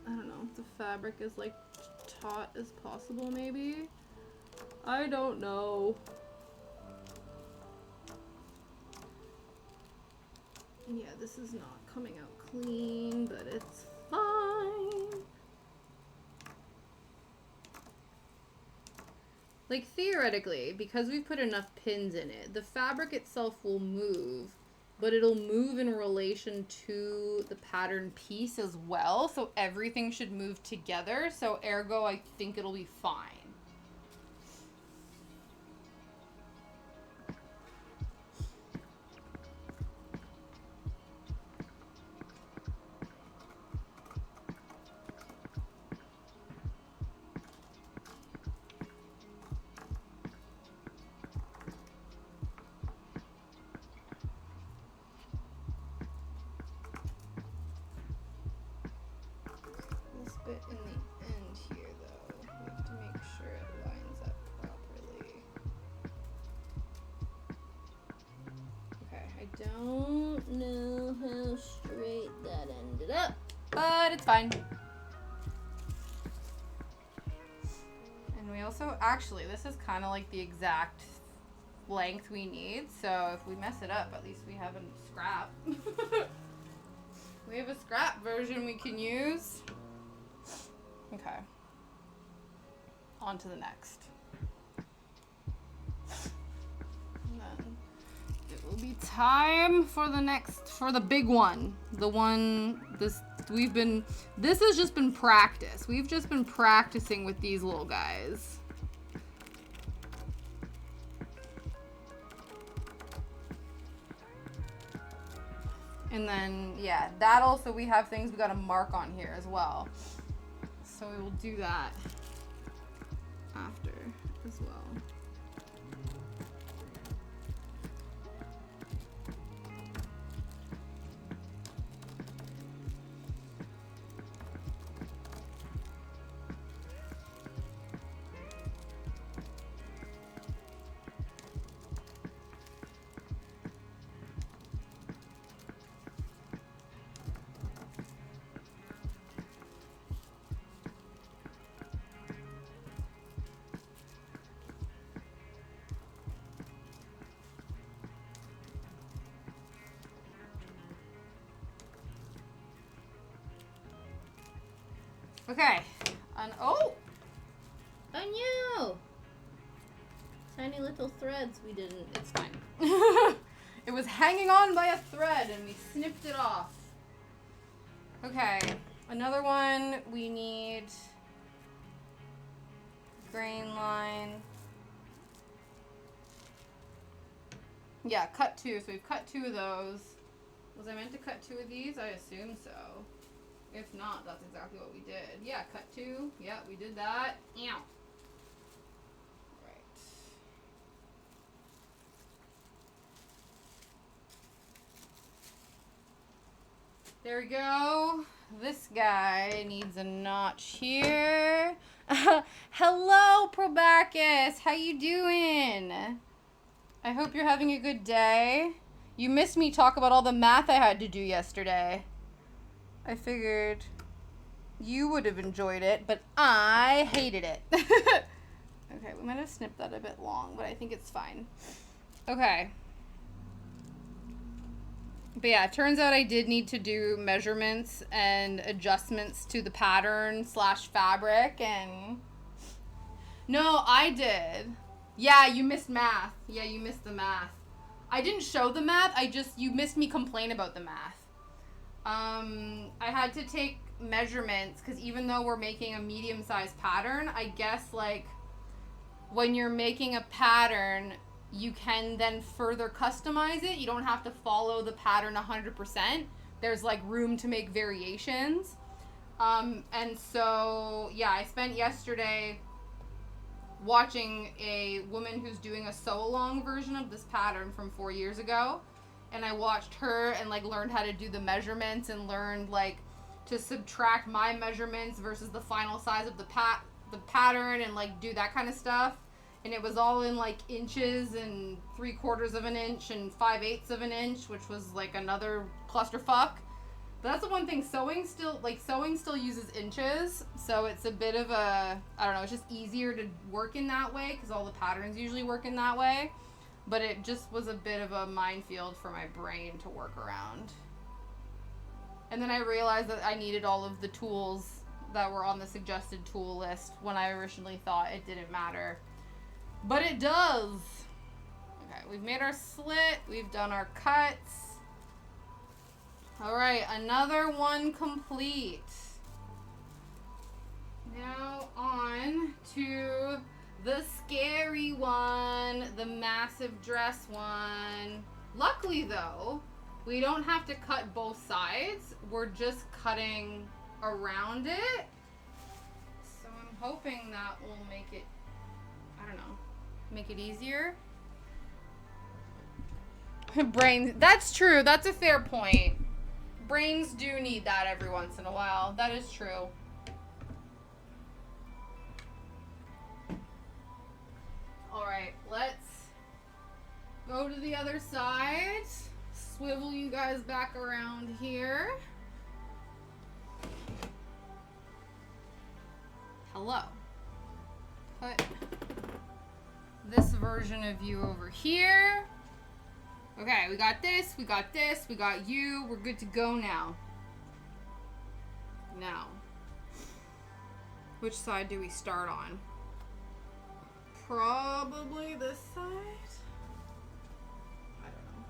I don't know, the fabric as like taut as possible maybe. I don't know. Yeah, this is not coming out clean, but it's fine. Like theoretically, because we've put enough pins in it, the fabric itself will move but it'll move in relation to the pattern piece as well. So everything should move together. So ergo, I think it'll be fine. In the end here, though, we have to make sure it lines up properly. Okay, I don't know how straight that ended up, but it's fine. And we also, actually, this is kind of like the exact length we need, so if we mess it up, at least we have a scrap. We have a scrap version we can use. Okay. On to the next. And then it will be time for the big one. This has just been practice. We've just been practicing with these little guys. And then, yeah, that also, we have things we got to mark on here as well. So we will do that after as well. Okay, oh, I knew. Tiny little threads we didn't, it's fine. It was hanging on by a thread and we snipped it off. Okay, another one, we need grain line. Yeah, cut 2, so we've cut 2 of those. Was I meant to cut 2 of these? I assume so. If not, that's exactly what we did. Yeah, cut 2. Yeah, we did that. Ow. Right. There we go. This guy needs a notch here. Hello, Probacus. How you doing? I hope you're having a good day. You missed me talk about all the math I had to do yesterday. I figured you would have enjoyed it, but I hated it. Okay, we might have snipped that a bit long, but I think it's fine. Okay. But yeah, it turns out I did need to do measurements and adjustments to the pattern / fabric, and... No, I did. Yeah, you missed math. Yeah, you missed the math. I didn't show the math, you missed me complain about the math. I had to take measurements because even though we're making a medium-sized pattern, I guess, like, when you're making a pattern, you can then further customize it. You don't have to follow the pattern 100%. There's, like, room to make variations. And so, yeah, I spent yesterday watching a woman who's doing a sew-along version of this pattern from 4 years ago. And I watched her and, like, learned how to do the measurements and learned, like, to subtract my measurements versus the final size of the pattern and, like, do that kind of stuff. And it was all in, like, inches and 3/4 of an inch and 5/8 of an inch, which was, like, another clusterfuck. But that's the one thing, sewing still uses inches. So it's a bit of a, I don't know, it's just easier to work in that way because all the patterns usually work in that way. But it just was a bit of a minefield for my brain to work around. And then I realized that I needed all of the tools that were on the suggested tool list when I originally thought it didn't matter. But it does. Okay, we've made our slit. We've done our cuts. All right, another one complete. Now on to the scary one, the massive dress one. Luckily though, we don't have to cut both sides. We're just cutting around it. So I'm hoping that will make it, I don't know, make it easier. Brains, that's true. That's a fair point. Brains do need that every once in a while. That is true. All right, let's go to the other side. Swivel you guys back around here. Hello. Put this version of you over here. Okay, we got this, we got this, we got you. We're good to go now. Now, which side do we start on? Probably this side? I don't know.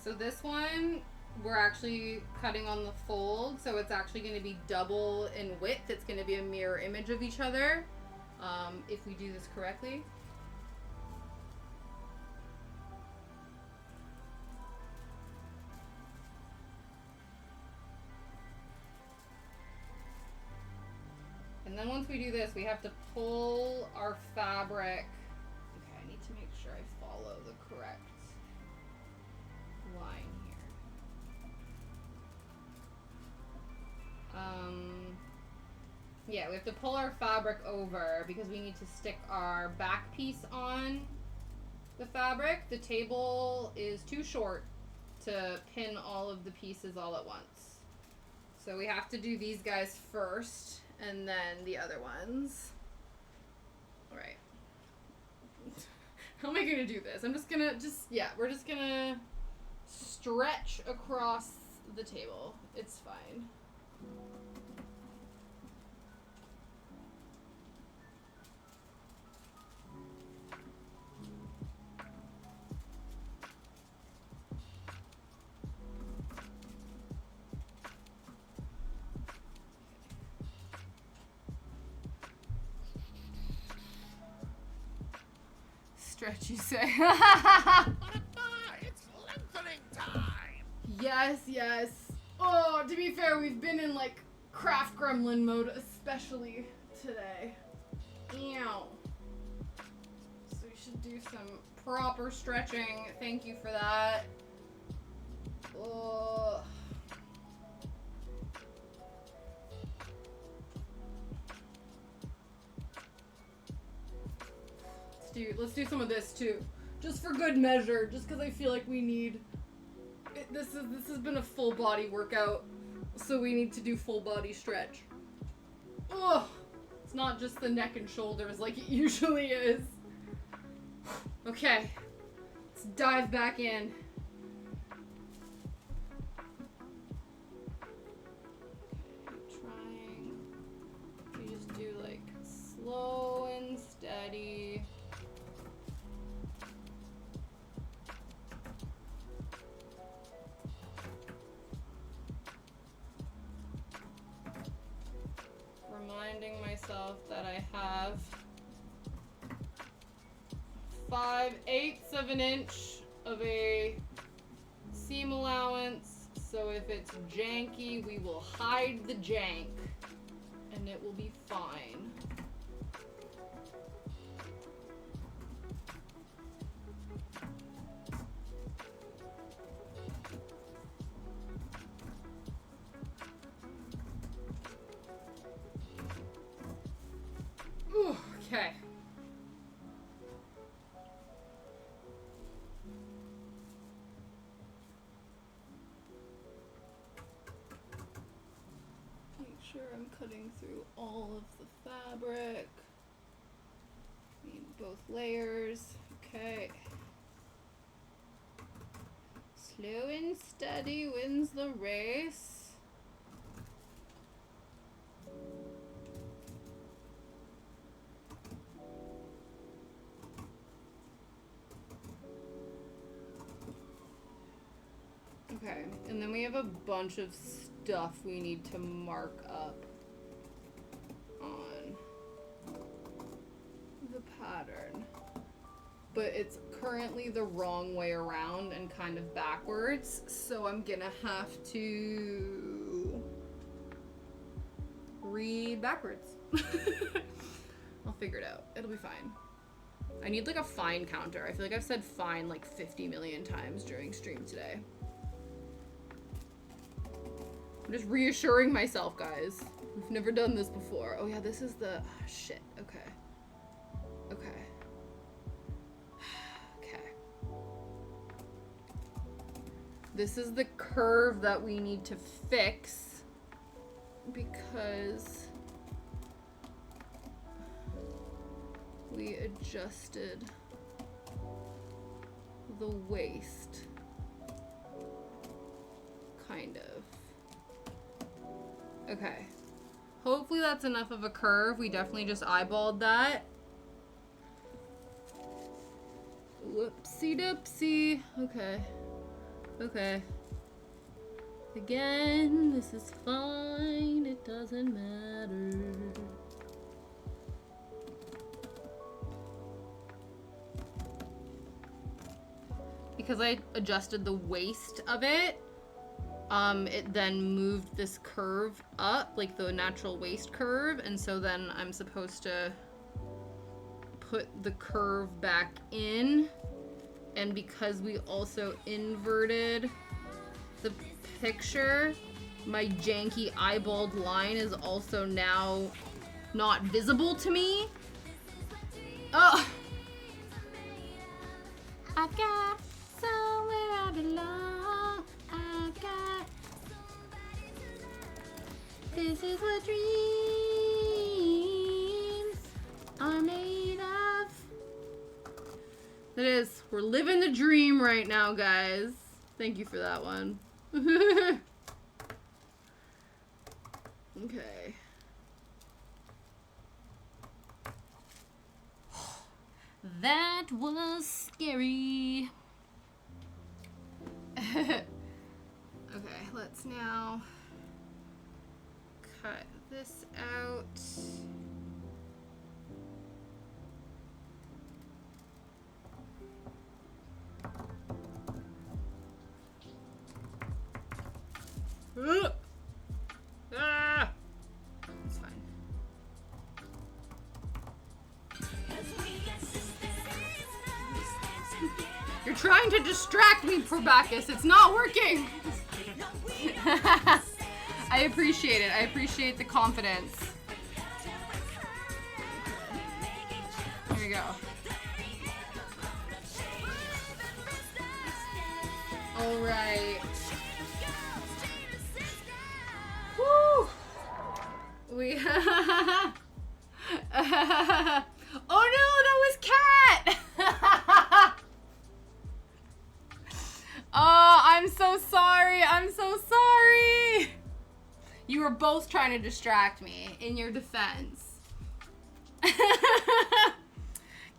So this one, we're actually cutting on the fold, so it's actually going to be double in width. It's going to be a mirror image of each other, if we do this correctly. And then once we do this, we have to pull our fabric. Okay, I need to make sure I follow the correct line here. Yeah, we have to pull our fabric over because we need to stick our back piece on the fabric. The table is too short to pin all of the pieces all at once. So we have to do these guys first and then the other ones. All right. How am I gonna do this? I'm just gonna, we're just gonna stretch across the table. It's fine. Stretch, you say? It's lengthening time. Yes, yes. Oh, to be fair, we've been in like craft gremlin mode, especially today. Ew. So we should do some proper stretching. Thank you for that. Oh. Let's do some of this too, just for good measure. Just because I feel like we need. This has been a full body workout, so we need to do full body stretch. Ugh, it's not just the neck and shoulders like it usually is. Okay, let's dive back in. Trying to just do like slow and steady. Reminding myself that I have 5/8 of an inch of a seam allowance, so if it's janky, we will hide the jank and it will be fine. Ooh, okay. Make sure I'm cutting through all of the fabric. Need both layers. Okay. Slow and steady wins the race. And then we have a bunch of stuff we need to mark up on the pattern. But it's currently the wrong way around and kind of backwards, so I'm gonna have to read backwards. I'll figure it out. It'll be fine. I need like a fine counter. I feel like I've said fine like 50 million times during stream today. I'm just reassuring myself, guys. We've never done this before. Oh yeah, this is the... Oh, shit. Okay. Okay. Okay. This is the curve that we need to fix because we adjusted the waist. Kind of. Okay. Hopefully that's enough of a curve. We definitely just eyeballed that. Whoopsie doopsie. Okay. Okay. Again, this is fine. It doesn't matter. Because I adjusted the waist of it, it then moved this curve up, like the natural waist curve, and so then I'm supposed to put the curve back in, and because we also inverted the picture, my janky eyeballed line is also now not visible to me. Oh! I got somewhere I belong. I got... This is what dreams are made of. It is. We're living the dream right now, guys. Thank you for that one. Okay. That was scary. Okay, let's now cut this out. Ah! It's fine. You're trying to distract me, Probacus. It's not working. I appreciate it. I appreciate the confidence. Here we go. All right. Woo! We. Oh no, that was Cat. Oh, I'm so sorry. I'm so sorry. You were both trying to distract me in your defense.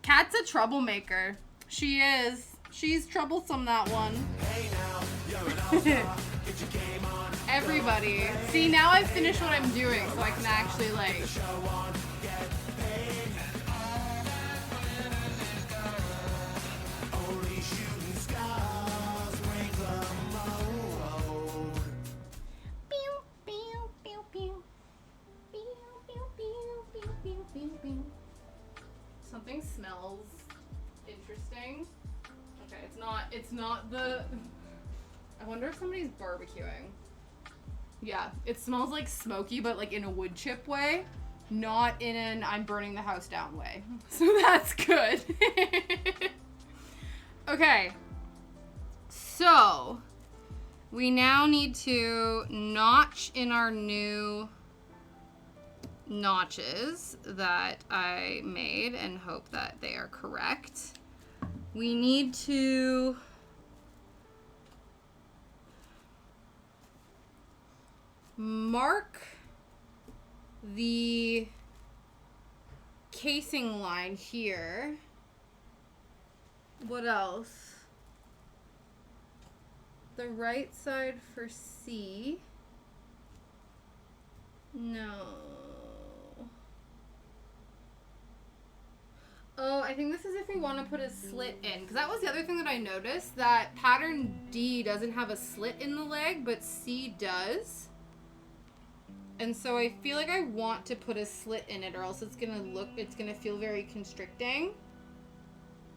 Kat's a troublemaker. She is. She's troublesome, that one. Hey now, you're an all-star. Get your game on. Everybody. See, now I've finished what I'm doing, so I can actually, like... Something smells interesting. Okay, it's not the... I wonder if somebody's barbecuing. Yeah, it smells like smoky, but like in a wood chip way, not in an I'm burning the house down way. So that's good. Okay, so we now need to notch in our new notches that I made and hope that they are correct. We need to mark the casing line here. What else? the right side for C. No. Oh, I think this is if we want to put a slit in. Because that was the other thing that I noticed, that pattern D doesn't have a slit in the leg, but C does. And so I feel like I want to put a slit in it, or else it's going to feel very constricting.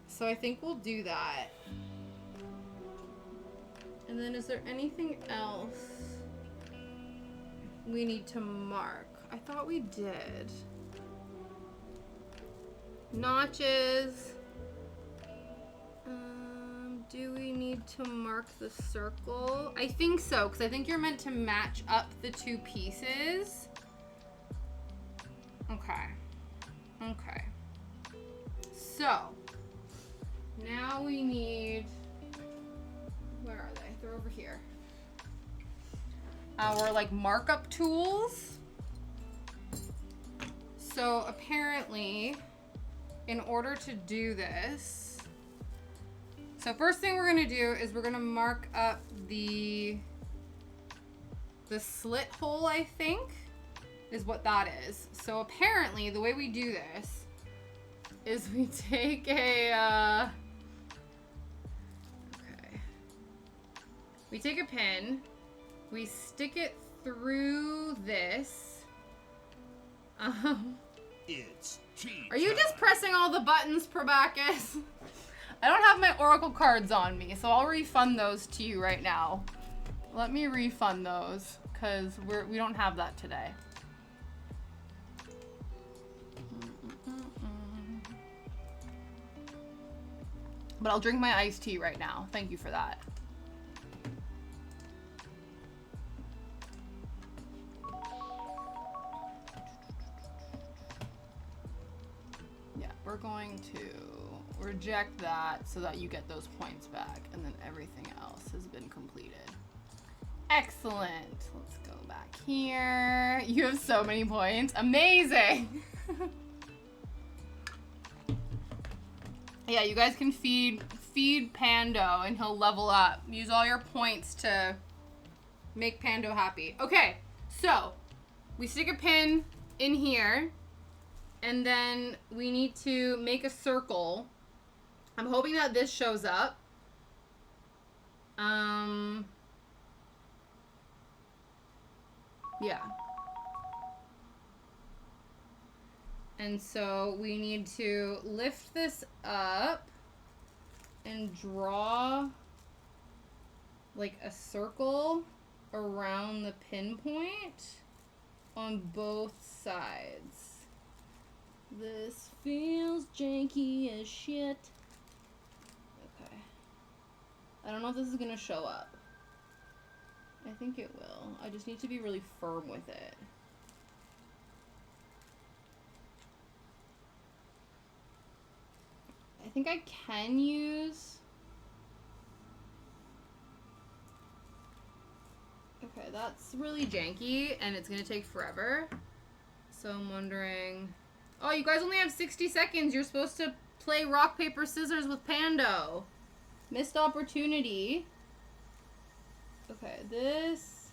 So I think we'll do that. And then is there anything else we need to mark? I thought we did. Notches. Do we need to mark the circle? I think so, because I think you're meant to match up the two pieces. Okay. Okay. So, now we need, where are they? They're over here. Our like markup tools. So apparently, in order to do this, so first thing we're gonna do is we're gonna mark up the slit hole, I think, is what that is. So apparently the way we do this is we take a, we take a pin, we stick it through this. It's tea Are you time. just pressing all the buttons, Probacus? I don't have my Oracle cards on me, so I'll refund those to you right now. Let me refund those, because we don't have that today. But I'll drink my iced tea right now. Thank you for that. Yeah, we're going to reject that so that you get those points back, and then everything else has been completed. Excellent. Let's go back here. You have so many points. Amazing. Yeah, you guys can feed Pando and he'll level up. Use all your points to make Pando happy. Okay, so we stick a pin in here, and then we need to make a circle. I'm hoping that this shows up. Yeah. And so we need to lift this up and draw like a circle around the pinpoint on both sides. This feels janky as shit. Okay. I don't know if this is gonna show up. I think it will. I just need to be really firm with it. I think I can use... Okay, that's really janky and it's gonna take forever. So I'm wondering... Oh, you guys only have 60 seconds. You're supposed to play rock, paper, scissors with Pando. Missed opportunity. Okay, this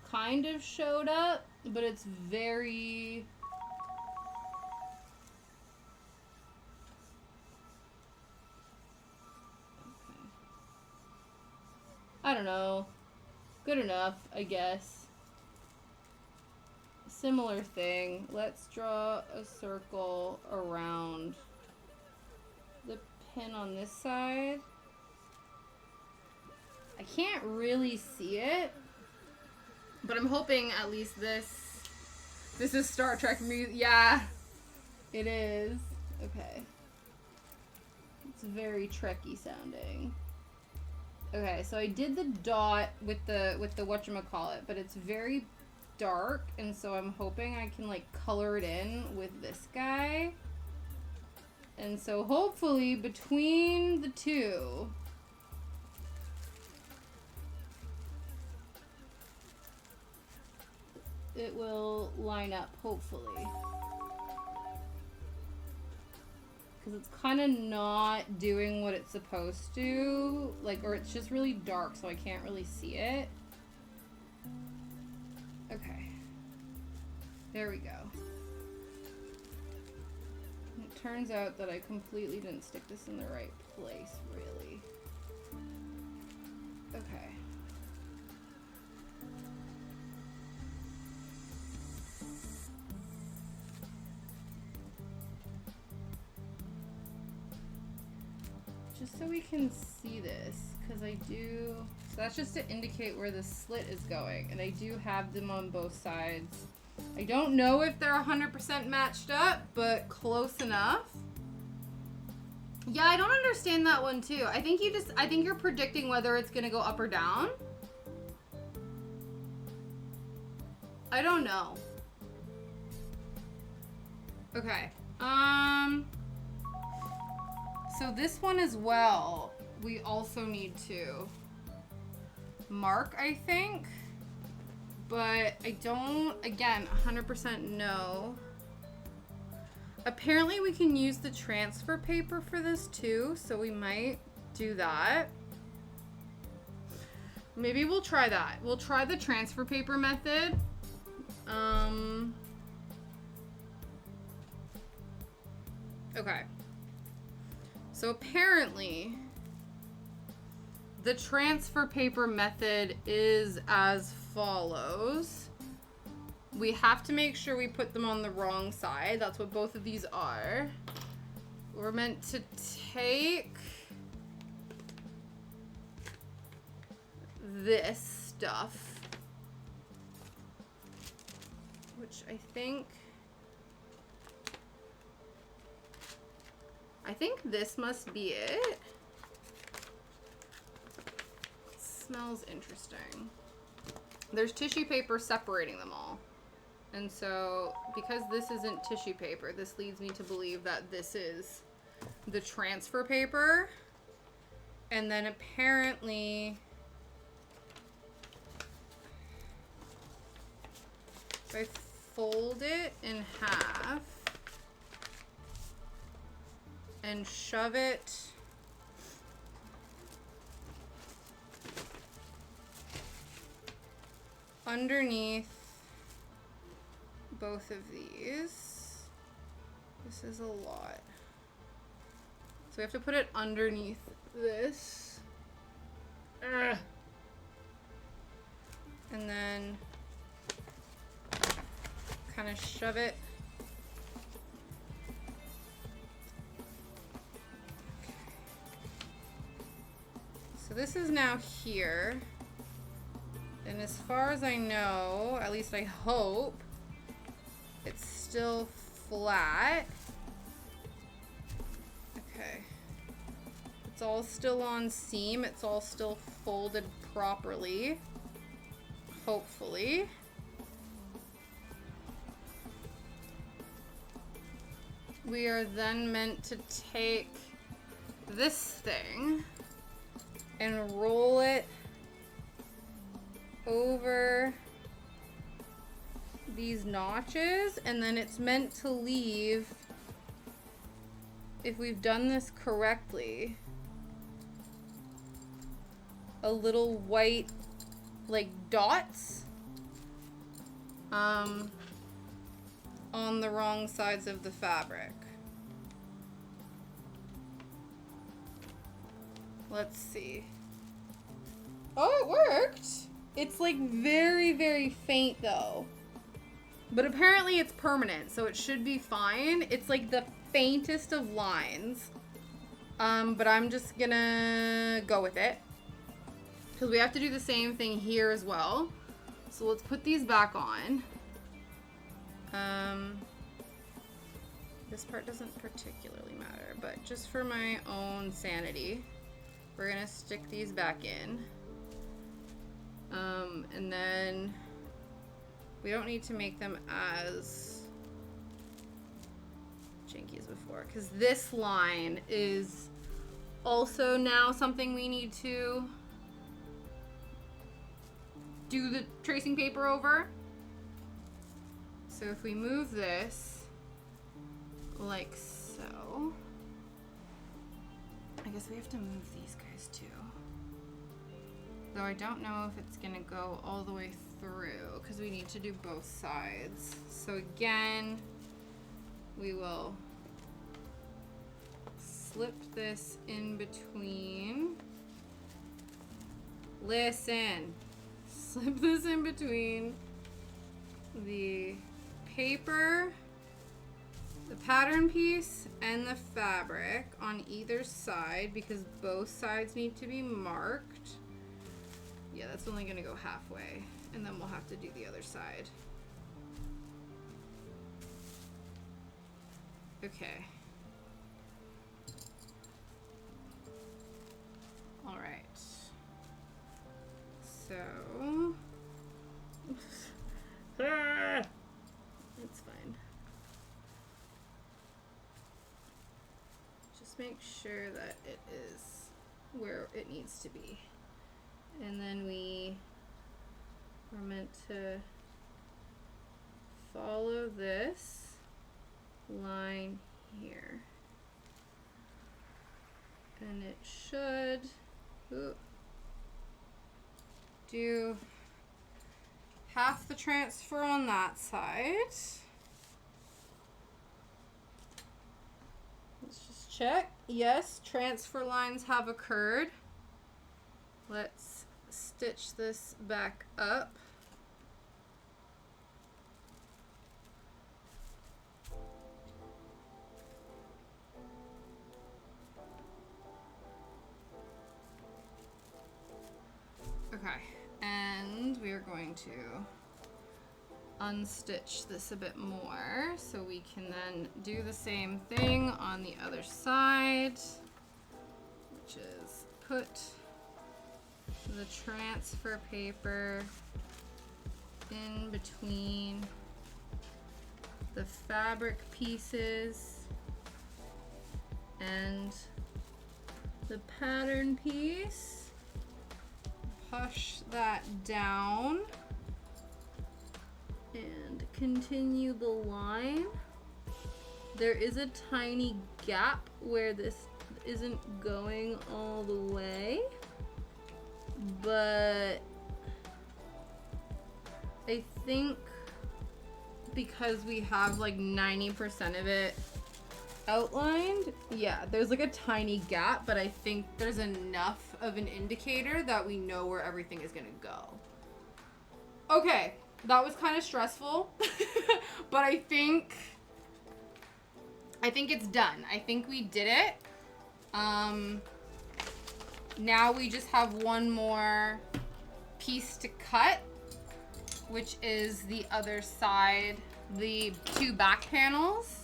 kind of showed up, but it's very... Okay. I don't know. Good enough, I guess. Similar thing. Let's draw a circle around the pin on this side. I can't really see it, but I'm hoping at least this is Star Trek music. Yeah, it is. Okay. It's very Trekky sounding. Okay, so I did the dot with the whatchamacallit, but it's very dark, and so I'm hoping I can like color it in with this guy. And so hopefully between the two, it will line up, hopefully. because it's kind of not doing what it's supposed to, like, or it's just really dark, so I can't really see it. Okay. There we go. It turns out that I completely didn't stick this in the right place, really. Okay. Just so we can see this, because I do, so that's just to indicate where the slit is going, and I do have them on both sides. I don't know if they're 100% matched up, but close enough. Yeah, I don't understand that one too. I think you're predicting whether it's gonna go up or down. I don't know. Okay. So this one as well, we also need to mark, I think. But I don't, again, 100% know. Apparently we can use the transfer paper for this too, so we might do that. Maybe we'll try that. We'll try the transfer paper method. Okay. So apparently, the transfer paper method is as follows. We have to make sure we put them on the wrong side. That's what both of these are. We're meant to take this stuff, which I think this must be it. Smells interesting. There's tissue paper separating them all. And so, because this isn't tissue paper, this leads me to believe that this is the transfer paper. And then apparently, if I fold it in half and shove it underneath both of these. This is a lot. So we have to put it underneath this. Ugh. And then kind of shove it. So this is now here. And as far as I know, at least I hope, it's still flat. Okay. It's all still on seam. It's all still folded properly. Hopefully. We are then meant to take this thing and roll it over these notches, and then it's meant to leave, if we've done this correctly, a little white like dots on the wrong sides of the fabric. Let's see. Oh, it worked. It's like very, very faint though. But apparently it's permanent, so it should be fine. It's like the faintest of lines. But I'm just gonna go with it, because we have to do the same thing here as well. So let's put these back on. This part doesn't particularly matter, but just for my own sanity, we're gonna stick these back in. And then we don't need to make them as janky as before, because this line is also now something we need to do the tracing paper over. So if we move this like so, I guess we have to move these guys too. Though I don't know if it's gonna go all the way through because we need to do both sides. So again, we will slip this in between. Listen. Slip this in between the paper, the pattern piece, and the fabric on either side because both sides need to be marked. Yeah, that's only gonna go halfway, and then we'll have to do the other side. Okay. All right. So, it's fine. Just make sure that it is where it needs to be. And then we are meant to follow this line here. And it should do half the transfer on that side. Let's just check. Yes, transfer lines have occurred. Let's stitch this back up. Okay, and we are going to unstitch this a bit more so we can then do the same thing on the other side, which is put the transfer paper in between the fabric pieces and the pattern piece. Push that down and continue the line. There is a tiny gap where this isn't going all the way, but I think because we have like 90% of it outlined, yeah, there's like a tiny gap, but I think there's enough of an indicator that we know where everything is gonna go. Okay, that was kind of stressful, but I think it's done. I think we did it. Now we just have one more piece to cut, which is the other side, the two back panels.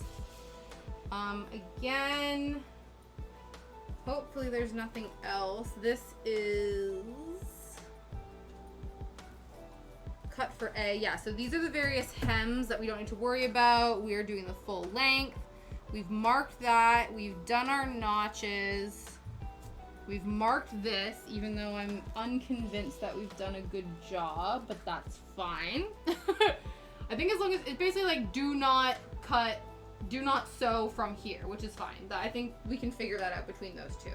Again, hopefully there's nothing else. This is cut for A. Yeah, so these are the various hems that we don't need to worry about. We are doing the full length. We've marked that. We've done our notches. We've marked this, even though I'm unconvinced that we've done a good job, but that's fine. I think as long as it's basically like do not cut, do not sew from here, which is fine. I think we can figure that out between those two.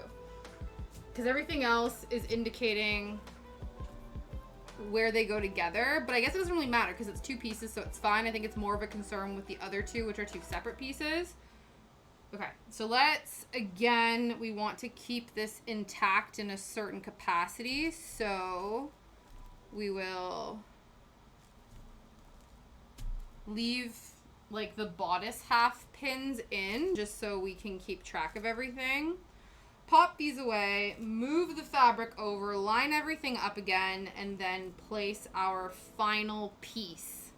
Because everything else is indicating where they go together, but I guess it doesn't really matter because it's two pieces, so it's fine. I think it's more of a concern with the other two, which are two separate pieces. Okay, so let's, again, we want to keep this intact in a certain capacity, so we will leave like the bodice half pins in just so we can keep track of everything. Pop these away, move the fabric over, line everything up again, and then place our final piece.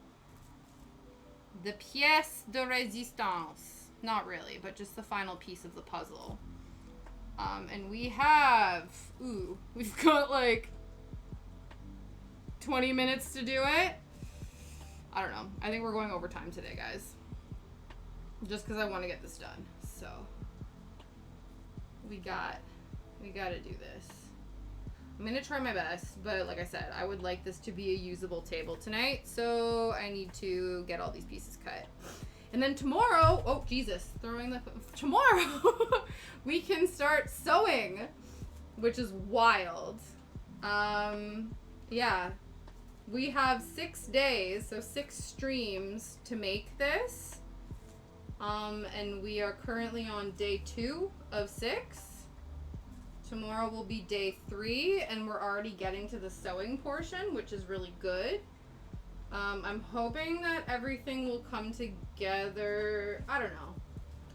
The pièce de résistance. Not really, but just the final piece of the puzzle. And we have, we've got like 20 minutes to do it. I don't know. I think we're going overtime today, guys. Just because I want to get this done. So we got to do this. I'm going to try my best, but like I said, I would like this to be a usable table tonight, so I need to get all these pieces cut. And then tomorrow, oh Jesus, tomorrow we can start sewing, which is wild. Yeah, we have 6 days, so 6 streams to make this. And we are currently on day 2 of 6. Tomorrow will be day 3, and we're already getting to the sewing portion, which is really good. I'm hoping that everything will come together. I don't know.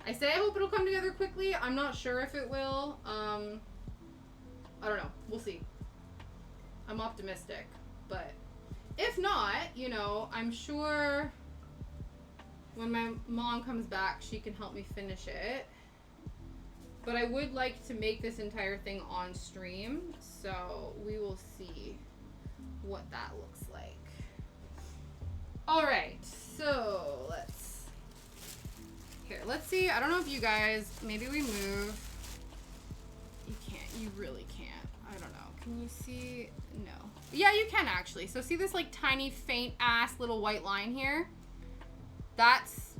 I say I hope it'll come together quickly. I'm not sure if it will. I don't know. We'll see. I'm optimistic, but if not, you know, I'm sure when my mom comes back, she can help me finish it. But I would like to make this entire thing on stream, so we will see what that looks like. All right, so let's see. I don't know if you guys, maybe we move. You can't, you really can't. I don't know. Can you see? No. Yeah, you can actually. So see this like tiny faint ass little white line here? That's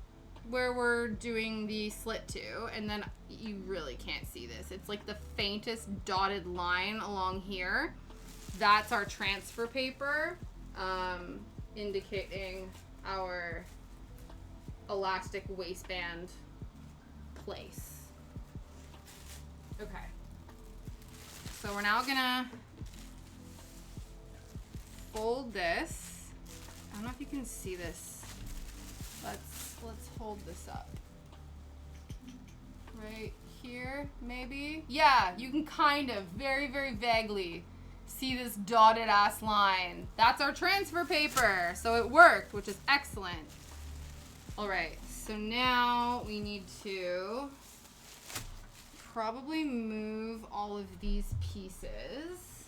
where we're doing the slit to, and then you really can't see this. It's like the faintest dotted line along here. That's our transfer paper, indicating our elastic waistband place. Okay. So we're now gonna fold this. I don't know if you can see this. Let's hold this up. Right here, maybe? Yeah, you can kind of, very, very vaguely see this dotted ass line. That's our transfer paper. So it worked, which is excellent. All right, so now we need to probably move all of these pieces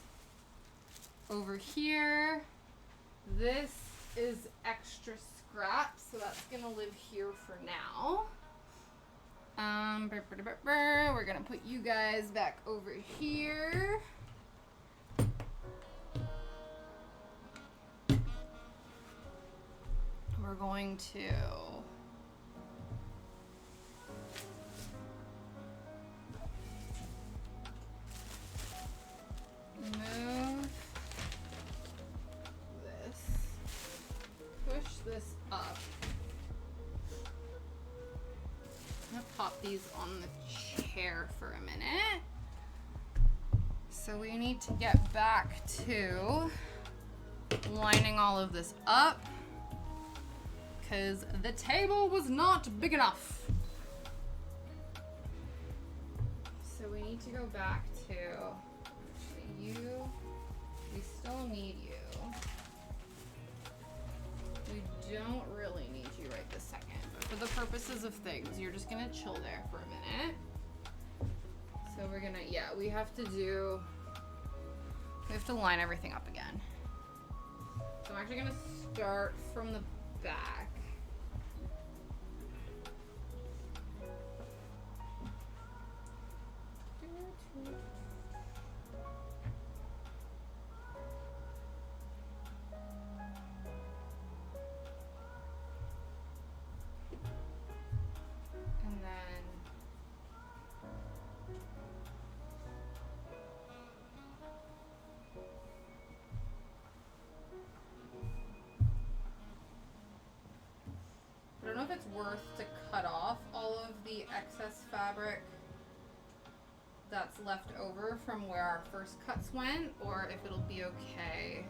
over here. This is extra scrap, so that's gonna live here for now. We're gonna put you guys back over here. We're going to move this, push this up. I'm gonna pop these on the chair for a minute. So we need to get back to lining all of this up because the table was not big enough. So we need to go back to you. We still need you. We don't really need you right this second, but for the purposes of things, you're just gonna chill there for a minute. So we're gonna, yeah, we have to line everything up again. So I'm actually gonna start from the back. I don't know if it's worth to cut off all of the excess fabric that's left over from where our first cuts went, or if it'll be okay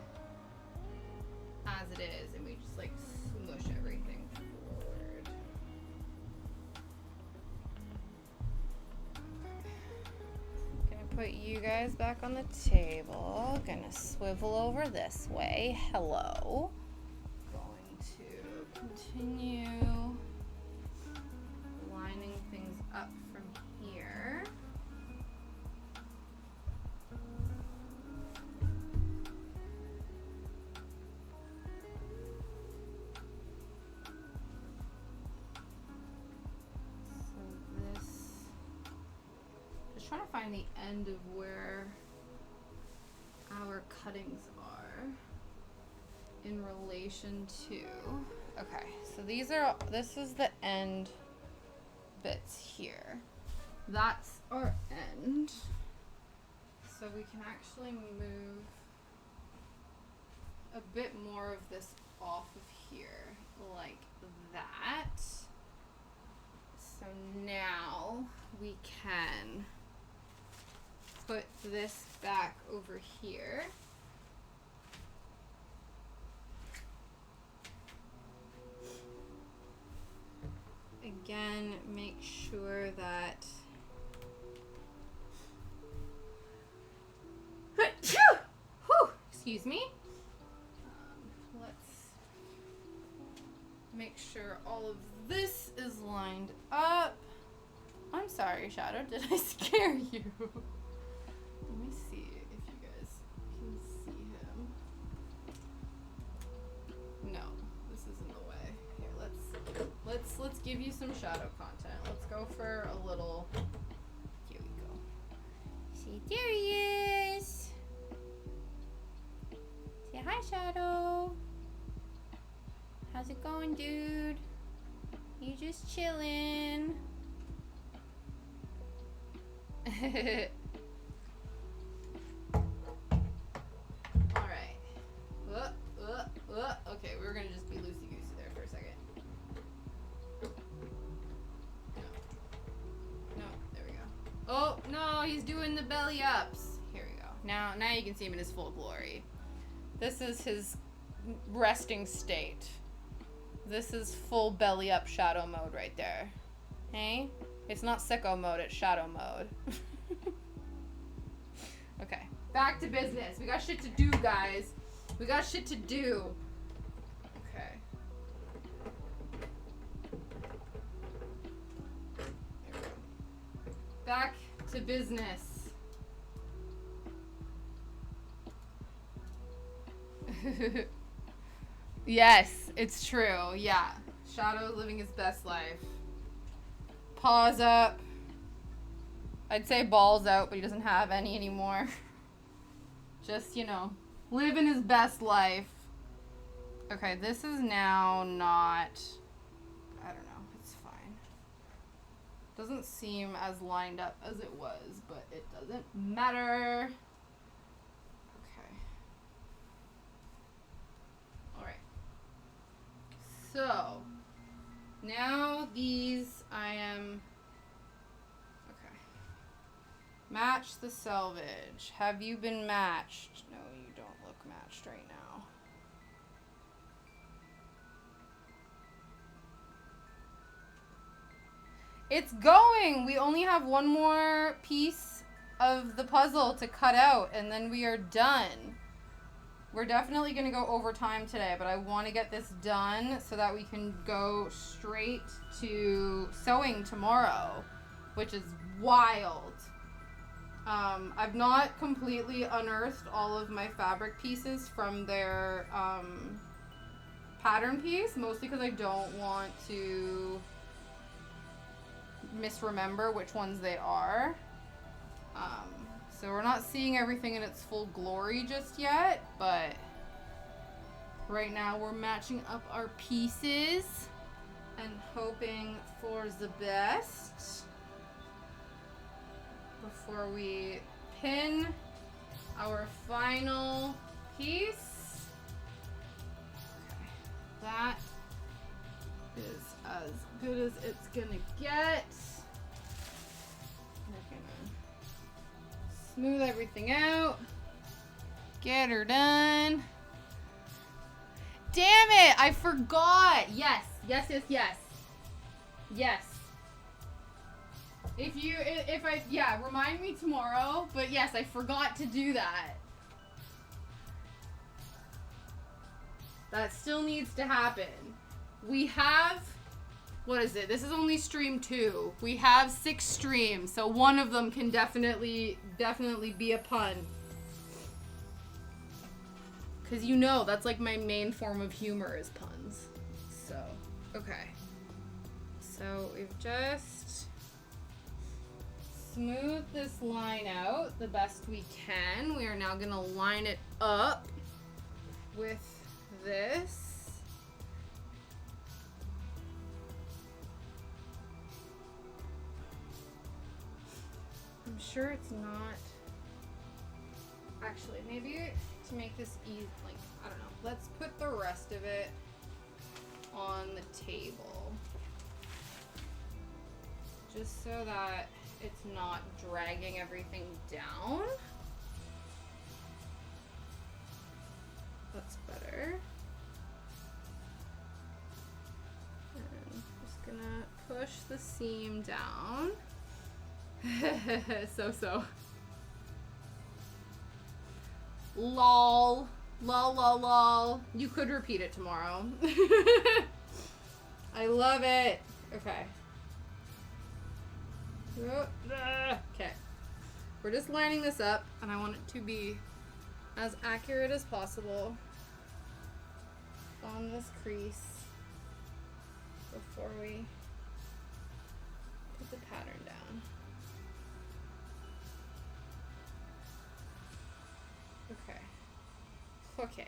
as it is and we just like smush everything forward. Gonna put you guys back on the table. Gonna swivel over this way. Hello. Continue lining things up from here. So this, just trying to find the end of where our cuttings are in relation to Okay, so this is the end bits here. That's our end. So we can actually move a bit more of this off of here, like that. So now we can put this back over here. Again, make sure that excuse me. Let's make sure all of this is lined up. I'm sorry, Shadow. Did I scare you? Let me see if you guys can see him. No, this isn't the way. Here, let's give you some shadow content. Let's go for a little. Here we go. See, there he is. Say hi, Shadow. How's it going, dude? You just chilling? Alright. Okay, we're gonna just be loosey-goosey there for a second. No, there we go. Oh, no, he's doing the belly ups. Here we go. Now you can see him in his full glory. This is his resting state. This is full belly up shadow mode right there. Hey? It's not sicko mode, it's shadow mode. Okay, back to business. We got shit to do, guys. We got shit to do. Okay. There we go. Back to business. Yes, it's true. Yeah. Shadow living his best life. Paws up. I'd say balls out, but he doesn't have any anymore. Just, you know, living his best life. Okay, this is now not... I don't know. It's fine. Doesn't seem as lined up as it was, but it doesn't matter. So, now these I am, okay. Match the selvage. Have you been matched? No, you don't look matched right now. It's going! We only have one more piece of the puzzle to cut out, and then we are done. We're definitely going to go over time today, but I want to get this done so that we can go straight to sewing tomorrow, which is wild. I've not completely unearthed all of my fabric pieces from their pattern piece, mostly because I don't want to misremember which ones they are. So we're not seeing everything in its full glory just yet, but right now we're matching up our pieces and hoping for the best before we pin our final piece. Okay, that is as good as it's gonna get. Smooth everything out. Get her done. Damn it! I forgot. Yes. Remind me tomorrow. But yes, I forgot to do that. That still needs to happen. We have... What is it? This is only stream 2. We have 6 streams, so one of them can definitely be a pun. Because you know, that's like my main form of humor is puns. So, okay. So we've just smoothed this line out the best we can. We are now going to line it up with this. sure it's not. Actually, maybe to make this easy, like, I don't know. Let's put the rest of it on the table. Just so that it's not dragging everything down. That's better. And just gonna push the seam down. So. Lol. Lol, lol, lol. You could repeat it tomorrow. I love it. Okay. Okay. We're just lining this up, and I want it to be as accurate as possible on this crease before we put the pattern down. Okay.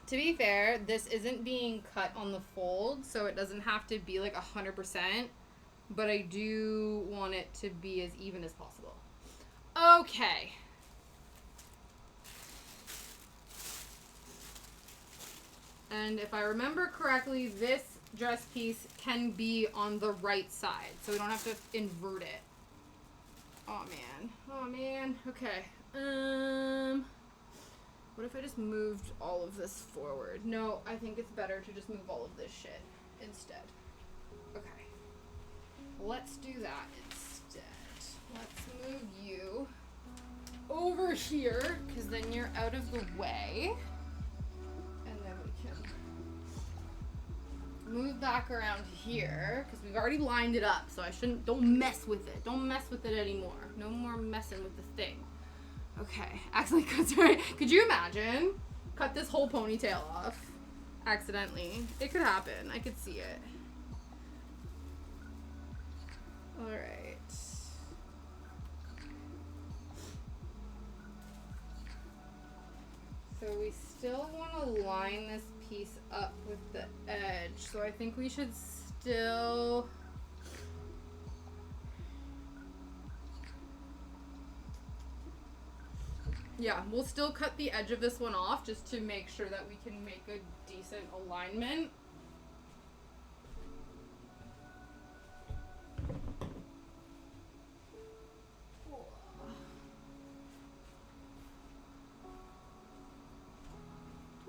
To be fair, this isn't being cut on the fold, so it doesn't have to be like 100%, but I do want it to be as even as possible. Okay. And if I remember correctly, this dress piece can be on the right side, so we don't have to invert it. Oh man. Okay. What if I just moved all of this forward? No, I think it's better to just move all of this shit instead. Okay. Let's do that instead. Let's move you over here, because then you're out of the way. And then we can move back around here, because we've already lined it up, so don't mess with it. Don't mess with it anymore. No more messing with the thing. Okay, accidentally cut, sorry. Could you imagine? Cut this whole ponytail off accidentally. It could happen. I could see it. Alright. So we still want to line this piece up with the edge. So I think we should still... Yeah, we'll still cut the edge of this one off just to make sure that we can make a decent alignment.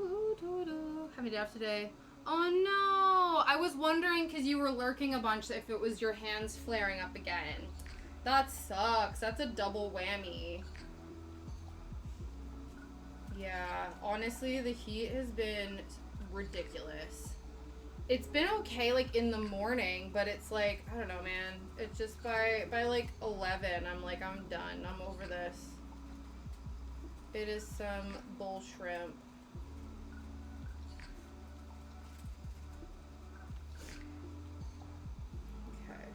How many do you have today? Oh no! I was wondering because you were lurking a bunch if it was your hands flaring up again. That sucks. That's a double whammy. Yeah, honestly, the heat has been ridiculous. It's been okay, like, in the morning, but it's like, I don't know, man. It's just by like, 11, I'm like, I'm done. I'm over this. It is some bull shrimp. Okay.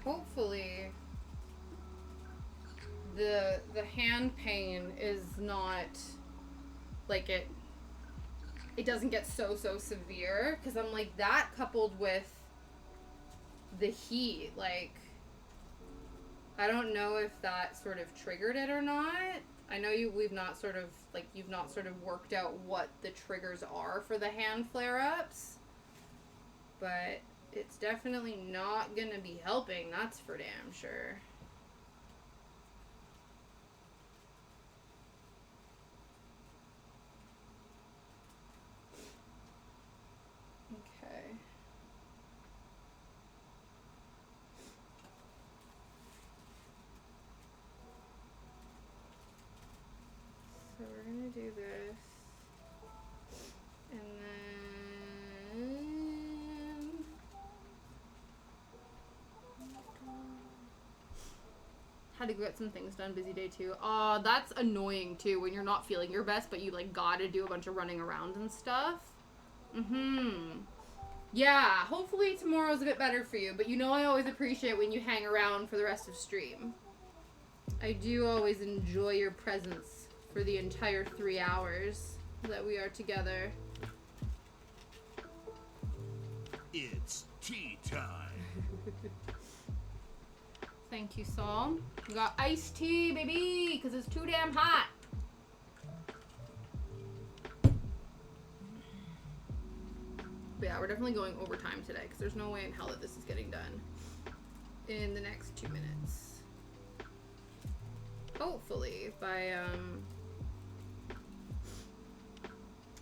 Hopefully the hand pain is not like it doesn't get so severe, because I'm like, that coupled with the heat, like, I don't know if that sort of triggered it or not. I know you've not sort of worked out what the triggers are for the hand flare-ups, but it's definitely not gonna be helping, that's for damn sure. Okay. So we're gonna do this, and then had to go get some things done, busy day too. That's annoying too when you're not feeling your best, but you like gotta do a bunch of running around and stuff. Yeah, hopefully tomorrow's a bit better for you, but you know I always appreciate when you hang around for the rest of stream. I do always enjoy your presence for the entire 3 hours that we are together. It's tea time. Thank you, Saul. We got iced tea, baby, because it's too damn hot. But yeah, we're definitely going overtime today because there's no way in hell that this is getting done in the next 2 minutes. Hopefully by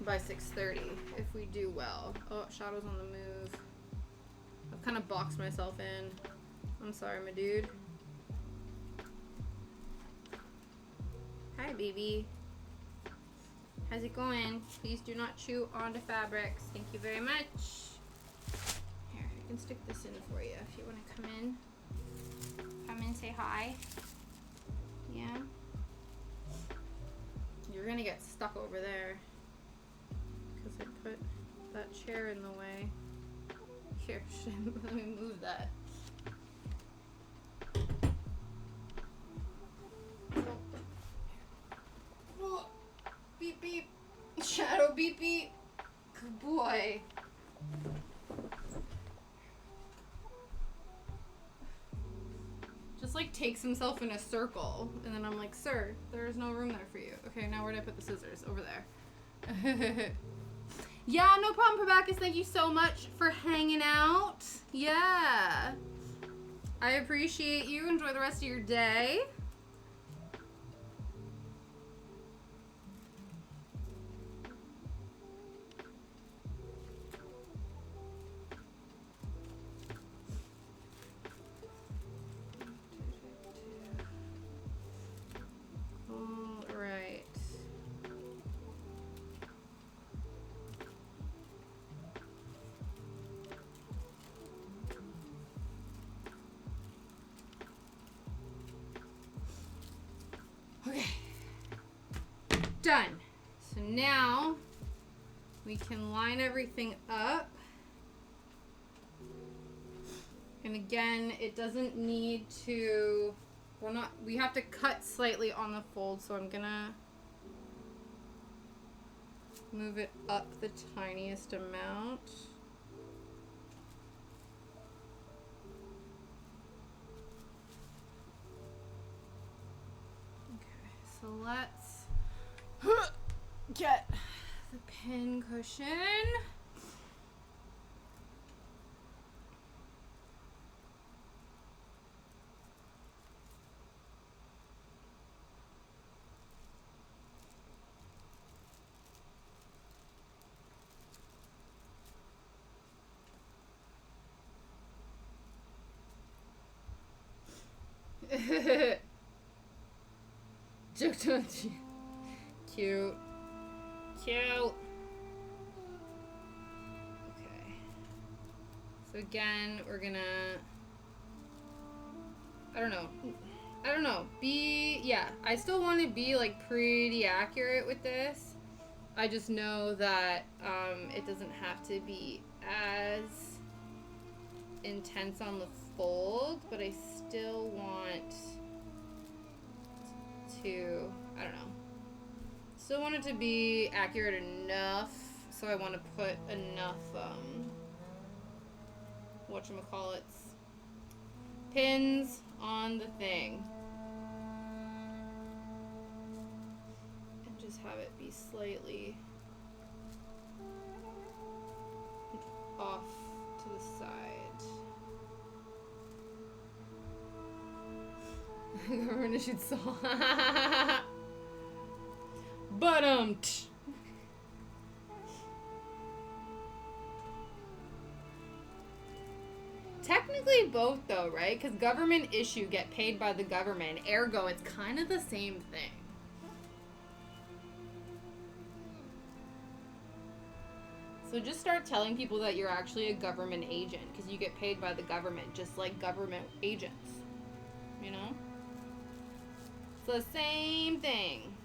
6:30 if we do well. Oh, Shadow's on the move. I've kind of boxed myself in. I'm sorry, my dude. Hi, baby. How's it going? Please do not chew on the fabrics. Thank you very much. Here, I can stick this in for you if you want to come in. Come in, say hi. Yeah? You're gonna get stuck over there because I put that chair in the way. Here, let me move that. Oh. Beep beep. Shadow beep beep. Good boy. Just like takes himself in a circle, and then I'm like, sir, there is no room there for you. Okay, now where did I put the scissors? Over there. Yeah, no problem, Prabakis. Thank you so much for hanging out. Yeah. I appreciate you. Enjoy the rest of your day. All right. Okay. Done. So now we can line everything up. And again, it doesn't need to, we have to cut slightly on the fold, so I'm gonna move it up the tiniest amount. Okay, so let's get the pin cushion. Cute. Cute. Okay. So again, we're gonna, I don't know. I still want to be like pretty accurate with this. I just know that it doesn't have to be as intense on the fold, but I still want to, I don't know. Still want it to be accurate enough, so I want to put enough, whatchamacallits, pins on the thing. And just have it be slightly off to the side. Government issued saw. But technically both though, right? Because government issue get paid by the government. Ergo, it's kind of the same thing. So just start telling people that you're actually a government agent because you get paid by the government, just like government agents. You know? It's the same thing.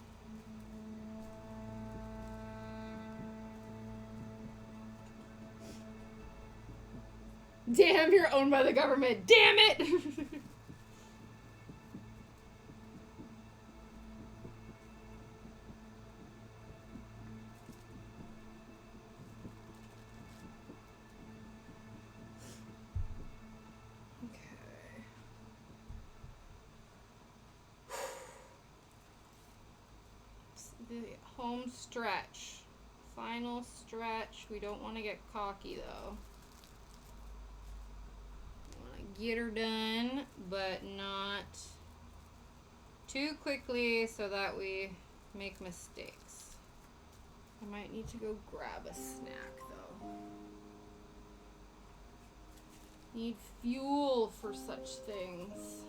Damn, you're owned by the government. Damn it! the home stretch. Final stretch. We don't want to get cocky though. We want to get her done, but not too quickly so that we make mistakes. I might need to go grab a snack though. Need fuel for such things.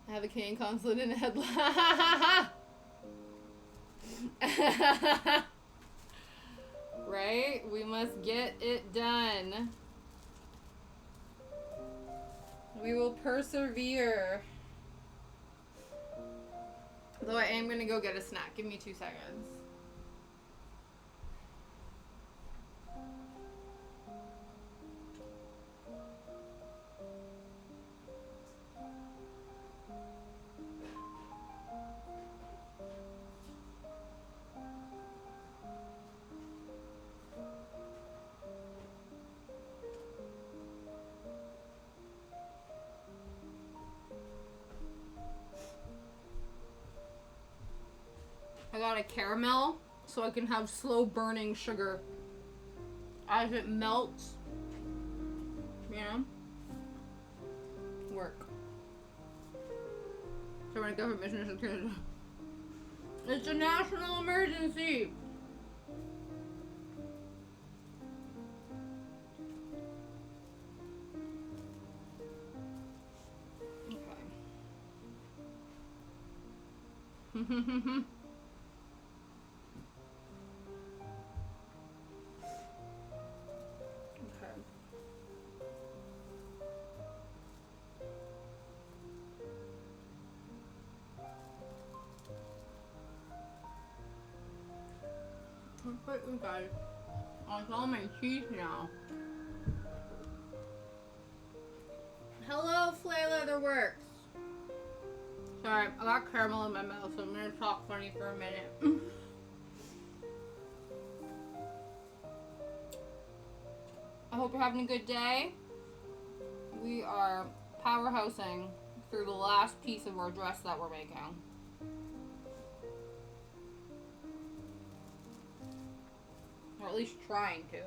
I have a cane consulate in a headlock. Right? We must get it done. We will persevere. Though I am gonna go get a snack. Give me 2 seconds. I got a caramel so I can have slow burning sugar as it melts. You know? Work. So when government mission is Canada. It's a national emergency. Okay. But you guys, I saw my teeth now. Hello, Flay Leatherworks. Sorry, I got caramel in my mouth, so I'm gonna talk funny for a minute. I hope you're having a good day. We are powerhousing through the last piece of our dress that we're making. Or at least trying to.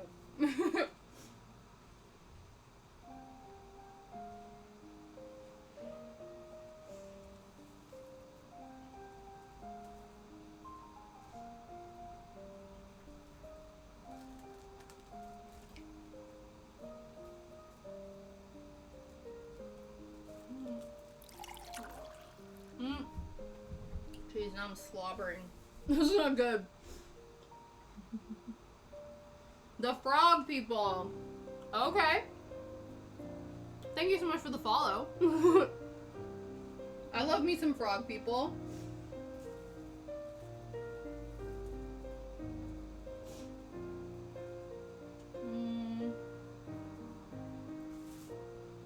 Jeez, now I'm slobbering. This is not good. The frog people. Okay. Thank you so much for the follow. I love me some frog people.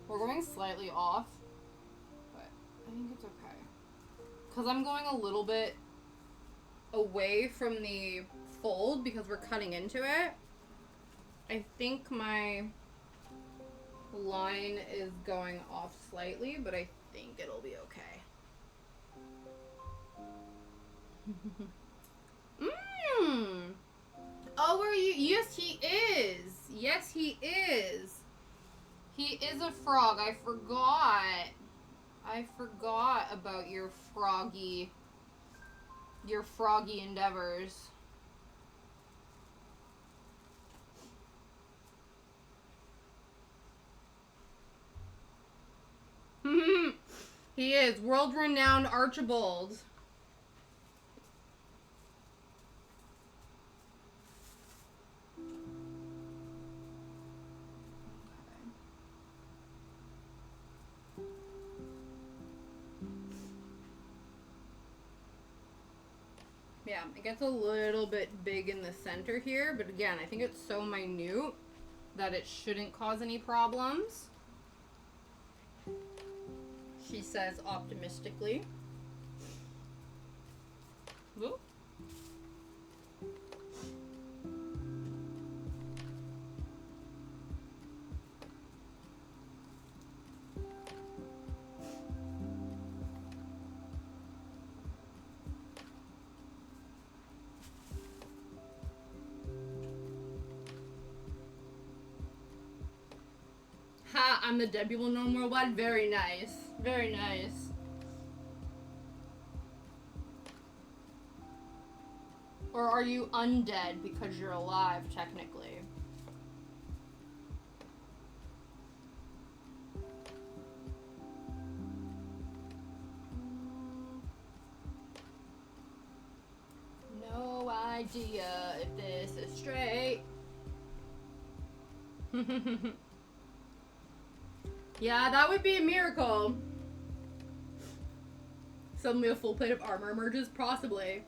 We're going slightly off, but I think it's okay. Because I'm going a little bit away from the fold because we're cutting into it. I think my line is going off slightly, but I think it'll be okay. Oh, are you? Yes, he is. Yes, he is. He is a frog. I forgot. I forgot about your froggy endeavors. He is world-renowned Archibald. Yeah, it gets a little bit big in the center here, but again, I think it's so minute that it shouldn't cause any problems. She says optimistically. Ooh. I'm the dead people known worldwide. Very nice. Very nice. Or are you undead because you're alive, technically? No idea if this is straight. Yeah, that would be a miracle. Suddenly a full plate of armor emerges, possibly.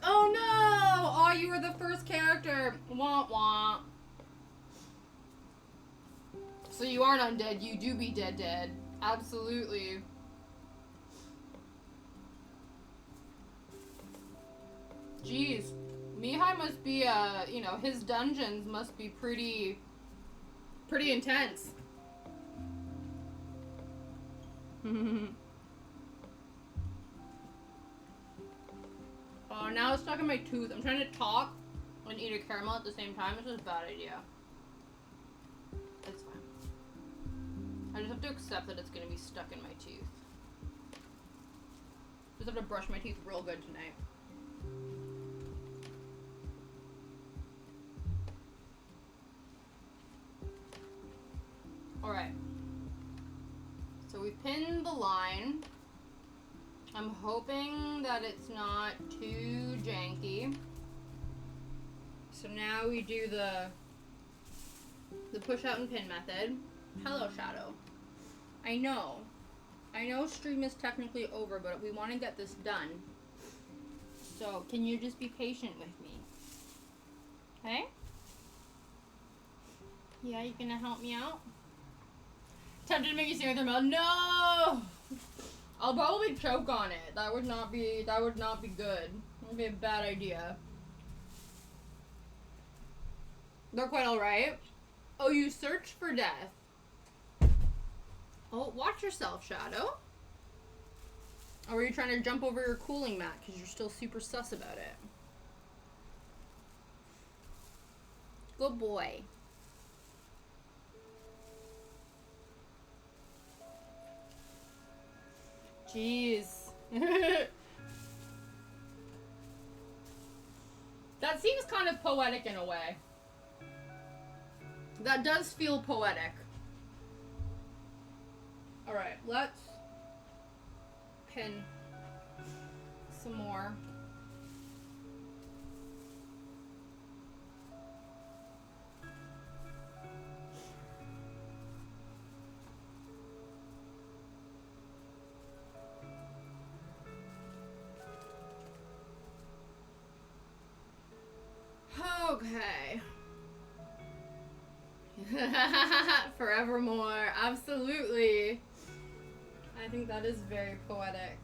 Oh no! Oh, you were the first character. Womp womp. So you aren't undead, you do be dead. Absolutely. Jeez. Mihai must be, you know, his dungeons must be pretty intense. Oh, now it's stuck in my tooth. I'm trying to talk and eat a caramel at the same time. It's just a bad idea. It's fine. I just have to accept that it's gonna be stuck in my tooth. Just have to brush my teeth real good tonight. Alright. So we've pinned the line. I'm hoping that it's not too janky. So now we do the push out and pin method. Hello, Shadow. I know stream is technically over, but we want to get this done. So can you just be patient with me? Okay? Yeah, you gonna help me out? Tempted to make you sing with your mouth. No! I'll probably choke on it. That would not be good. That would be a bad idea. They're quite alright. Oh, you searched for death. Oh, watch yourself, Shadow. Or were you trying to jump over your cooling mat because you're still super sus about it? Good boy. Jeez. That seems kind of poetic in a way. That does feel poetic. Alright, let's pin some more. Okay. Forevermore. Absolutely. I think that is very poetic.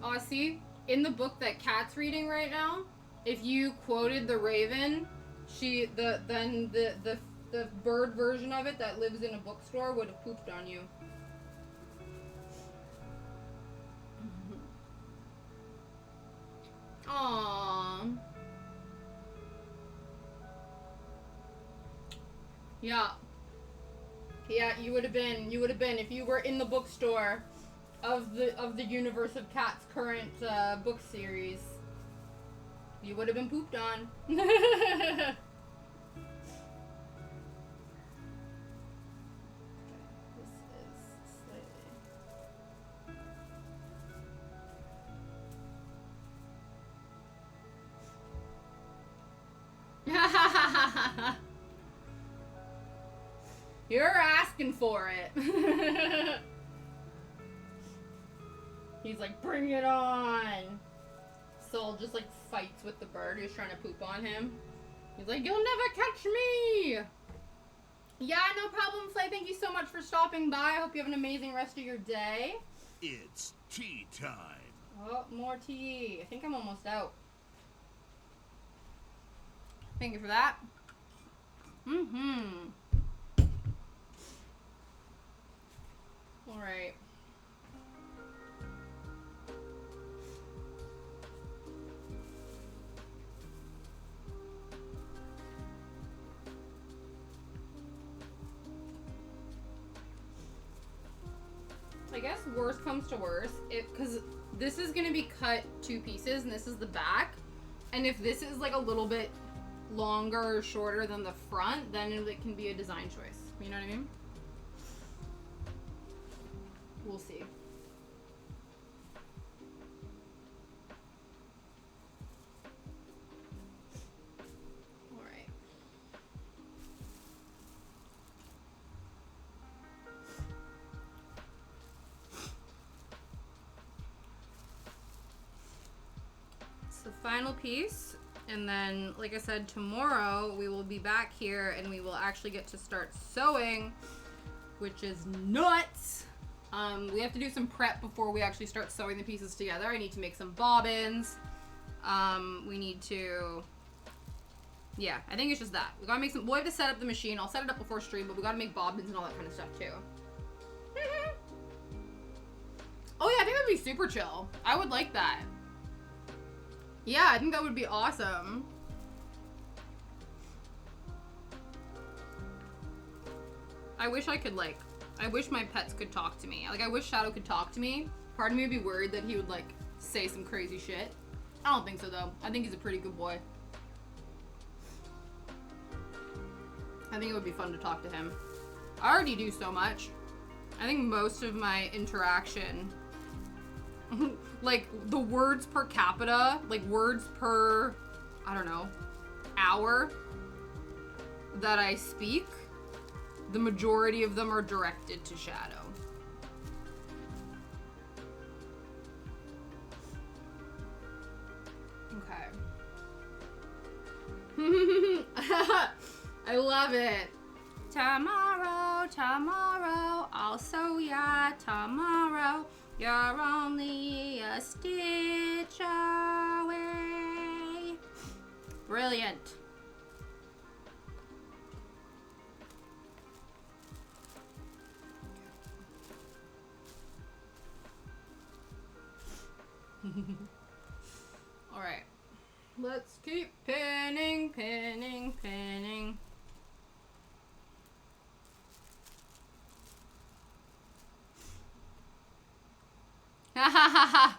Oh, see? In the book that Kat's reading right now, if you quoted the raven, the bird version of it that lives in a bookstore would have pooped on you. Aww. Yeah. Yeah, you would have been if you were in the bookstore of the universe of Kat's current book series. You would have been pooped on. You're asking for it. He's like, bring it on. Soul just like fights with the bird who's trying to poop on him. He's like, you'll never catch me. Yeah, no problem, Flay. Thank you so much for stopping by. I hope you have an amazing rest of your day. It's tea time. Oh, more tea. I think I'm almost out. Thank you for that. Mm-hmm. All right. I guess worst comes to worst, because this is going to be cut 2 pieces, and this is the back. And if this is like a little bit longer or shorter than the front, then it can be a design choice. You know what I mean? We'll see. All right. It's the final piece. And then, like I said, tomorrow we will be back here and we will actually get to start sewing, which is nuts. We have to do some prep before we actually start sewing the pieces together. I need to make some bobbins. We need to, yeah, I think it's just that. We gotta make some, we'll have to set up the machine. I'll set it up before stream, but we gotta make bobbins and all that kind of stuff too. Oh yeah, I think that would be super chill. I would like that. Yeah, I think that would be awesome. I wish I could, like, I wish my pets could talk to me. Like, I wish Shadow could talk to me. Part of me would be worried that he would, like, say some crazy shit. I don't think so, though. I think he's a pretty good boy. I think it would be fun to talk to him. I already do so much. I think most of my interaction, like, the words per capita, like, words per, I don't know, hour that I speak, the majority of them are directed to Shadow. Okay. I love it. Tomorrow, tomorrow, I'll sew ya tomorrow. You're only a stitch away. Brilliant. All right. Let's keep pinning, pinning, pinning. Ha ha ha ha!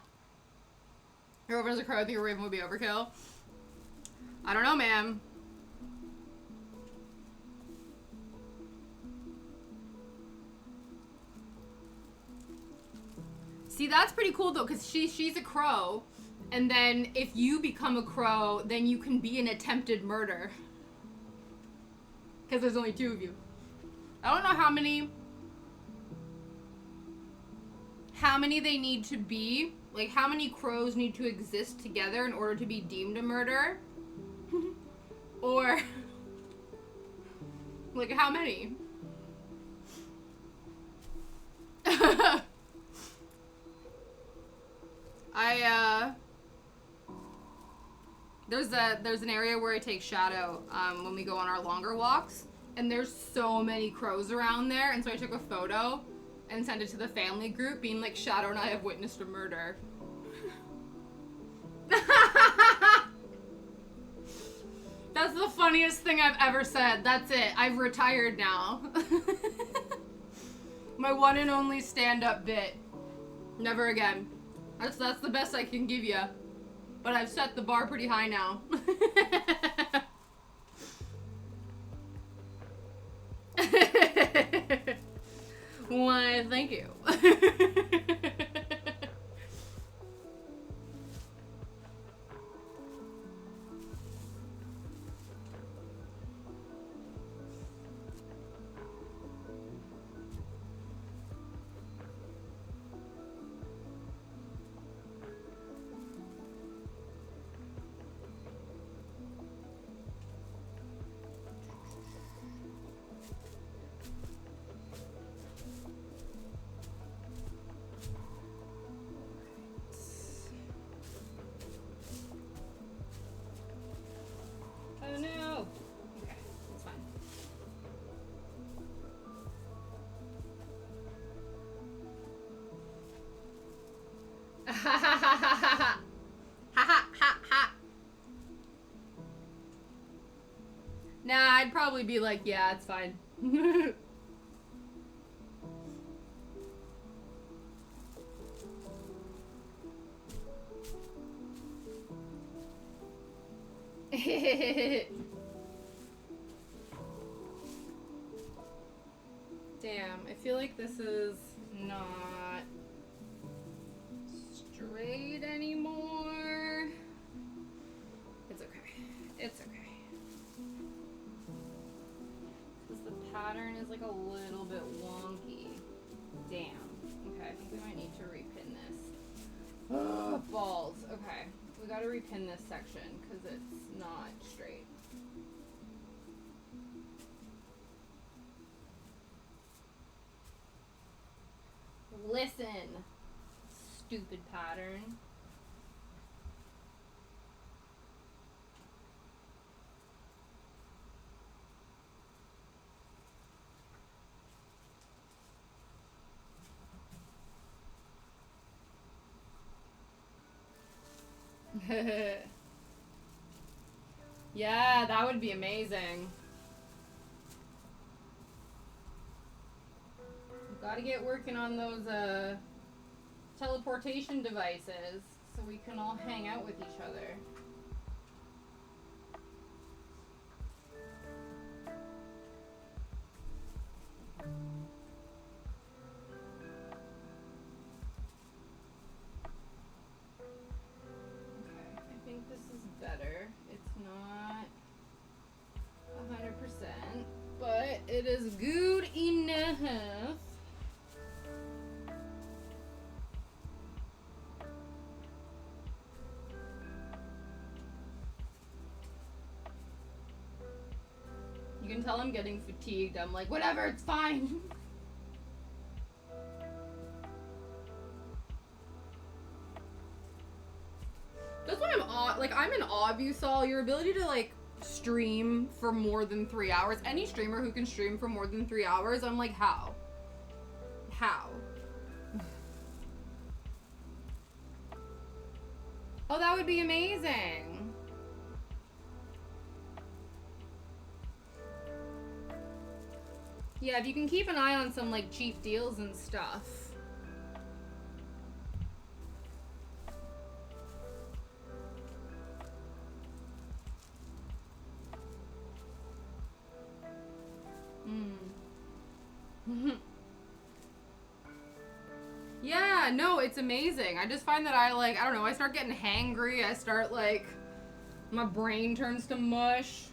Your open as a crow, I think a raven would be overkill. I don't know, ma'am. See, that's pretty cool though, because she's a crow, and then if you become a crow, then you can be an attempted murder. Because there's only 2 of you. I don't know how many they need to be, like how many crows need to exist together in order to be deemed a murder. Or, like, how many? There's an area where I take Shadow when we go on our longer walks, and there's so many crows around there, and so I took a photo and sent it to the family group, being like, Shadow and I have witnessed a murder. That's the funniest thing I've ever said. That's it. I've retired now. My one and only stand-up bit. Never again. That's the best I can give you. But I've set the bar pretty high now. Why, thank you. Oh no! Okay, that's fine. Ha ha ha ha ha ha! Ha ha ha ha! Nah, I'd probably be like, yeah, it's fine. Damn, I feel like this is not straight anymore. It's okay. It's okay. Because the pattern is like a little bit wonky. Damn. Okay, I think we might need to repin this. Ugh, balls. Okay, we gotta repin this section because it's not straight. Listen, stupid pattern. Yeah, that would be amazing. We've got to get working on those teleportation devices so we can all hang out with each other. Okay, I think this is better. It's not 100%, but it is good enough. You can tell I'm getting fatigued. I'm like, whatever, it's fine. That's why I'm in awe of you, Saul. Your ability to like stream for more than 3 hours. Any streamer who can stream for more than 3 hours, I'm like, how? How? Oh, that would be amazing. Yeah, if you can keep an eye on some like cheap deals and stuff. Yeah, no, it's amazing. I just find that I don't know, I start getting hangry. I start like, my brain turns to mush.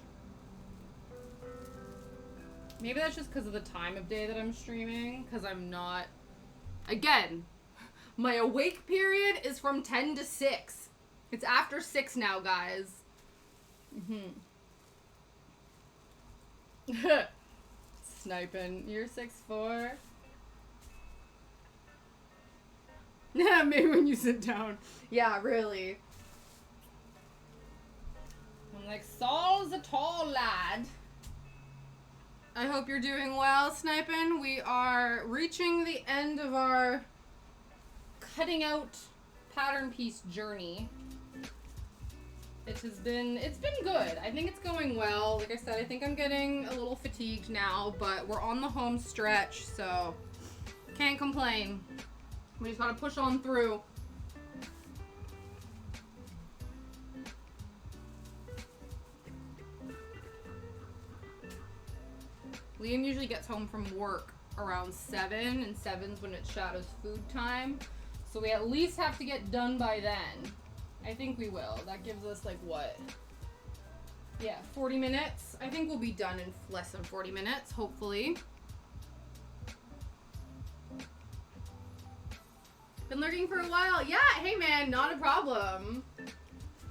Maybe that's just because of the time of day that I'm streaming, because I'm not... Again, my awake period is from 10 to 6. It's after 6 now, guys. Sniping. You're 6'4". Yeah, maybe when you sit down. Yeah, really. I'm like, Saul's a tall lad. I hope you're doing well, Sniping. We are reaching the end of our cutting out pattern piece journey. It's been good. I think it's going well. Like I said, I think I'm getting a little fatigued now, but we're on the home stretch, so can't complain. We just gotta push on through. Liam usually gets home from work around 7, and 7's when it's Shadow's food time. So we at least have to get done by then. I think we will. That gives us like what? Yeah, 40 minutes. I think we'll be done in less than 40 minutes, hopefully. Been lurking for a while? Yeah, hey man, not a problem.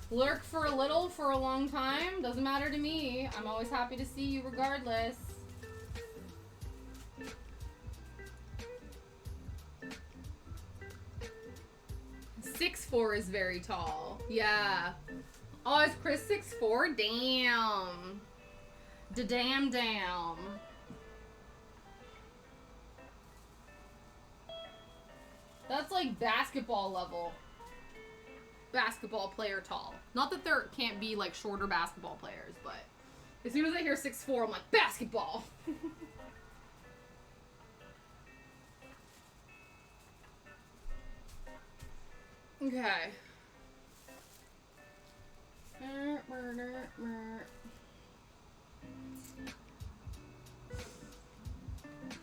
Lurk for a little, for a long time, doesn't matter to me. I'm always happy to see you regardless. .6'4" is very tall. Yeah. Oh, is Chris 6'4"? Damn. Damn. That's like basketball level. Basketball player tall. Not that there can't be like shorter basketball players, but as soon as I hear 6'4", I'm like, basketball. Okay.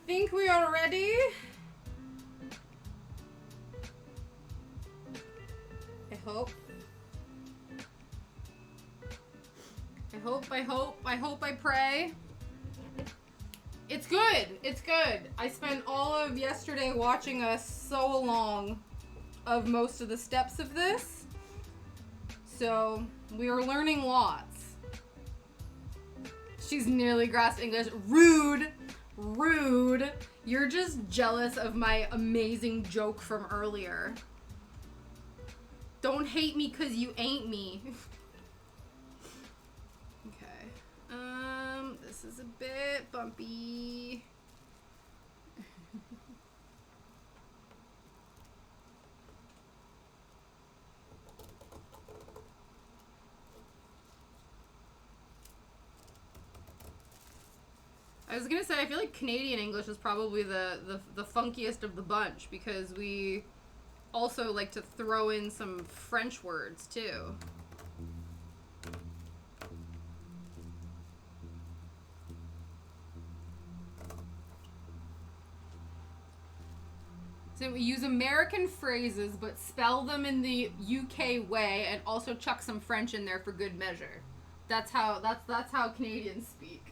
Think we are ready? I hope. I pray. It's good. It's good. I spent all of yesterday watching us so along of most of the steps of this. So, we are learning lots. She's nearly grasped English. Rude. Rude. You're just jealous of my amazing joke from earlier. Don't hate me because you ain't me. Okay. This is a bit bumpy. I was gonna say, I feel like Canadian English is probably the funkiest of the bunch because we also like to throw in some French words too. So we use American phrases but spell them in the UK way and also chuck some French in there for good measure. That's how Canadians speak.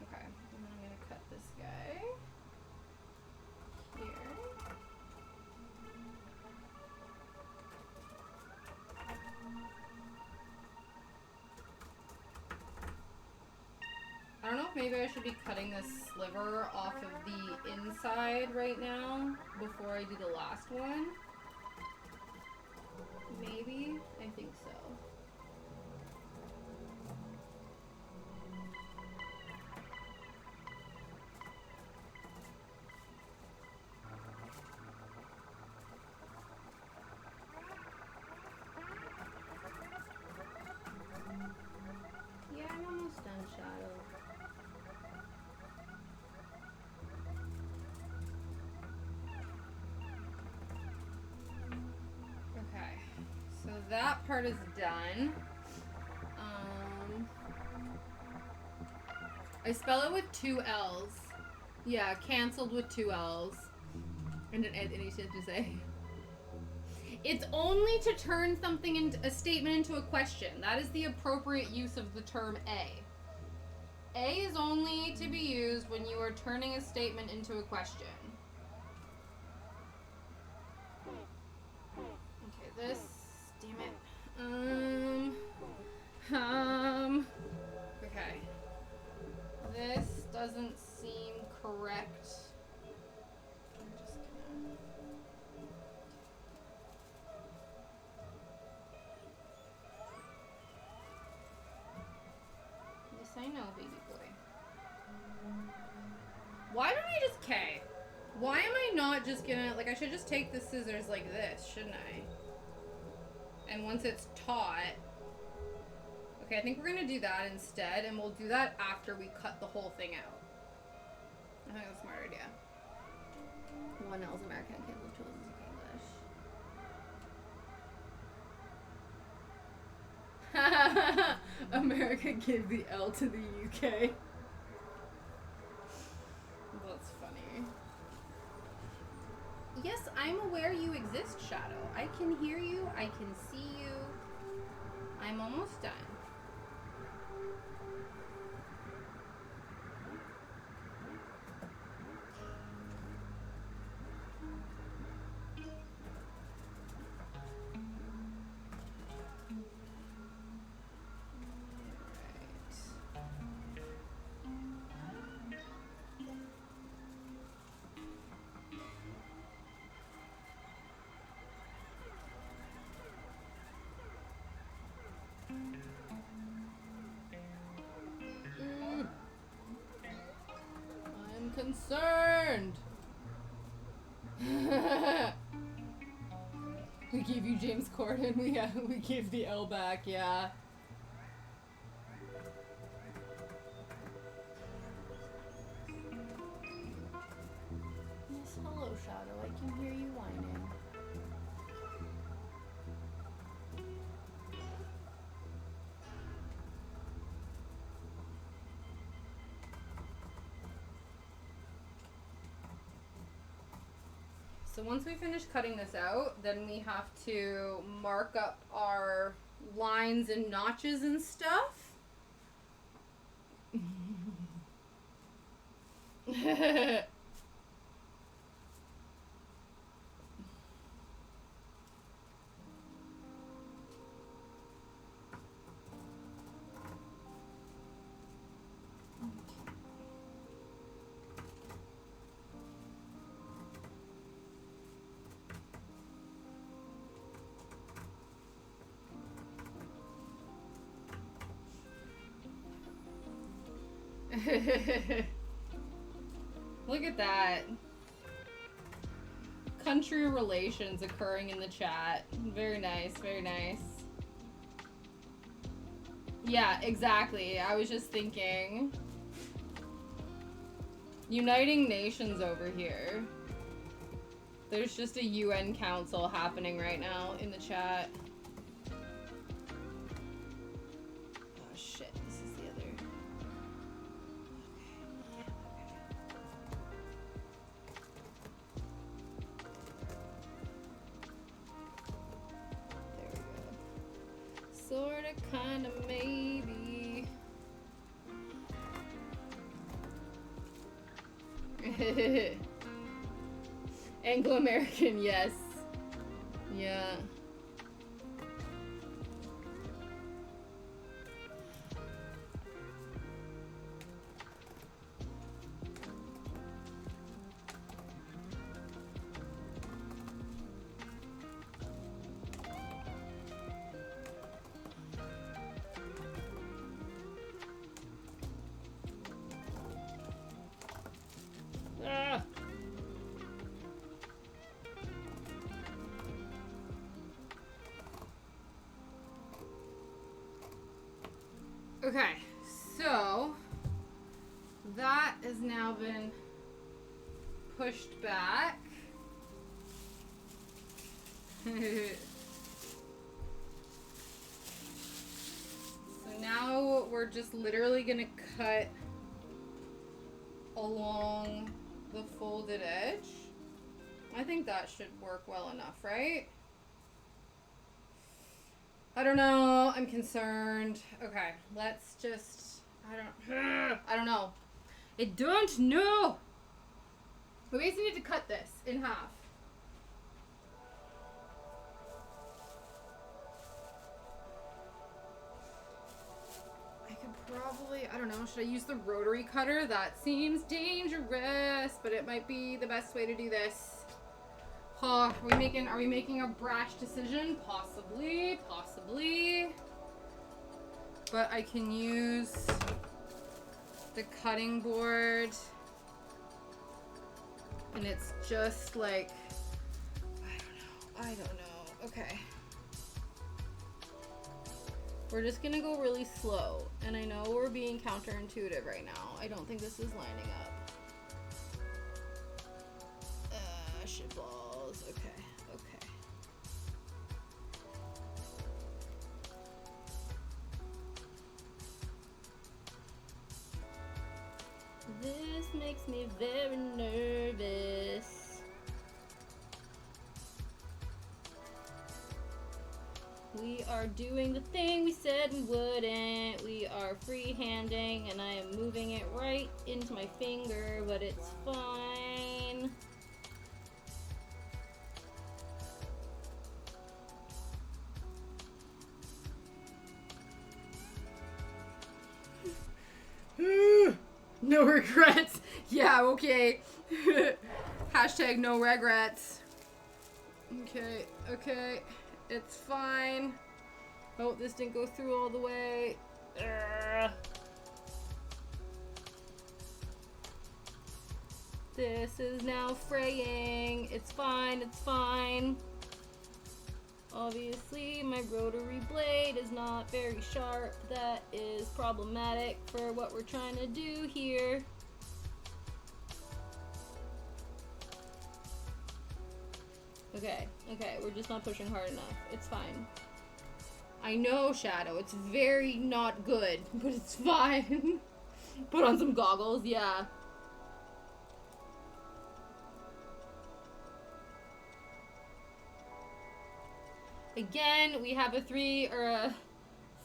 Okay, and then I'm gonna cut this guy here. I don't know if maybe I should be cutting this sliver off of the inside right now before I do the last one. Maybe? I think so. Yeah, I'm almost done, Shadow. Okay, so that part is done. I spell it with 2 L's. Yeah, canceled with 2 L's. And didn't add any shit to say. It's only to turn something into a statement into a question. That is the appropriate use of the term A. A is only to be used when you are turning a statement into a question. Okay, this, damn it. Okay. This doesn't seem correct. I'm just gonna... Yes, I know, baby boy. Why don't I just... Okay. Why am I not just gonna... Like, I should just take the scissors like this, shouldn't I? And once it's taut... Okay, I think we're gonna do that instead, and we'll do that after we cut the whole thing out. I think that's a smart idea. 1 L's American, canceled 2 L's English. America gave the L to the UK. That's funny. Yes, I'm aware you exist, Shadow. I can hear you. I can see you. I'm almost done. I'm concerned. We gave you James Corden. We gave the L back. Yeah. Yes, hello, Shadow. I can hear you whining. So once we finish cutting this out, then we have to mark up our lines and notches and stuff. Look at that. Country relations occurring in the chat. Very nice, very nice. Yeah, exactly. I was just thinking. Uniting Nations over here. There's just a UN council happening right now in the chat. Oh shit, this is the other. There we go. Sorta, kinda, maybe. Anglo-American, yes. Yeah. Ah. Okay, so that has now been pushed back. So now we're just literally gonna cut along the folded edge. I think that should work well enough, right? I don't know. I'm concerned. Okay, let's just. I don't know. I don't know. We basically need to cut this in half. I could probably. I don't know. Should I use the rotary cutter? That seems dangerous, but it might be the best way to do this. Are we making a brash decision? Possibly. But I can use the cutting board. And it's just like, I don't know. Okay. We're just gonna go really slow. And I know we're being counterintuitive right now. I don't think this is lining up. Shitballs. Okay. This makes me very nervous. We are doing the thing we said we wouldn't. We are freehanding and I am moving it right into my finger, but it's fine. No regrets. Yeah, okay. Hashtag no regrets. Okay. It's fine. Oh, this didn't go through all the way. This is now fraying. It's fine. Obviously, my rotary blade is not very sharp. That is problematic for what we're trying to do here. Okay, we're just not pushing hard enough. It's fine. I know, Shadow, it's very not good, but it's fine. Put on some goggles, yeah. Again, we have a 3 or a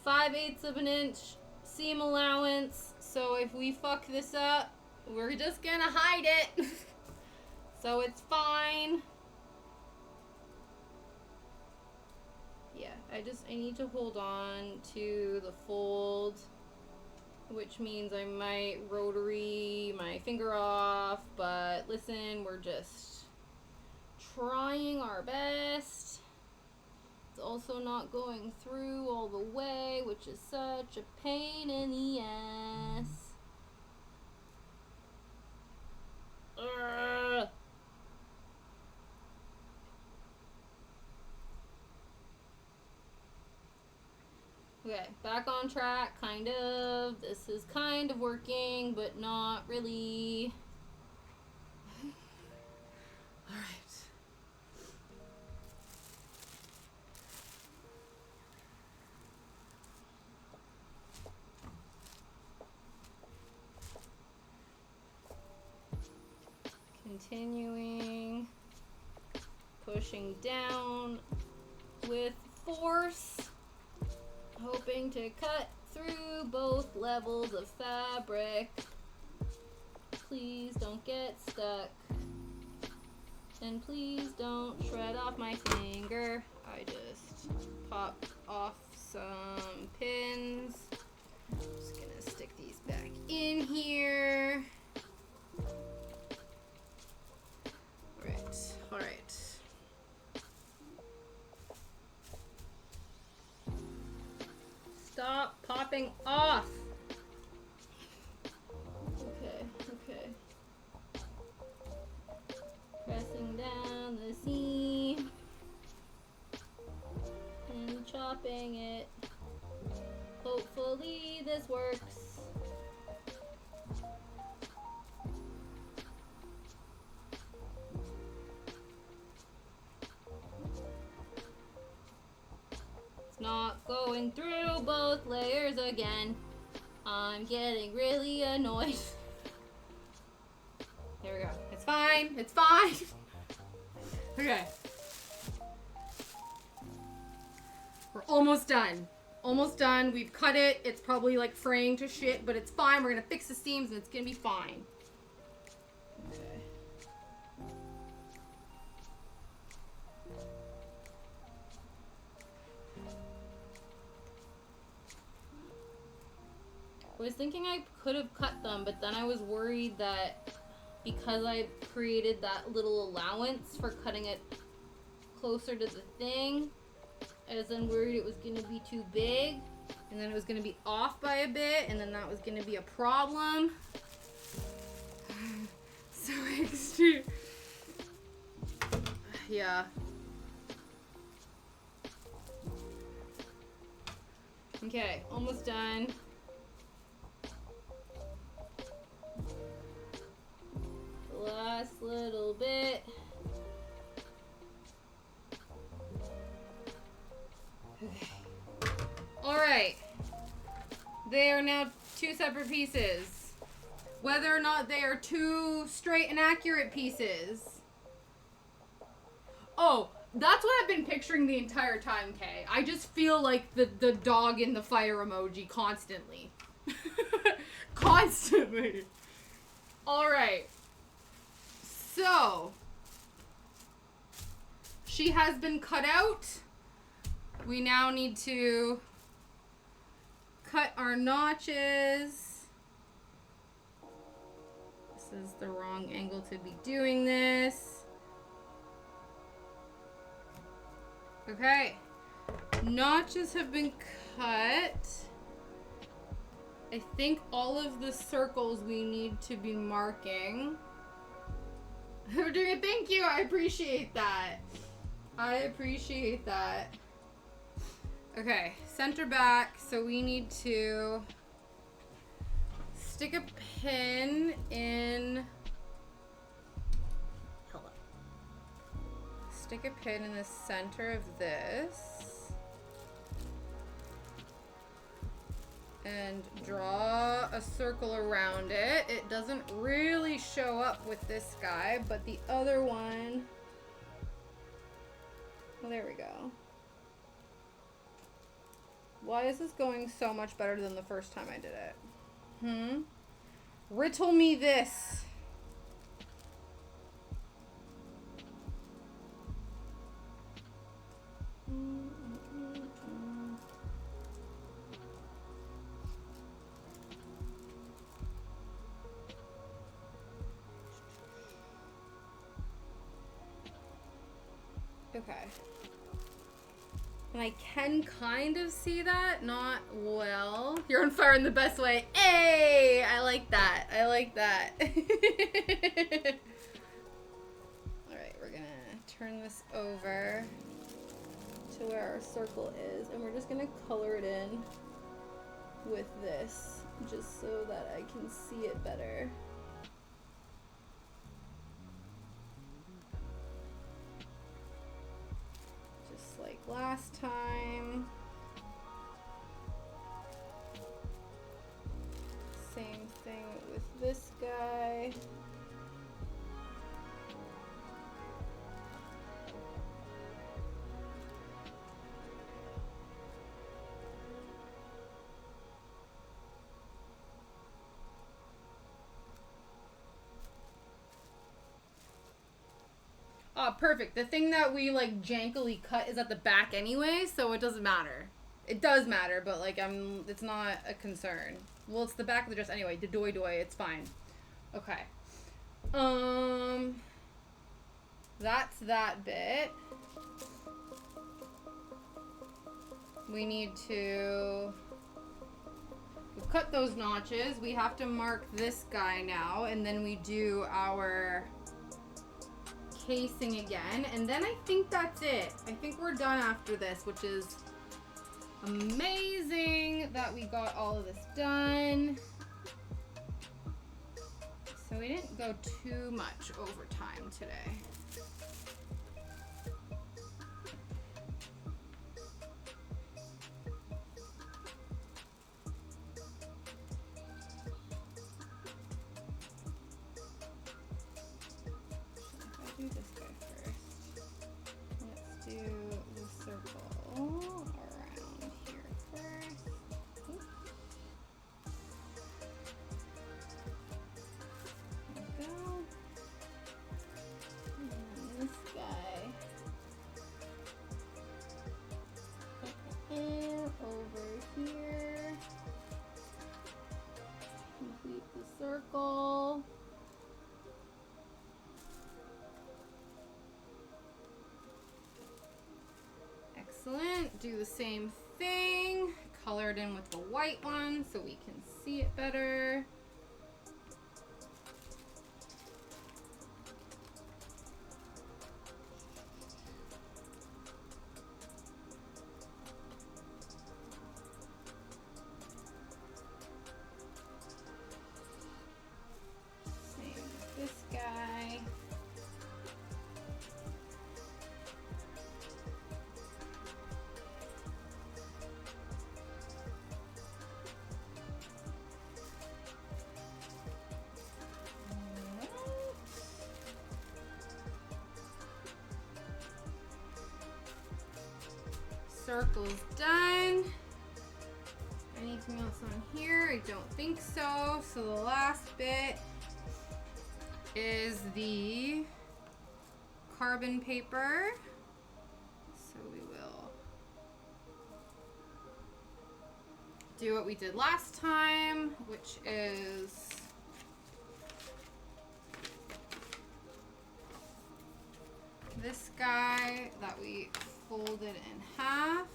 5/8 of an inch seam allowance. So if we fuck this up, we're just gonna hide it. So it's fine. Yeah, I need to hold on to the fold, which means I might rotary my finger off, but listen, we're just trying our best. It's also not going through all the way, which is such a pain in the ass. Okay, back on track, kind of. This is kind of working, but not really. Alright. Continuing. Pushing down with force. Hoping to cut through both levels of fabric. Please don't get stuck. And please don't shred off my finger. I just popped off some pins. Just gonna stick these back in here. All right. Stop popping off. Okay. Pressing down the seam and chopping it. Hopefully this works. Not going through both layers again. I'm getting really annoyed. There we go. It's fine. It's fine. Okay. We're almost done. Almost done. We've cut it. It's probably like fraying to shit, but it's fine. We're gonna fix the seams and it's gonna be fine. Okay. I was thinking I could have cut them, but then I was worried that because I created that little allowance for cutting it closer to the thing, I was then worried it was going to be too big, and then it was going to be off by a bit, and then that was going to be a problem. So extreme. Yeah. Okay, almost done. Last little bit. Okay. Alright. They are now two separate pieces. Whether or not they are two straight and accurate pieces. Oh, that's what I've been picturing the entire time, Kay. I just feel like the dog in the fire emoji constantly. Constantly. Alright. So, she has been cut out. We now need to cut our notches. This is the wrong angle to be doing this. Okay. Notches have been cut. I think all of the circles we need to be marking. We're doing it. Thank you. I appreciate that. I appreciate that. Okay, center back. So we need to stick a pin in. Hold up. Stick a pin in the center of this. And draw a circle around it. It doesn't really show up with this guy, but the other one, well, there we go. Why is this going so much better than the first time I did it? Riddle me this. Okay. And I can kind of see that, not well. You're on fire in the best way. Hey! I like that. I like that. Alright, we're gonna turn this over to where our circle is, and we're just gonna color it in with this, just so that I can see it better. Like last time. Same thing with this guy. Oh, perfect. The thing that we like jankily cut is at the back anyway, so it doesn't matter. It does matter, but like it's not a concern. Well, it's the back of the dress anyway. The doy, it's fine. Okay. That's that bit. We need to cut those notches. We have to mark this guy now, and then we do our casing again, and then I think that's it. I think we're done after this, which is amazing that we got all of this done. So we didn't go too much overtime today. Do this guy first. Let's do the circle around here first. Oops. There we go. And then this guy. And over here. Complete the circle. Excellent. Do the same thing. Color it in with the white one so we can see it better. Same with this guy. Circle's done. Anything else on here? I don't think so. So the last bit is the carbon paper. So we will do what we did last time, which is this guy that we folded in half,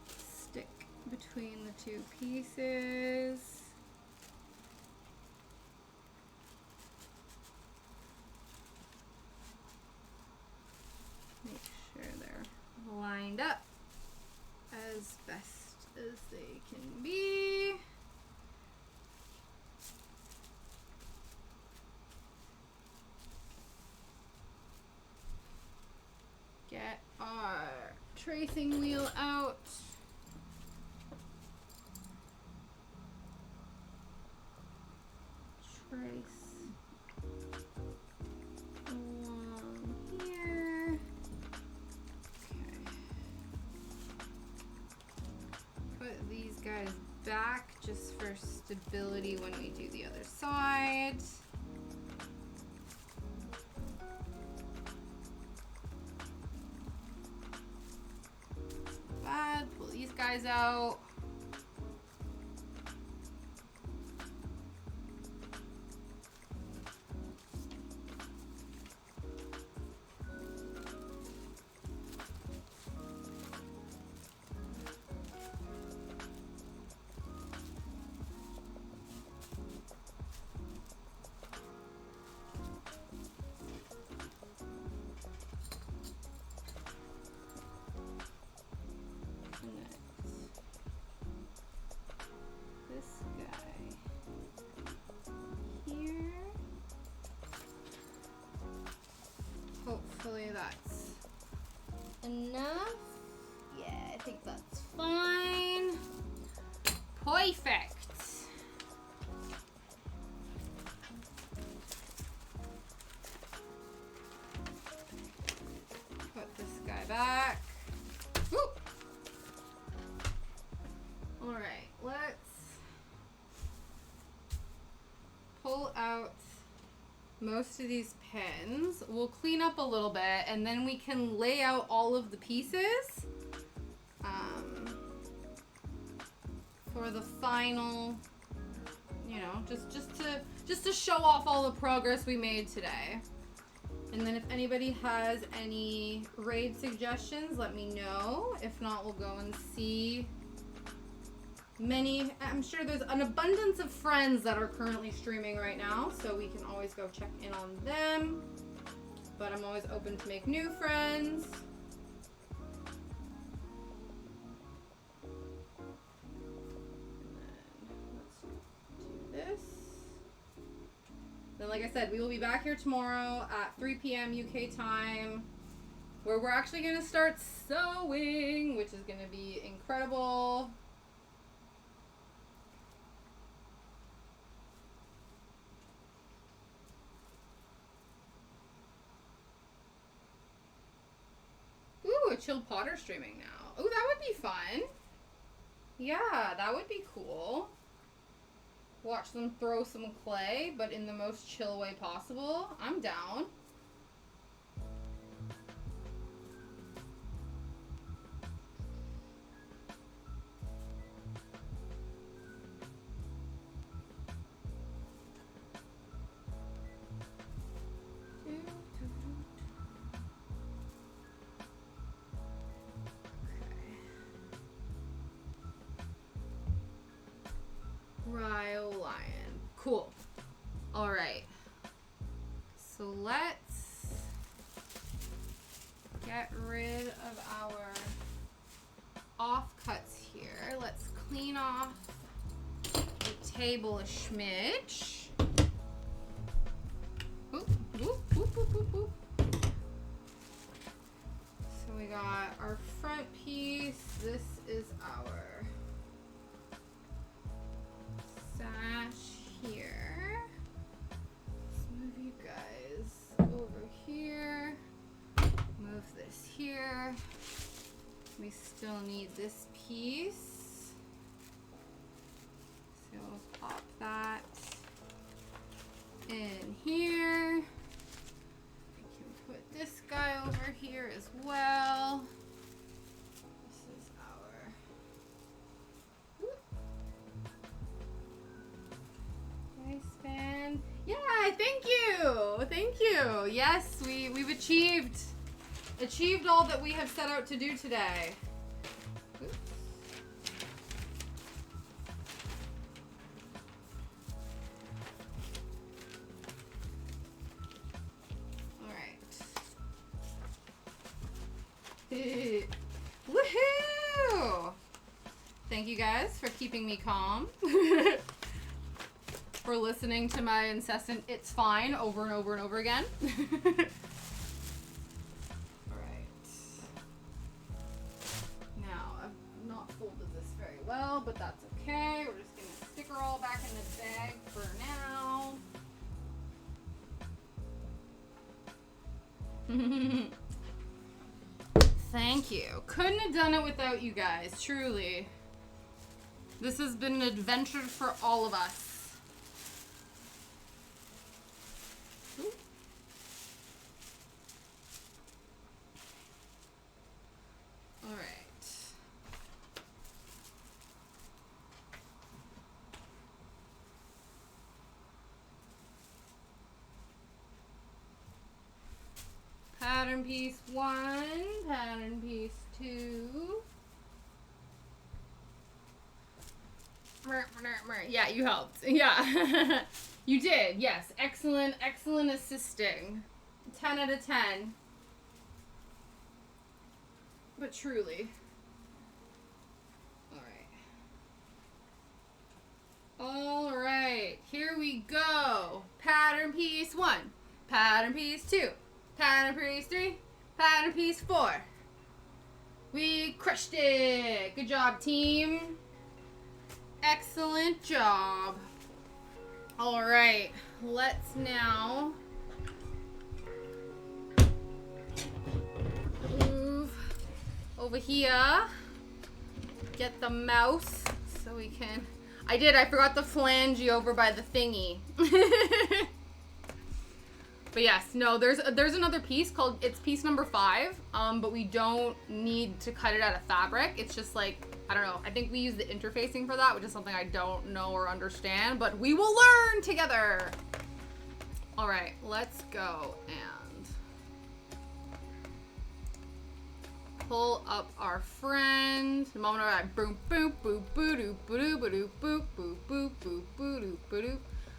stick between the two pieces, make sure they're lined up as best as they can be. Get our tracing wheel out. Trace along here. Okay. guys back just for stability when we do the other side. Bad. Pull these guys out. Hopefully that's enough. Yeah, I think that's fine. Perfect. Put this guy back. Woo. All right, let's pull out most of these pins. We'll clean up a little bit and then we can lay out all of the pieces for the final, you know, just to show off all the progress we made today. And then if anybody has any raid suggestions, let me know. If not, we'll go and see I'm sure there's an abundance of friends that are currently streaming right now, so we can always go check in on them. But I'm always open to make new friends. And then let's do this. Then, like I said, we will be back here tomorrow at 3 p.m. UK time, where we're actually going to start sewing, which is going to be incredible. Ooh, a Chill Potter streaming now. Ooh, that would be fun. Yeah, that would be cool. Watch them throw some clay, but in the most chill way possible. I'm down. Lion. Cool. All right. So let's get rid of our offcuts here. Let's clean off the table a smidge. Oop, oop, oop, oop, oop, oop. So we got our front piece. This is our sash here. Let's move you guys over here. Move this here. We still need this piece. So we'll pop that in here. We can put this guy over here as well. Fan. Yeah, thank you. Yes, we've achieved all that we have set out to do today. Oops. All right. Woohoo! Thank you guys for keeping me calm. For listening to my incessant "it's fine" over and over and over again. Alright. Now, I've not folded this very well, but that's okay. We're just going to stick her all back in the bag for now. Thank you. Couldn't have done it without you guys, truly. This has been an adventure for all of us. Ooh. All right. Pattern piece 1, pattern piece 2. Yeah, you helped. Yeah. You did, yes. Excellent, excellent assisting. 10 out of 10. But truly. Alright, here we go. Pattern piece 1, pattern piece 2, pattern piece 3, pattern piece 4. We crushed it. Good job, team. Excellent job. All right, let's now move over here. Get the mouse so we can... I forgot the flange over by the thingy. But yes, no, there's another piece called, it's piece number 5, but we don't need to cut it out of fabric. It's just like, I don't know, I think we use the interfacing for that, which is something I don't know or understand, but we will learn together. All right, let's go and pull up our friend. The moment I boom boop boop boo doo boo doo boo doo boop boop boop boop boo doo boo doo.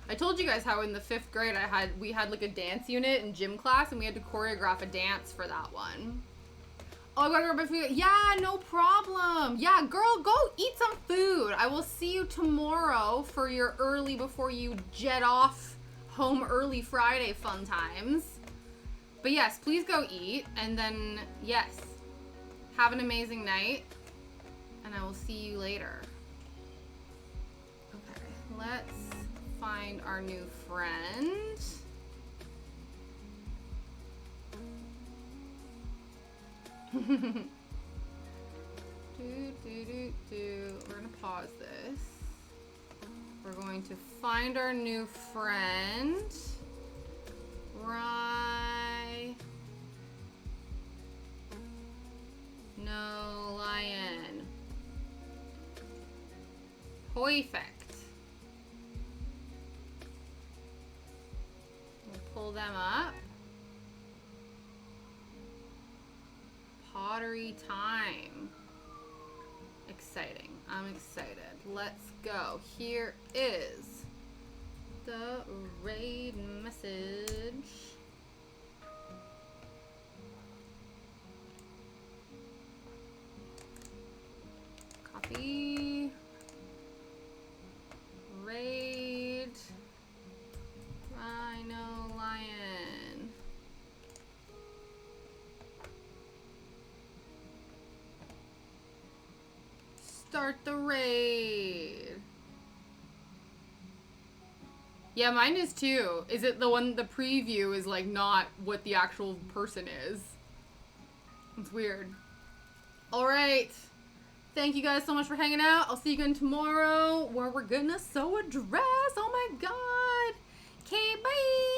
I told you guys how in the 5th grade we had like a dance unit in gym class and we had to choreograph a dance for that one. Oh, I gotta grab my food. Yeah, no problem. Yeah, girl, go eat some food. I will see you tomorrow for your early before you jet off home early Friday fun times. But yes, please go eat. And then, yes, have an amazing night. And I will see you later. Okay, let's find our new friend. We're gonna pause this. We're going to find our new friend. No lion. Perfect. We'll pull them up. Pottery time. Exciting. I'm excited. Let's go. Here is the raid message. Copy. Raid. Rhino lion. Start the raid. Yeah, mine is too. Is it the one, the preview is like not what the actual person is? It's weird. All right. Thank you guys so much for hanging out. I'll see you again tomorrow where we're gonna sew a dress. Oh my God. Okay, bye.